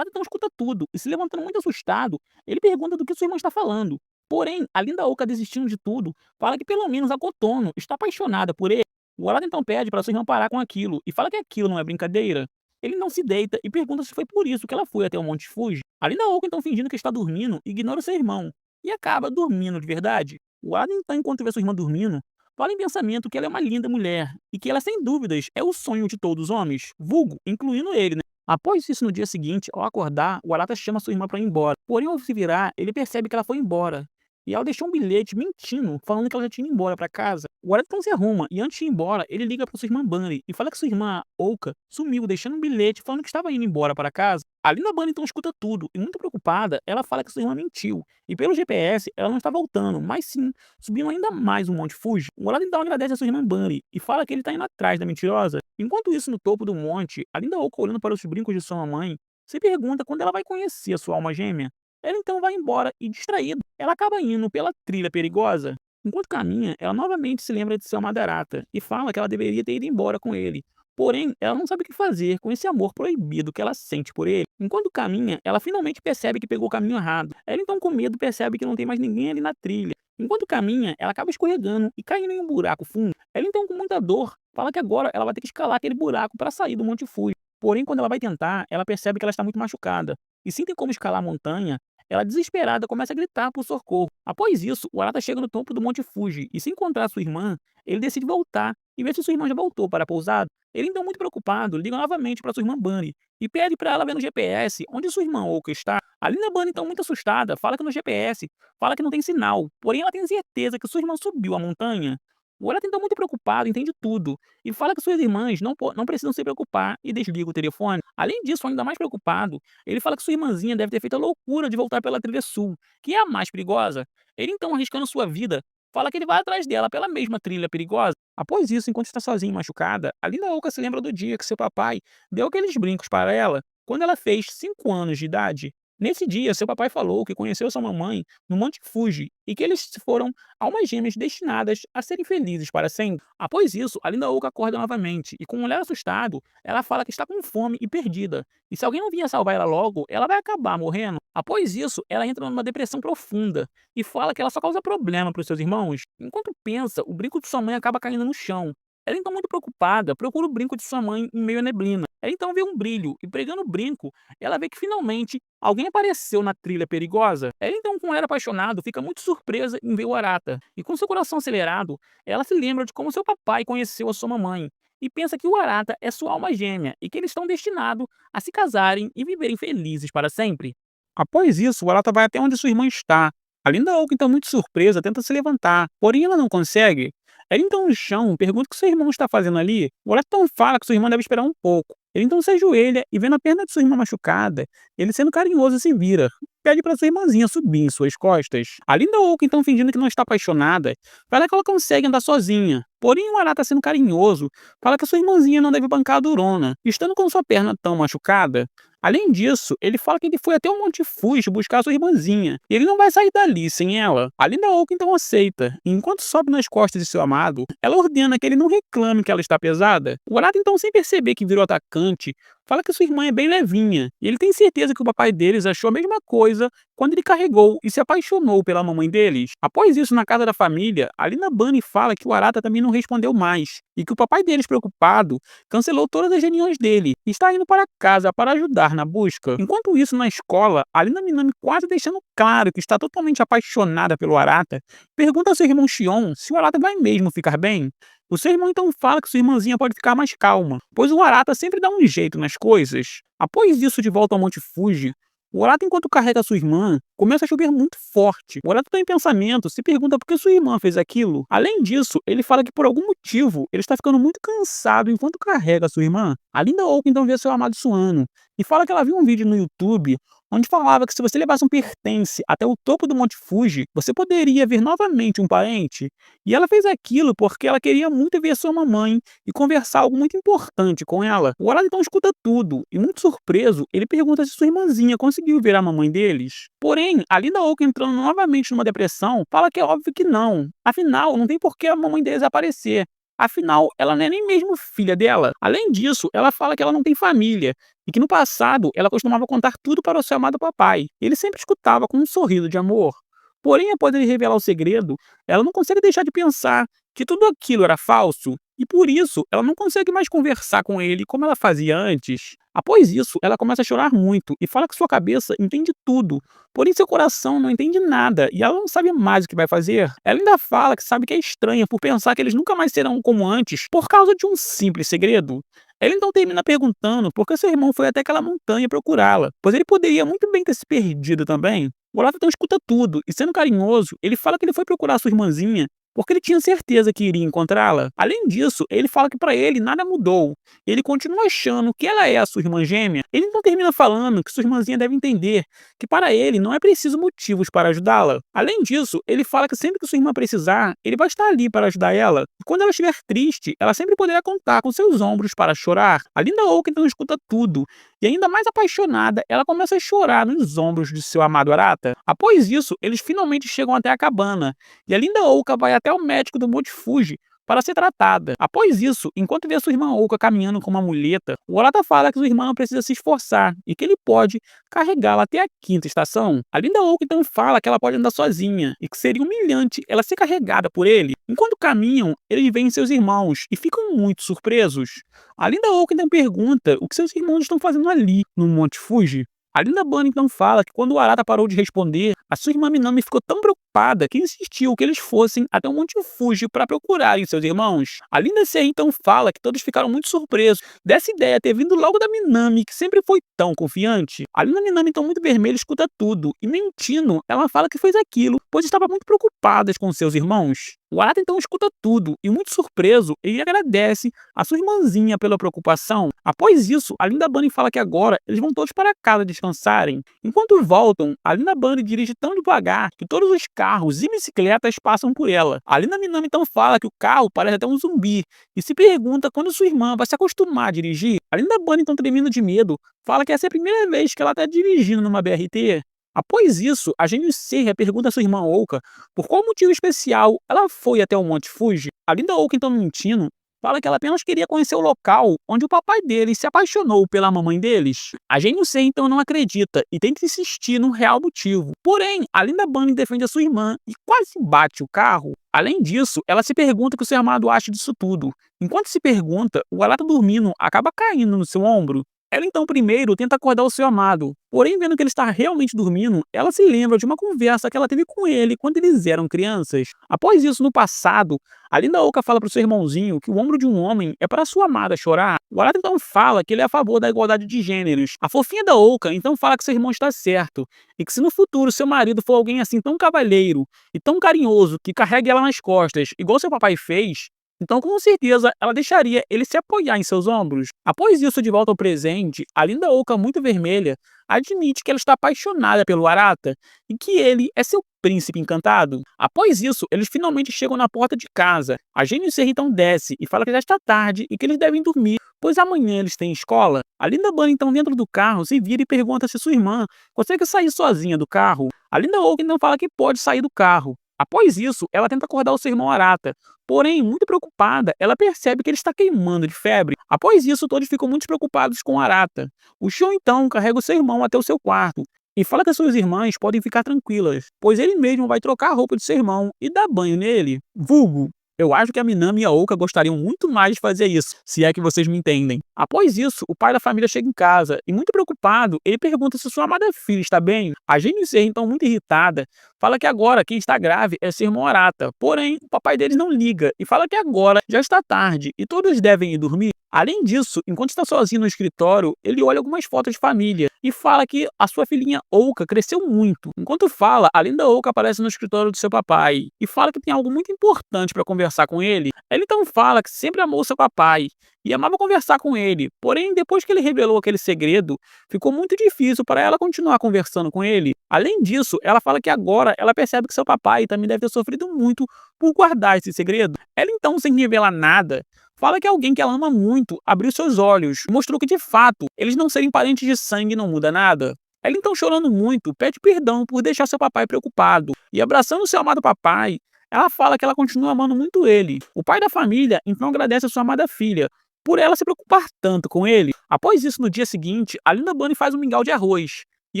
então escuta tudo e, se levantando muito assustado, ele pergunta do que sua irmã está falando. Porém, a Linda Oca, desistindo de tudo, fala que pelo menos a Kotono está apaixonada por ele. O Arata então pede para sua irmã parar com aquilo e fala que aquilo não é brincadeira. Ele não se deita e pergunta se foi por isso que ela foi até o Monte Fuji. A Linda Oca, então fingindo que está dormindo, ignora o seu irmão e acaba dormindo de verdade. O Arata então, enquanto vê sua irmã dormindo, fala em pensamento que ela é uma linda mulher e que ela, sem dúvidas, é o sonho de todos os homens, vulgo, incluindo ele, né? Após isso, no dia seguinte, ao acordar, o Arata chama sua irmã para ir embora. Porém, ao se virar, ele percebe que ela foi embora. E ela deixou um bilhete mentindo, falando que ela já tinha ido embora para casa. O Arata então se arruma e, antes de ir embora, ele liga para sua irmã Bunny e fala que sua irmã Oka sumiu, deixando um bilhete falando que estava indo embora para casa. A Linda Bunny então escuta tudo e, muito preocupada, ela fala que sua irmã mentiu. E pelo GPS, ela não está voltando, mas sim subindo ainda mais um Monte Fuji. O Arata então agradece a sua irmã Bunny e fala que ele está indo atrás da mentirosa. Enquanto isso, no topo do monte, a Linda Oka, olhando para os brincos de sua mamãe, se pergunta quando ela vai conhecer a sua alma gêmea. Ela então vai embora e, distraída, ela acaba indo pela trilha perigosa. Enquanto caminha, ela novamente se lembra de seu Madarata e fala que ela deveria ter ido embora com ele. Porém, ela não sabe o que fazer com esse amor proibido que ela sente por ele. Enquanto caminha, ela finalmente percebe que pegou o caminho errado. Ela então, com medo, percebe que não tem mais ninguém ali na trilha. Enquanto caminha, ela acaba escorregando e caindo em um buraco fundo. Ela então, com muita dor, fala que agora ela vai ter que escalar aquele buraco para sair do Monte Fuji. Porém, quando ela vai tentar, ela percebe que ela está muito machucada. E sem ter como escalar a montanha, ela, desesperada, começa a gritar por socorro. Após isso, o Arata chega no topo do Monte Fuji e, se encontrar sua irmã, ele decide voltar e ver se sua irmã já voltou para a pousada. Ele, então, muito preocupado, liga novamente para sua irmã Bunny e pede para ela ver no GPS onde sua irmã Oka está. A Linda Bunny, então, muito assustada, fala que no GPS fala que não tem sinal, porém ela tem certeza que sua irmã subiu a montanha. O Arata, então, muito preocupado, entende tudo e fala que suas irmãs não precisam se preocupar e desliga o telefone. Além disso, ainda mais preocupado, ele fala que sua irmãzinha deve ter feito a loucura de voltar pela trilha sul, que é a mais perigosa. Ele então, arriscando sua vida, fala que ele vai atrás dela pela mesma trilha perigosa. Após isso, enquanto está sozinha e machucada, a Linda Oca se lembra do dia que seu papai deu aqueles brincos para ela quando ela fez 5 anos de idade. Nesse dia, seu papai falou que conheceu sua mamãe no Monte Fuji e que eles foram almas gêmeas destinadas a serem felizes para sempre. Após isso, a Linda Oca acorda novamente e, com um olhar assustado, ela fala que está com fome e perdida. E se alguém não vier salvar ela logo, ela vai acabar morrendo. Após isso, ela entra numa depressão profunda e fala que ela só causa problema para os seus irmãos. Enquanto pensa, o brinco de sua mãe acaba caindo no chão. Ela, então, muito preocupada, procura o brinco de sua mãe em meio à neblina. Ela então vê um brilho e, pregando o brinco, ela vê que finalmente alguém apareceu na trilha perigosa. Ela então, com um olhar apaixonado, fica muito surpresa em ver o Arata. E, com seu coração acelerado, ela se lembra de como seu papai conheceu a sua mamãe e pensa que o Arata é sua alma gêmea e que eles estão destinados a se casarem e viverem felizes para sempre. Após isso, o Arata vai até onde sua irmã está. A Linda Oak, então muito surpresa, tenta se levantar, porém ela não consegue. Ela então, no chão, pergunta o que seu irmão está fazendo ali. O Arata então fala que sua irmã deve esperar um pouco. Ele então se ajoelha e, vendo a perna de sua irmã machucada, ele, sendo carinhoso, se vira. Pede para sua irmãzinha subir em suas costas. A Linda Oak, então, fingindo que não está apaixonada, fala que ela consegue andar sozinha. Porém, o Arata, sendo carinhoso, fala que sua irmãzinha não deve bancar a durona, estando com sua perna tão machucada. Além disso, ele fala que ele foi até o Monte Fuji buscar sua irmãzinha, e ele não vai sair dali sem ela. A Linda Oak então aceita, e enquanto sobe nas costas de seu amado, ela ordena que ele não reclame que ela está pesada. O Arata, então, sem perceber que virou atacante, fala que sua irmã é bem levinha, e ele tem certeza que o papai deles achou a mesma coisa quando ele carregou e se apaixonou pela mamãe deles. Após isso, na casa da família, a Linda Bunny fala que o Arata também não respondeu mais, e que o papai deles, preocupado, cancelou todas as reuniões dele e está indo para casa para ajudar na busca. Enquanto isso, na escola, a Linda Minami, quase deixando claro que está totalmente apaixonada pelo Arata, pergunta ao seu irmão Shion se o Arata vai mesmo ficar bem. O seu irmão então fala que sua irmãzinha pode ficar mais calma, pois o Arata sempre dá um jeito nas coisas. Após isso, de volta ao Monte Fuji, o Arata, enquanto carrega sua irmã, começa a chover muito forte. O Arata está em pensamento, se pergunta por que sua irmã fez aquilo. Além disso, ele fala que por algum motivo ele está ficando muito cansado enquanto carrega sua irmã. A Linda Oak então vê seu amado suando e fala que ela viu um vídeo no YouTube onde falava que se você levasse um pertence até o topo do Monte Fuji, você poderia ver novamente um parente. E ela fez aquilo porque ela queria muito ver sua mamãe e conversar algo muito importante com ela. O Arado então escuta tudo e, muito surpreso, ele pergunta se sua irmãzinha conseguiu ver a mamãe deles. Porém, a Linda Oak, entrando novamente numa depressão, fala que é óbvio que não. Afinal, não tem por que a mamãe deles aparecer. Afinal, ela não é nem mesmo filha dela. Além disso, ela fala que ela não tem família e que no passado ela costumava contar tudo para o seu amado papai. Ele sempre escutava com um sorriso de amor. Porém, após ele revelar o segredo, ela não consegue deixar de pensar que tudo aquilo era falso e por isso ela não consegue mais conversar com ele como ela fazia antes. Após isso, ela começa a chorar muito e fala que sua cabeça entende tudo, porém seu coração não entende nada e ela não sabe mais o que vai fazer. Ela ainda fala que sabe que é estranha por pensar que eles nunca mais serão como antes por causa de um simples segredo. Ela então termina perguntando por que seu irmão foi até aquela montanha procurá-la, pois ele poderia muito bem ter se perdido também. O Olaf então escuta tudo e, sendo carinhoso, ele fala que ele foi procurar sua irmãzinha porque ele tinha certeza que iria encontrá-la. Além disso, ele fala que para ele nada mudou. Ele continua achando que ela é a sua irmã gêmea. Ele então termina falando que sua irmãzinha deve entender que para ele não é preciso motivos para ajudá-la. Além disso, ele fala que sempre que sua irmã precisar, ele vai estar ali para ajudar ela. E quando ela estiver triste, ela sempre poderá contar com seus ombros para chorar. A Linda Oak então escuta tudo. E ainda mais apaixonada, ela começa a chorar nos ombros de seu amado Arata. Após isso, eles finalmente chegam até a cabana. E a Linda Ouka vai até o médico do Monte Fuji para ser tratada. Após isso, enquanto vê sua irmã Ouka caminhando com uma muleta, o Arata fala que sua irmã não precisa se esforçar e que ele pode carregá-la até a quinta estação. A Linda Ouka então fala que ela pode andar sozinha e que seria humilhante ela ser carregada por ele. Enquanto caminham, eles veem seus irmãos e ficam muito surpresos. A Linda Ouka então pergunta o que seus irmãos estão fazendo ali no Monte Fuji. A Linda Bunny então fala que quando o Arata parou de responder, a sua irmã Minami ficou tão preocupada que insistiu que eles fossem até o Monte Fuji para procurarem seus irmãos. A Linda Sei então fala que todos ficaram muito surpresos dessa ideia ter vindo logo da Minami, que sempre foi tão confiante. A Linda Minami então muito vermelha escuta tudo e, mentindo, ela fala que fez aquilo pois estava muito preocupada com seus irmãos. O Arata então escuta tudo e, muito surpreso, ele agradece a sua irmãzinha pela preocupação. Após isso, a Linda Bunny fala que agora eles vão todos para casa descansarem. Enquanto voltam, a Linda Bunny dirige tão devagar que todos os carros e bicicletas passam por ela. A Linda Minami então fala que o carro parece até um zumbi e se pergunta quando sua irmã vai se acostumar a dirigir. A Linda Bunny então, tremendo de medo, fala que essa é a primeira vez que ela está dirigindo numa BRT. Após isso, a Gênio Serra pergunta a sua irmã Ouka por qual motivo especial ela foi até o Monte Fuji. A Linda Ouka, então mentindo, fala que ela apenas queria conhecer o local onde o papai deles se apaixonou pela mamãe deles. A Gênio Serra então não acredita e tenta insistir num real motivo. Porém, a Linda Bunny defende a sua irmã e quase bate o carro. Além disso, ela se pergunta o que o seu amado acha disso tudo. Enquanto se pergunta, o Arata dormindo acaba caindo no seu ombro. Ela então primeiro tenta acordar o seu amado, porém vendo que ele está realmente dormindo, ela se lembra de uma conversa que ela teve com ele quando eles eram crianças. Após isso, no passado, a Linda Oka fala para o seu irmãozinho que o ombro de um homem é para sua amada chorar. O Arata então fala que ele é a favor da igualdade de gêneros. A fofinha da Oka então fala que seu irmão está certo, e que se no futuro seu marido for alguém assim tão cavalheiro e tão carinhoso que carregue ela nas costas, igual seu papai fez, então, com certeza, ela deixaria ele se apoiar em seus ombros. Após isso, de volta ao presente, a Linda Oka, muito vermelha, admite que ela está apaixonada pelo Arata e que ele é seu príncipe encantado. Após isso, eles finalmente chegam na porta de casa. A Gênio Serra então desce e fala que já está tarde e que eles devem dormir, pois amanhã eles têm escola. A Linda Bunny então dentro do carro se vira e pergunta se sua irmã consegue sair sozinha do carro. A Linda Oka então fala que pode sair do carro. Após isso, ela tenta acordar o seu irmão Arata, porém, muito preocupada, ela percebe que ele está queimando de febre. Após isso, todos ficam muito preocupados com Arata. O Shio então carrega o seu irmão até o seu quarto e fala que as suas irmãs podem ficar tranquilas, pois ele mesmo vai trocar a roupa de seu irmão e dar banho nele. Vulgo, eu acho que a Minami e a Oka gostariam muito mais de fazer isso, se é que vocês me entendem. Após isso, o pai da família chega em casa e, muito preocupado, ele pergunta se sua amada filha está bem. A Gênio Serra, então muito irritada, fala que agora quem está grave é seu irmão Arata. Porém, o papai deles não liga e fala que agora já está tarde e todos devem ir dormir. Além disso, enquanto está sozinho no escritório, ele olha algumas fotos de família e fala que a sua filhinha Ouka cresceu muito. Enquanto fala, a linda Ouka aparece no escritório do seu papai e fala que tem algo muito importante para conversar com ele. Ele então fala que sempre amou seu papai e amava conversar com ele. Porém, depois que ele revelou aquele segredo, ficou muito difícil para ela continuar conversando com ele. Além disso, ela fala que agora ela percebe que seu papai também deve ter sofrido muito por guardar esse segredo. Ela então, sem revelar nada, fala que alguém que ela ama muito abriu seus olhos e mostrou que de fato eles não serem parentes de sangue não muda nada. Ela então, chorando muito, pede perdão por deixar seu papai preocupado e abraçando seu amado papai, ela fala que ela continua amando muito ele. O pai da família então agradece a sua amada filha por ela se preocupar tanto com ele. Após isso, no dia seguinte, a Linda Bunny faz um mingau de arroz. E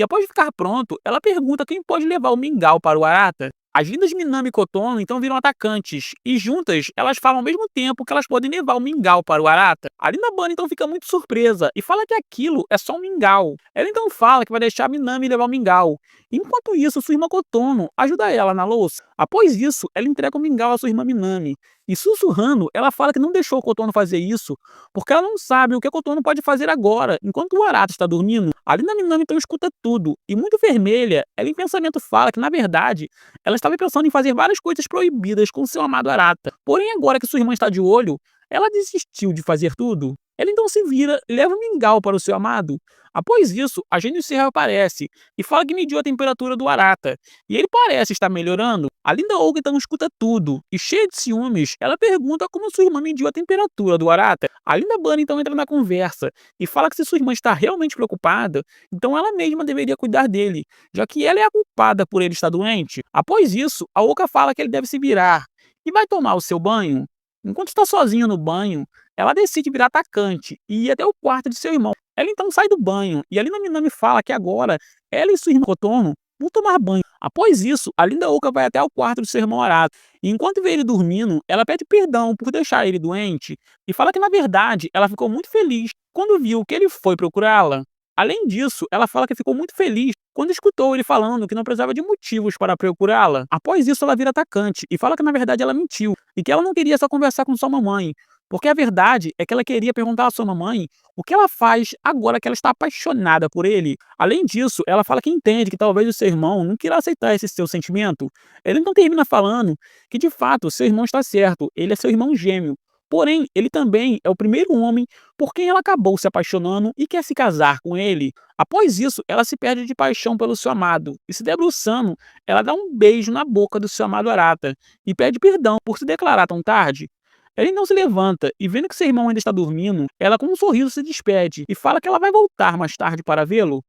após ficar pronto, ela pergunta quem pode levar o mingau para o Arata. As lindas Minami e Kotono então viram atacantes, e juntas elas falam ao mesmo tempo que elas podem levar o mingau para o Arata. A Linda Bunny então fica muito surpresa e fala que aquilo é só um mingau. Ela então fala que vai deixar a Minami levar o mingau. Enquanto isso, sua irmã Kotono ajuda ela na louça. Após isso, ela entrega o mingau à sua irmã Minami. E sussurrando, ela fala que não deixou o Kotono fazer isso porque ela não sabe o que a Kotono pode fazer agora, enquanto o Arata está dormindo. A Linda Minami então escuta tudo, e muito vermelha, ela em pensamento fala que, na verdade, ela estava pensando em fazer várias coisas proibidas com seu amado Arata. Porém, agora que sua irmã está de olho, ela desistiu de fazer tudo. Ela então se vira e leva o mingau para o seu amado. Após isso, a Gênio Serra aparece e fala que mediu a temperatura do Arata, e ele parece estar melhorando. A Linda Ouga então escuta tudo, e cheia de ciúmes, ela pergunta como sua irmã mediu a temperatura do Arata. A Linda Bunny então entra na conversa e fala que se sua irmã está realmente preocupada, então ela mesma deveria cuidar dele, já que ela é a culpada por ele estar doente. Após isso, a Oka fala que ele deve se virar e vai tomar o seu banho. Enquanto está sozinha no banho, ela decide virar atacante e ir até o quarto de seu irmão. Ela então sai do banho e a Linda Minami fala que agora ela e sua irmã Kotono vão tomar banho. Após isso, a Linda Oka vai até o quarto do seu irmão Arata e enquanto vê ele dormindo, ela pede perdão por deixar ele doente e fala que na verdade ela ficou muito feliz quando viu que ele foi procurá-la. Além disso, ela fala que ficou muito feliz quando escutou ele falando que não precisava de motivos para procurá-la. Após isso, ela vira atacante e fala que na verdade ela mentiu e que ela não queria só conversar com sua mamãe, porque a verdade é que ela queria perguntar à sua mamãe o que ela faz agora que ela está apaixonada por ele. Além disso, ela fala que entende que talvez o seu irmão não queira aceitar esse seu sentimento. Ele então termina falando que de fato seu irmão está certo, ele é seu irmão gêmeo. Porém, ele também é o primeiro homem por quem ela acabou se apaixonando e quer se casar com ele. Após isso, ela se perde de paixão pelo seu amado e, se debruçando, ela dá um beijo na boca do seu amado Arata e pede perdão por se declarar tão tarde. Ela então se levanta e, vendo que seu irmão ainda está dormindo, ela com um sorriso se despede e fala que ela vai voltar mais tarde para vê-lo.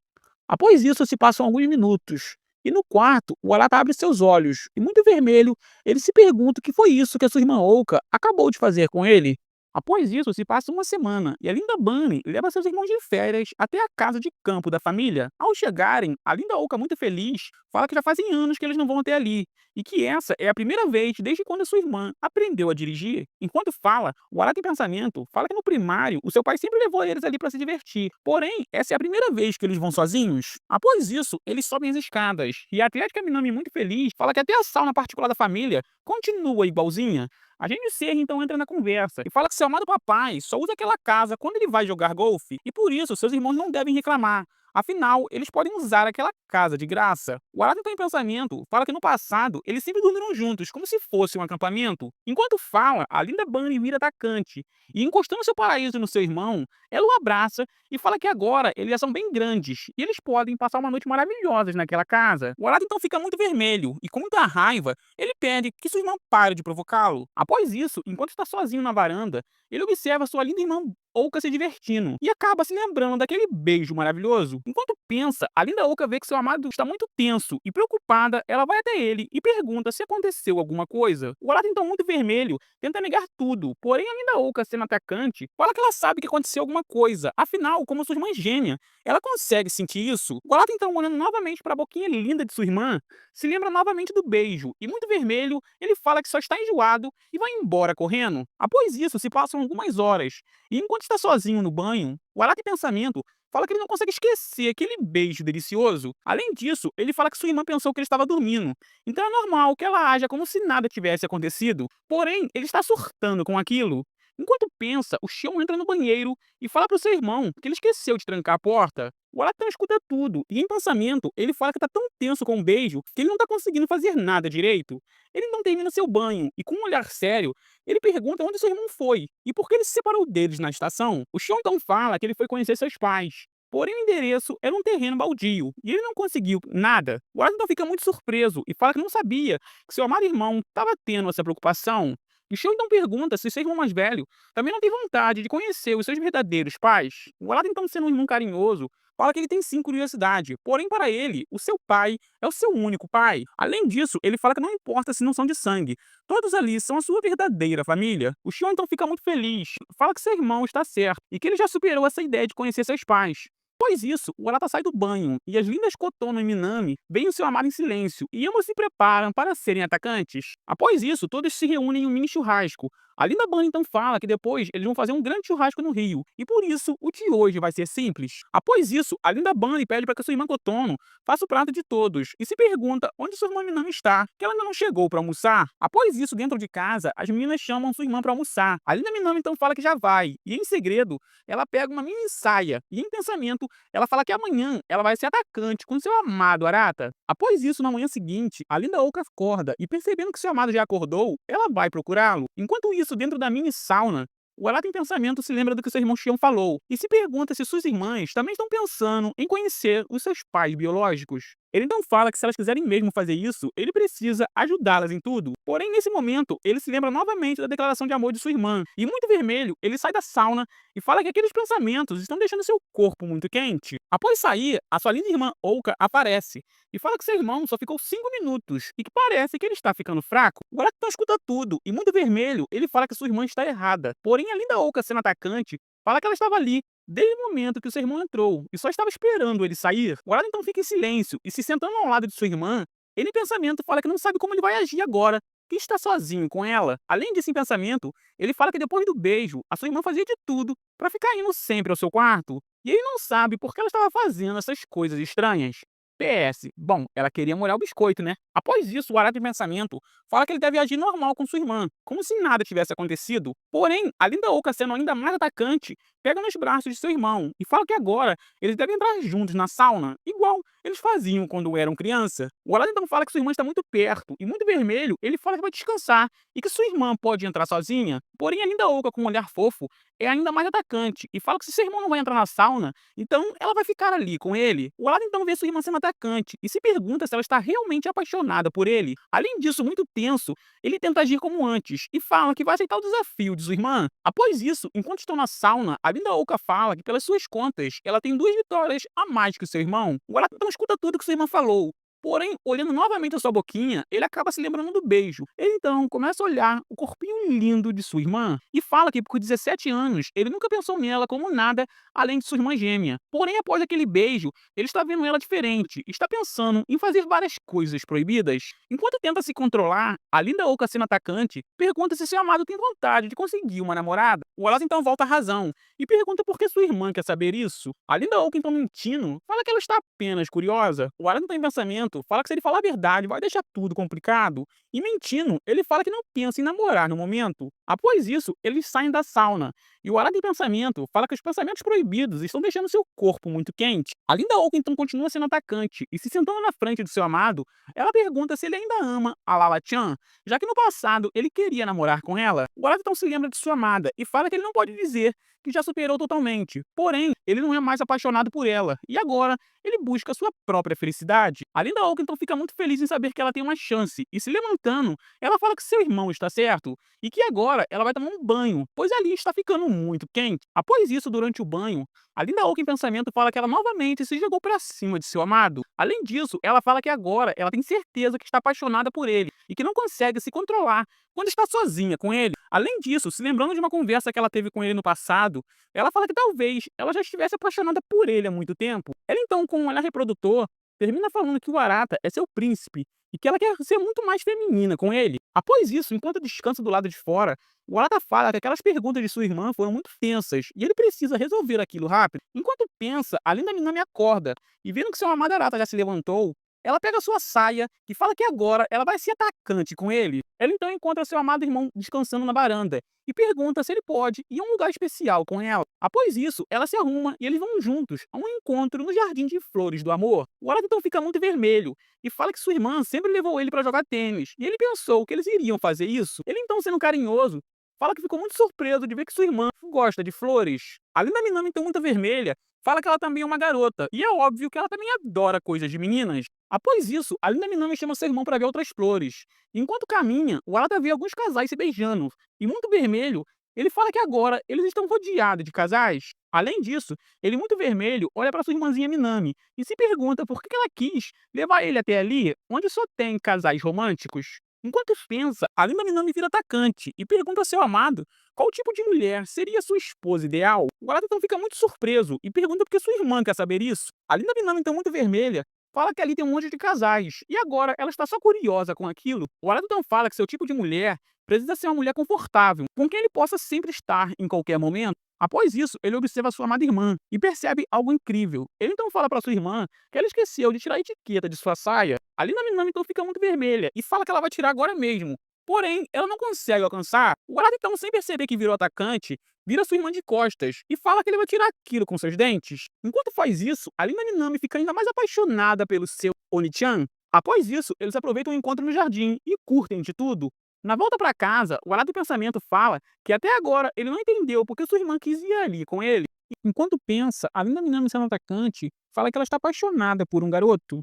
Após isso, se passam alguns minutos. E no quarto, o Arata abre seus olhos e, muito vermelho, ele se pergunta o que foi isso que a sua irmã Oka acabou de fazer com ele. Após isso, se passa uma semana e a Linda Bunny leva seus irmãos de férias até a casa de campo da família. Ao chegarem, a Linda Oka, muito feliz, fala que já fazem anos que eles não vão até ali e que essa é a primeira vez desde quando a sua irmã aprendeu a dirigir. Enquanto fala, o Arata em pensamento fala que no primário o seu pai sempre levou eles ali para se divertir. Porém, essa é a primeira vez que eles vão sozinhos. Após isso, eles sobem as escadas e a Atlética Minami, muito feliz, fala que até a sauna particular da família continua igualzinha. A Gênio Serra então entra na conversa e fala que seu amado papai só usa aquela casa quando ele vai jogar golfe e por isso seus irmãos não devem reclamar. Afinal, eles podem usar aquela casa de graça. O Arata então em pensamento fala que no passado eles sempre dormiram juntos, como se fosse um acampamento. Enquanto fala, a Linda Bunny vira atacante e encostando seu paraíso no seu irmão, ela o abraça e fala que agora eles já são bem grandes e eles podem passar uma noite maravilhosa naquela casa. O Arata então fica muito vermelho e com muita raiva, ele pede que sua irmã pare de provocá-lo. Após isso, enquanto está sozinho na varanda, ele observa sua linda irmã Oka se divertindo e acaba se lembrando daquele beijo maravilhoso. Enquanto pensa, a Linda Oka vê que seu amado está muito tenso e preocupada, ela vai até ele e pergunta se aconteceu alguma coisa. O Arata então muito vermelho tenta negar tudo, porém a Linda Oka, sendo atacante, fala que ela sabe que aconteceu alguma coisa. Afinal, como sua irmã é gêmea, ela consegue sentir isso. O Arata então, olhando novamente para a boquinha linda de sua irmã, se lembra novamente do beijo e muito vermelho, ele fala que só está enjoado e vai embora correndo. Após isso, se passam algumas horas e enquanto está sozinho no banho, o Arata em pensamento fala que ele não consegue esquecer aquele beijo delicioso. Além disso, ele fala que sua irmã pensou que ele estava dormindo, então é normal que ela haja como se nada tivesse acontecido. Porém, ele está surtando com aquilo. Enquanto pensa, o Xion entra no banheiro e fala pro seu irmão que ele esqueceu de trancar a porta. O Aratan escuta tudo e, em pensamento, ele fala que tá tão tenso com o beijo que ele não tá conseguindo fazer nada direito. Ele então termina seu banho e, com um olhar sério, ele pergunta onde seu irmão foi e por que ele se separou deles na estação. O Xion então fala que ele foi conhecer seus pais. Porém, o endereço era um terreno baldio e ele não conseguiu nada. O Aratan então fica muito surpreso e fala que não sabia que seu amado irmão estava tendo essa preocupação. E Xion então pergunta se seu irmão mais velho também não tem vontade de conhecer os seus verdadeiros pais. O Aratan então, sendo um irmão carinhoso, fala que ele tem sim curiosidade, porém para ele, o seu pai é o seu único pai. Além disso, ele fala que não importa se não são de sangue, todos ali são a sua verdadeira família. O Xion então fica muito feliz, fala que seu irmão está certo e que ele já superou essa ideia de conhecer seus pais. Após isso, o Arata sai do banho e as lindas Kotono e Minami veem o seu amado em silêncio e ambos se preparam para serem atacantes. Após isso, todos se reúnem em um mini churrasco. A linda banda então fala que depois eles vão fazer um grande churrasco no Rio, e por isso o de hoje vai ser simples. Após isso, a linda banda pede para que sua irmã Kotono faça o prato de todos e se pergunta onde sua irmã Minami está, que ela ainda não chegou para almoçar. Após isso, dentro de casa, as meninas chamam sua irmã para almoçar. A linda Minami então fala que já vai, e em segredo, ela pega uma mini saia e em pensamento ela fala que amanhã ela vai ser atacante com seu amado Arata. Após isso, na manhã seguinte, a linda Oka acorda e, percebendo que seu amado já acordou, ela vai procurá-lo. Enquanto isso, dentro da mini sauna, o Arata em pensamento se lembra do que seu irmão Xion falou e se pergunta se suas irmãs também estão pensando em conhecer os seus pais biológicos. Ele então fala que se elas quiserem mesmo fazer isso, ele precisa ajudá-las em tudo. Porém, nesse momento, ele se lembra novamente da declaração de amor de sua irmã. E muito vermelho, ele sai da sauna e fala que aqueles pensamentos estão deixando seu corpo muito quente. Após sair, a sua linda irmã Ouka aparece e fala que seu irmão só ficou 5 minutos e que parece que ele está ficando fraco. O Arata então escuta tudo e muito vermelho, ele fala que sua irmã está errada. Porém, a linda Ouka, sendo atacante, fala que ela estava ali desde o momento que o seu irmão entrou e só estava esperando ele sair. O Arata então fica em silêncio e, se sentando ao lado de sua irmã, ele em pensamento fala que não sabe como ele vai agir agora, que está sozinho com ela. Além disso, em pensamento, ele fala que depois do beijo, a sua irmã fazia de tudo para ficar indo sempre ao seu quarto. E ele não sabe por que ela estava fazendo essas coisas estranhas. PS. Bom, ela queria molhar o biscoito, né? Após isso, o Arata em pensamento fala que ele deve agir normal com sua irmã, como se nada tivesse acontecido. Porém, a linda Oka, sendo ainda mais atacante, pega nos braços de seu irmão e fala que agora eles devem entrar juntos na sauna, igual eles faziam quando eram criança. O Arata então fala que sua irmã está muito perto e, muito vermelho, ele fala que vai descansar e que sua irmã pode entrar sozinha. Porém, a linda Oka, com um olhar fofo, é ainda mais atacante e fala que se seu irmão não vai entrar na sauna, então ela vai ficar ali com ele. O Arata então vê sua irmã sendo atacante e se pergunta se ela está realmente apaixonada por ele. Além disso, muito tenso, ele tenta agir como antes e fala que vai aceitar o desafio de sua irmã. Após isso, enquanto estão na sauna, a linda Oka fala que, pelas suas contas, ela tem 2 vitórias a mais que o seu irmão. O Arata então escuta tudo que sua irmã falou. Porém, olhando novamente a sua boquinha, ele acaba se lembrando do beijo. Ele então começa a olhar o corpinho lindo de sua irmã e fala que, por 17 anos, ele nunca pensou nela como nada além de sua irmã gêmea. Porém, após aquele beijo, ele está vendo ela diferente e está pensando em fazer várias coisas proibidas. Enquanto tenta se controlar, a linda Oka, sendo atacante, pergunta se seu amado tem vontade de conseguir uma namorada. O Arata então volta à razão e pergunta por que sua irmã quer saber isso. A linda Oka, então mentindo, fala que ela está apenas curiosa. O Arata, então em pensamento, fala que se ele falar a verdade vai deixar tudo complicado. E mentindo, ele fala que não pensa em namorar no momento. Após isso, eles saem da sauna. E o Arata em pensamento fala que os pensamentos proibidos estão deixando seu corpo muito quente. A linda Oka então continua sendo atacante e, se sentando na frente do seu amado, ela pergunta se ele ainda ama a Lala-chan, já que no passado ele queria namorar com ela. O Arata então se lembra de sua amada e fala que ele não pode dizer que já superou totalmente. Porém, ele não é mais apaixonado por ela e agora ele busca sua própria felicidade. A linda Oka então fica muito feliz em saber que ela tem uma chance e, se levantando, ela fala que seu irmão está certo e que agora ela vai tomar um banho, pois ali está ficando muito quente. Após isso, durante o banho, a linda Oka em pensamento fala que ela novamente se jogou para cima de seu amado. Além disso, ela fala que agora ela tem certeza que está apaixonada por ele e que não consegue se controlar quando está sozinha com ele. Além disso, se lembrando de uma conversa que ela teve com ele no passado, ela fala que talvez ela já estivesse apaixonada por ele há muito tempo. Ela então, com um olhar reprodutor, termina falando que o Arata é seu príncipe e que ela quer ser muito mais feminina com ele. Após isso, enquanto descansa do lado de fora, o Arata fala que aquelas perguntas de sua irmã foram muito tensas e ele precisa resolver aquilo rápido. Enquanto pensa, a linda Minami acorda e, vendo que seu amado Arata já se levantou, ela pega sua saia e fala que agora ela vai ser atacante com ele. Ela então encontra seu amado irmão descansando na varanda e pergunta se ele pode ir a um lugar especial com ela. Após isso, ela se arruma e eles vão juntos a um encontro no Jardim de Flores do Amor. O Arata então fica muito vermelho e fala que sua irmã sempre levou ele para jogar tênis, e ele pensou que eles iriam fazer isso. Ele então, sendo carinhoso, fala que ficou muito surpreso de ver que sua irmã gosta de flores. A Linda Minami, então muito vermelha, fala que ela também é uma garota, e é óbvio que ela também adora coisas de meninas. Após isso, a Linda Minami chama seu irmão para ver outras flores. Enquanto caminha, o Arata vê alguns casais se beijando, e muito vermelho, ele fala que agora eles estão rodeados de casais. Além disso, ele muito vermelho olha para sua irmãzinha Minami e se pergunta por que ela quis levar ele até ali, onde só tem casais românticos. Enquanto pensa, a Linda Minami vira atacante e pergunta ao seu amado qual tipo de mulher seria sua esposa ideal. O Arata então fica muito surpreso e pergunta por que sua irmã quer saber isso. A Linda Minami, então muito vermelha, fala que ali tem um monte de casais, e agora ela está só curiosa com aquilo. O Arata então fala que seu tipo de mulher precisa ser uma mulher confortável, com quem ele possa sempre estar em qualquer momento. Após isso, ele observa sua amada irmã e percebe algo incrível. Ele então fala para sua irmã que ela esqueceu de tirar a etiqueta de sua saia. A Lina Minami então fica muito vermelha e fala que ela vai tirar agora mesmo. Porém, ela não consegue alcançar. O Arata então, sem perceber que virou atacante, vira sua irmã de costas e fala que ele vai tirar aquilo com seus dentes. Enquanto faz isso, a Lina Minami fica ainda mais apaixonada pelo seu Oni-chan. Após isso, eles aproveitam o encontro no jardim e curtem de tudo. Na volta para casa, o Arata do Pensamento fala que até agora ele não entendeu porque sua irmã quis ir ali com ele. Enquanto pensa, a Linda Minami, sendo atacante, fala que ela está apaixonada por um garoto.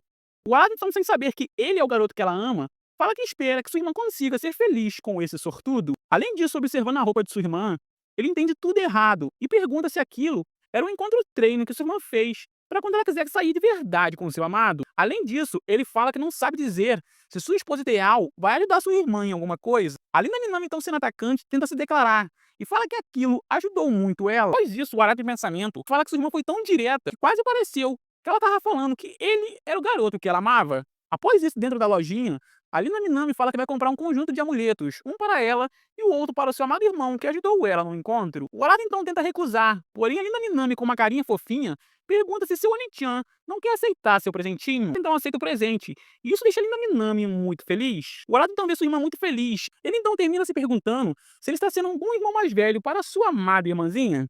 O Arata, então, sem saber que ele é o garoto que ela ama, fala que espera que sua irmã consiga ser feliz com esse sortudo. Além disso, observando a roupa de sua irmã, ele entende tudo errado e pergunta se aquilo era um encontro-treino que sua irmã fez para quando ela quiser sair de verdade com seu amado. Além disso, ele fala que não sabe dizer se sua esposa ideal vai ajudar sua irmã em alguma coisa. A Linda Minami, então, sendo atacante, tenta se declarar e fala que aquilo ajudou muito ela. Após isso, o Arata de Pensamento fala que sua irmã foi tão direta que quase pareceu que ela estava falando que ele era o garoto que ela amava. Após isso, dentro da lojinha, a Linda Minami fala que vai comprar um conjunto de amuletos, um para ela e o outro para o seu amado irmão, que ajudou ela no encontro. O Arata então tenta recusar, porém a Linda Minami, com uma carinha fofinha, pergunta se seu Oni-chan não quer aceitar seu presentinho. Então aceita o presente, e isso deixa a Linda Minami muito feliz. O Arata então vê sua irmã muito feliz. Ele então termina se perguntando se ele está sendo um bom irmão mais velho para sua amada irmãzinha.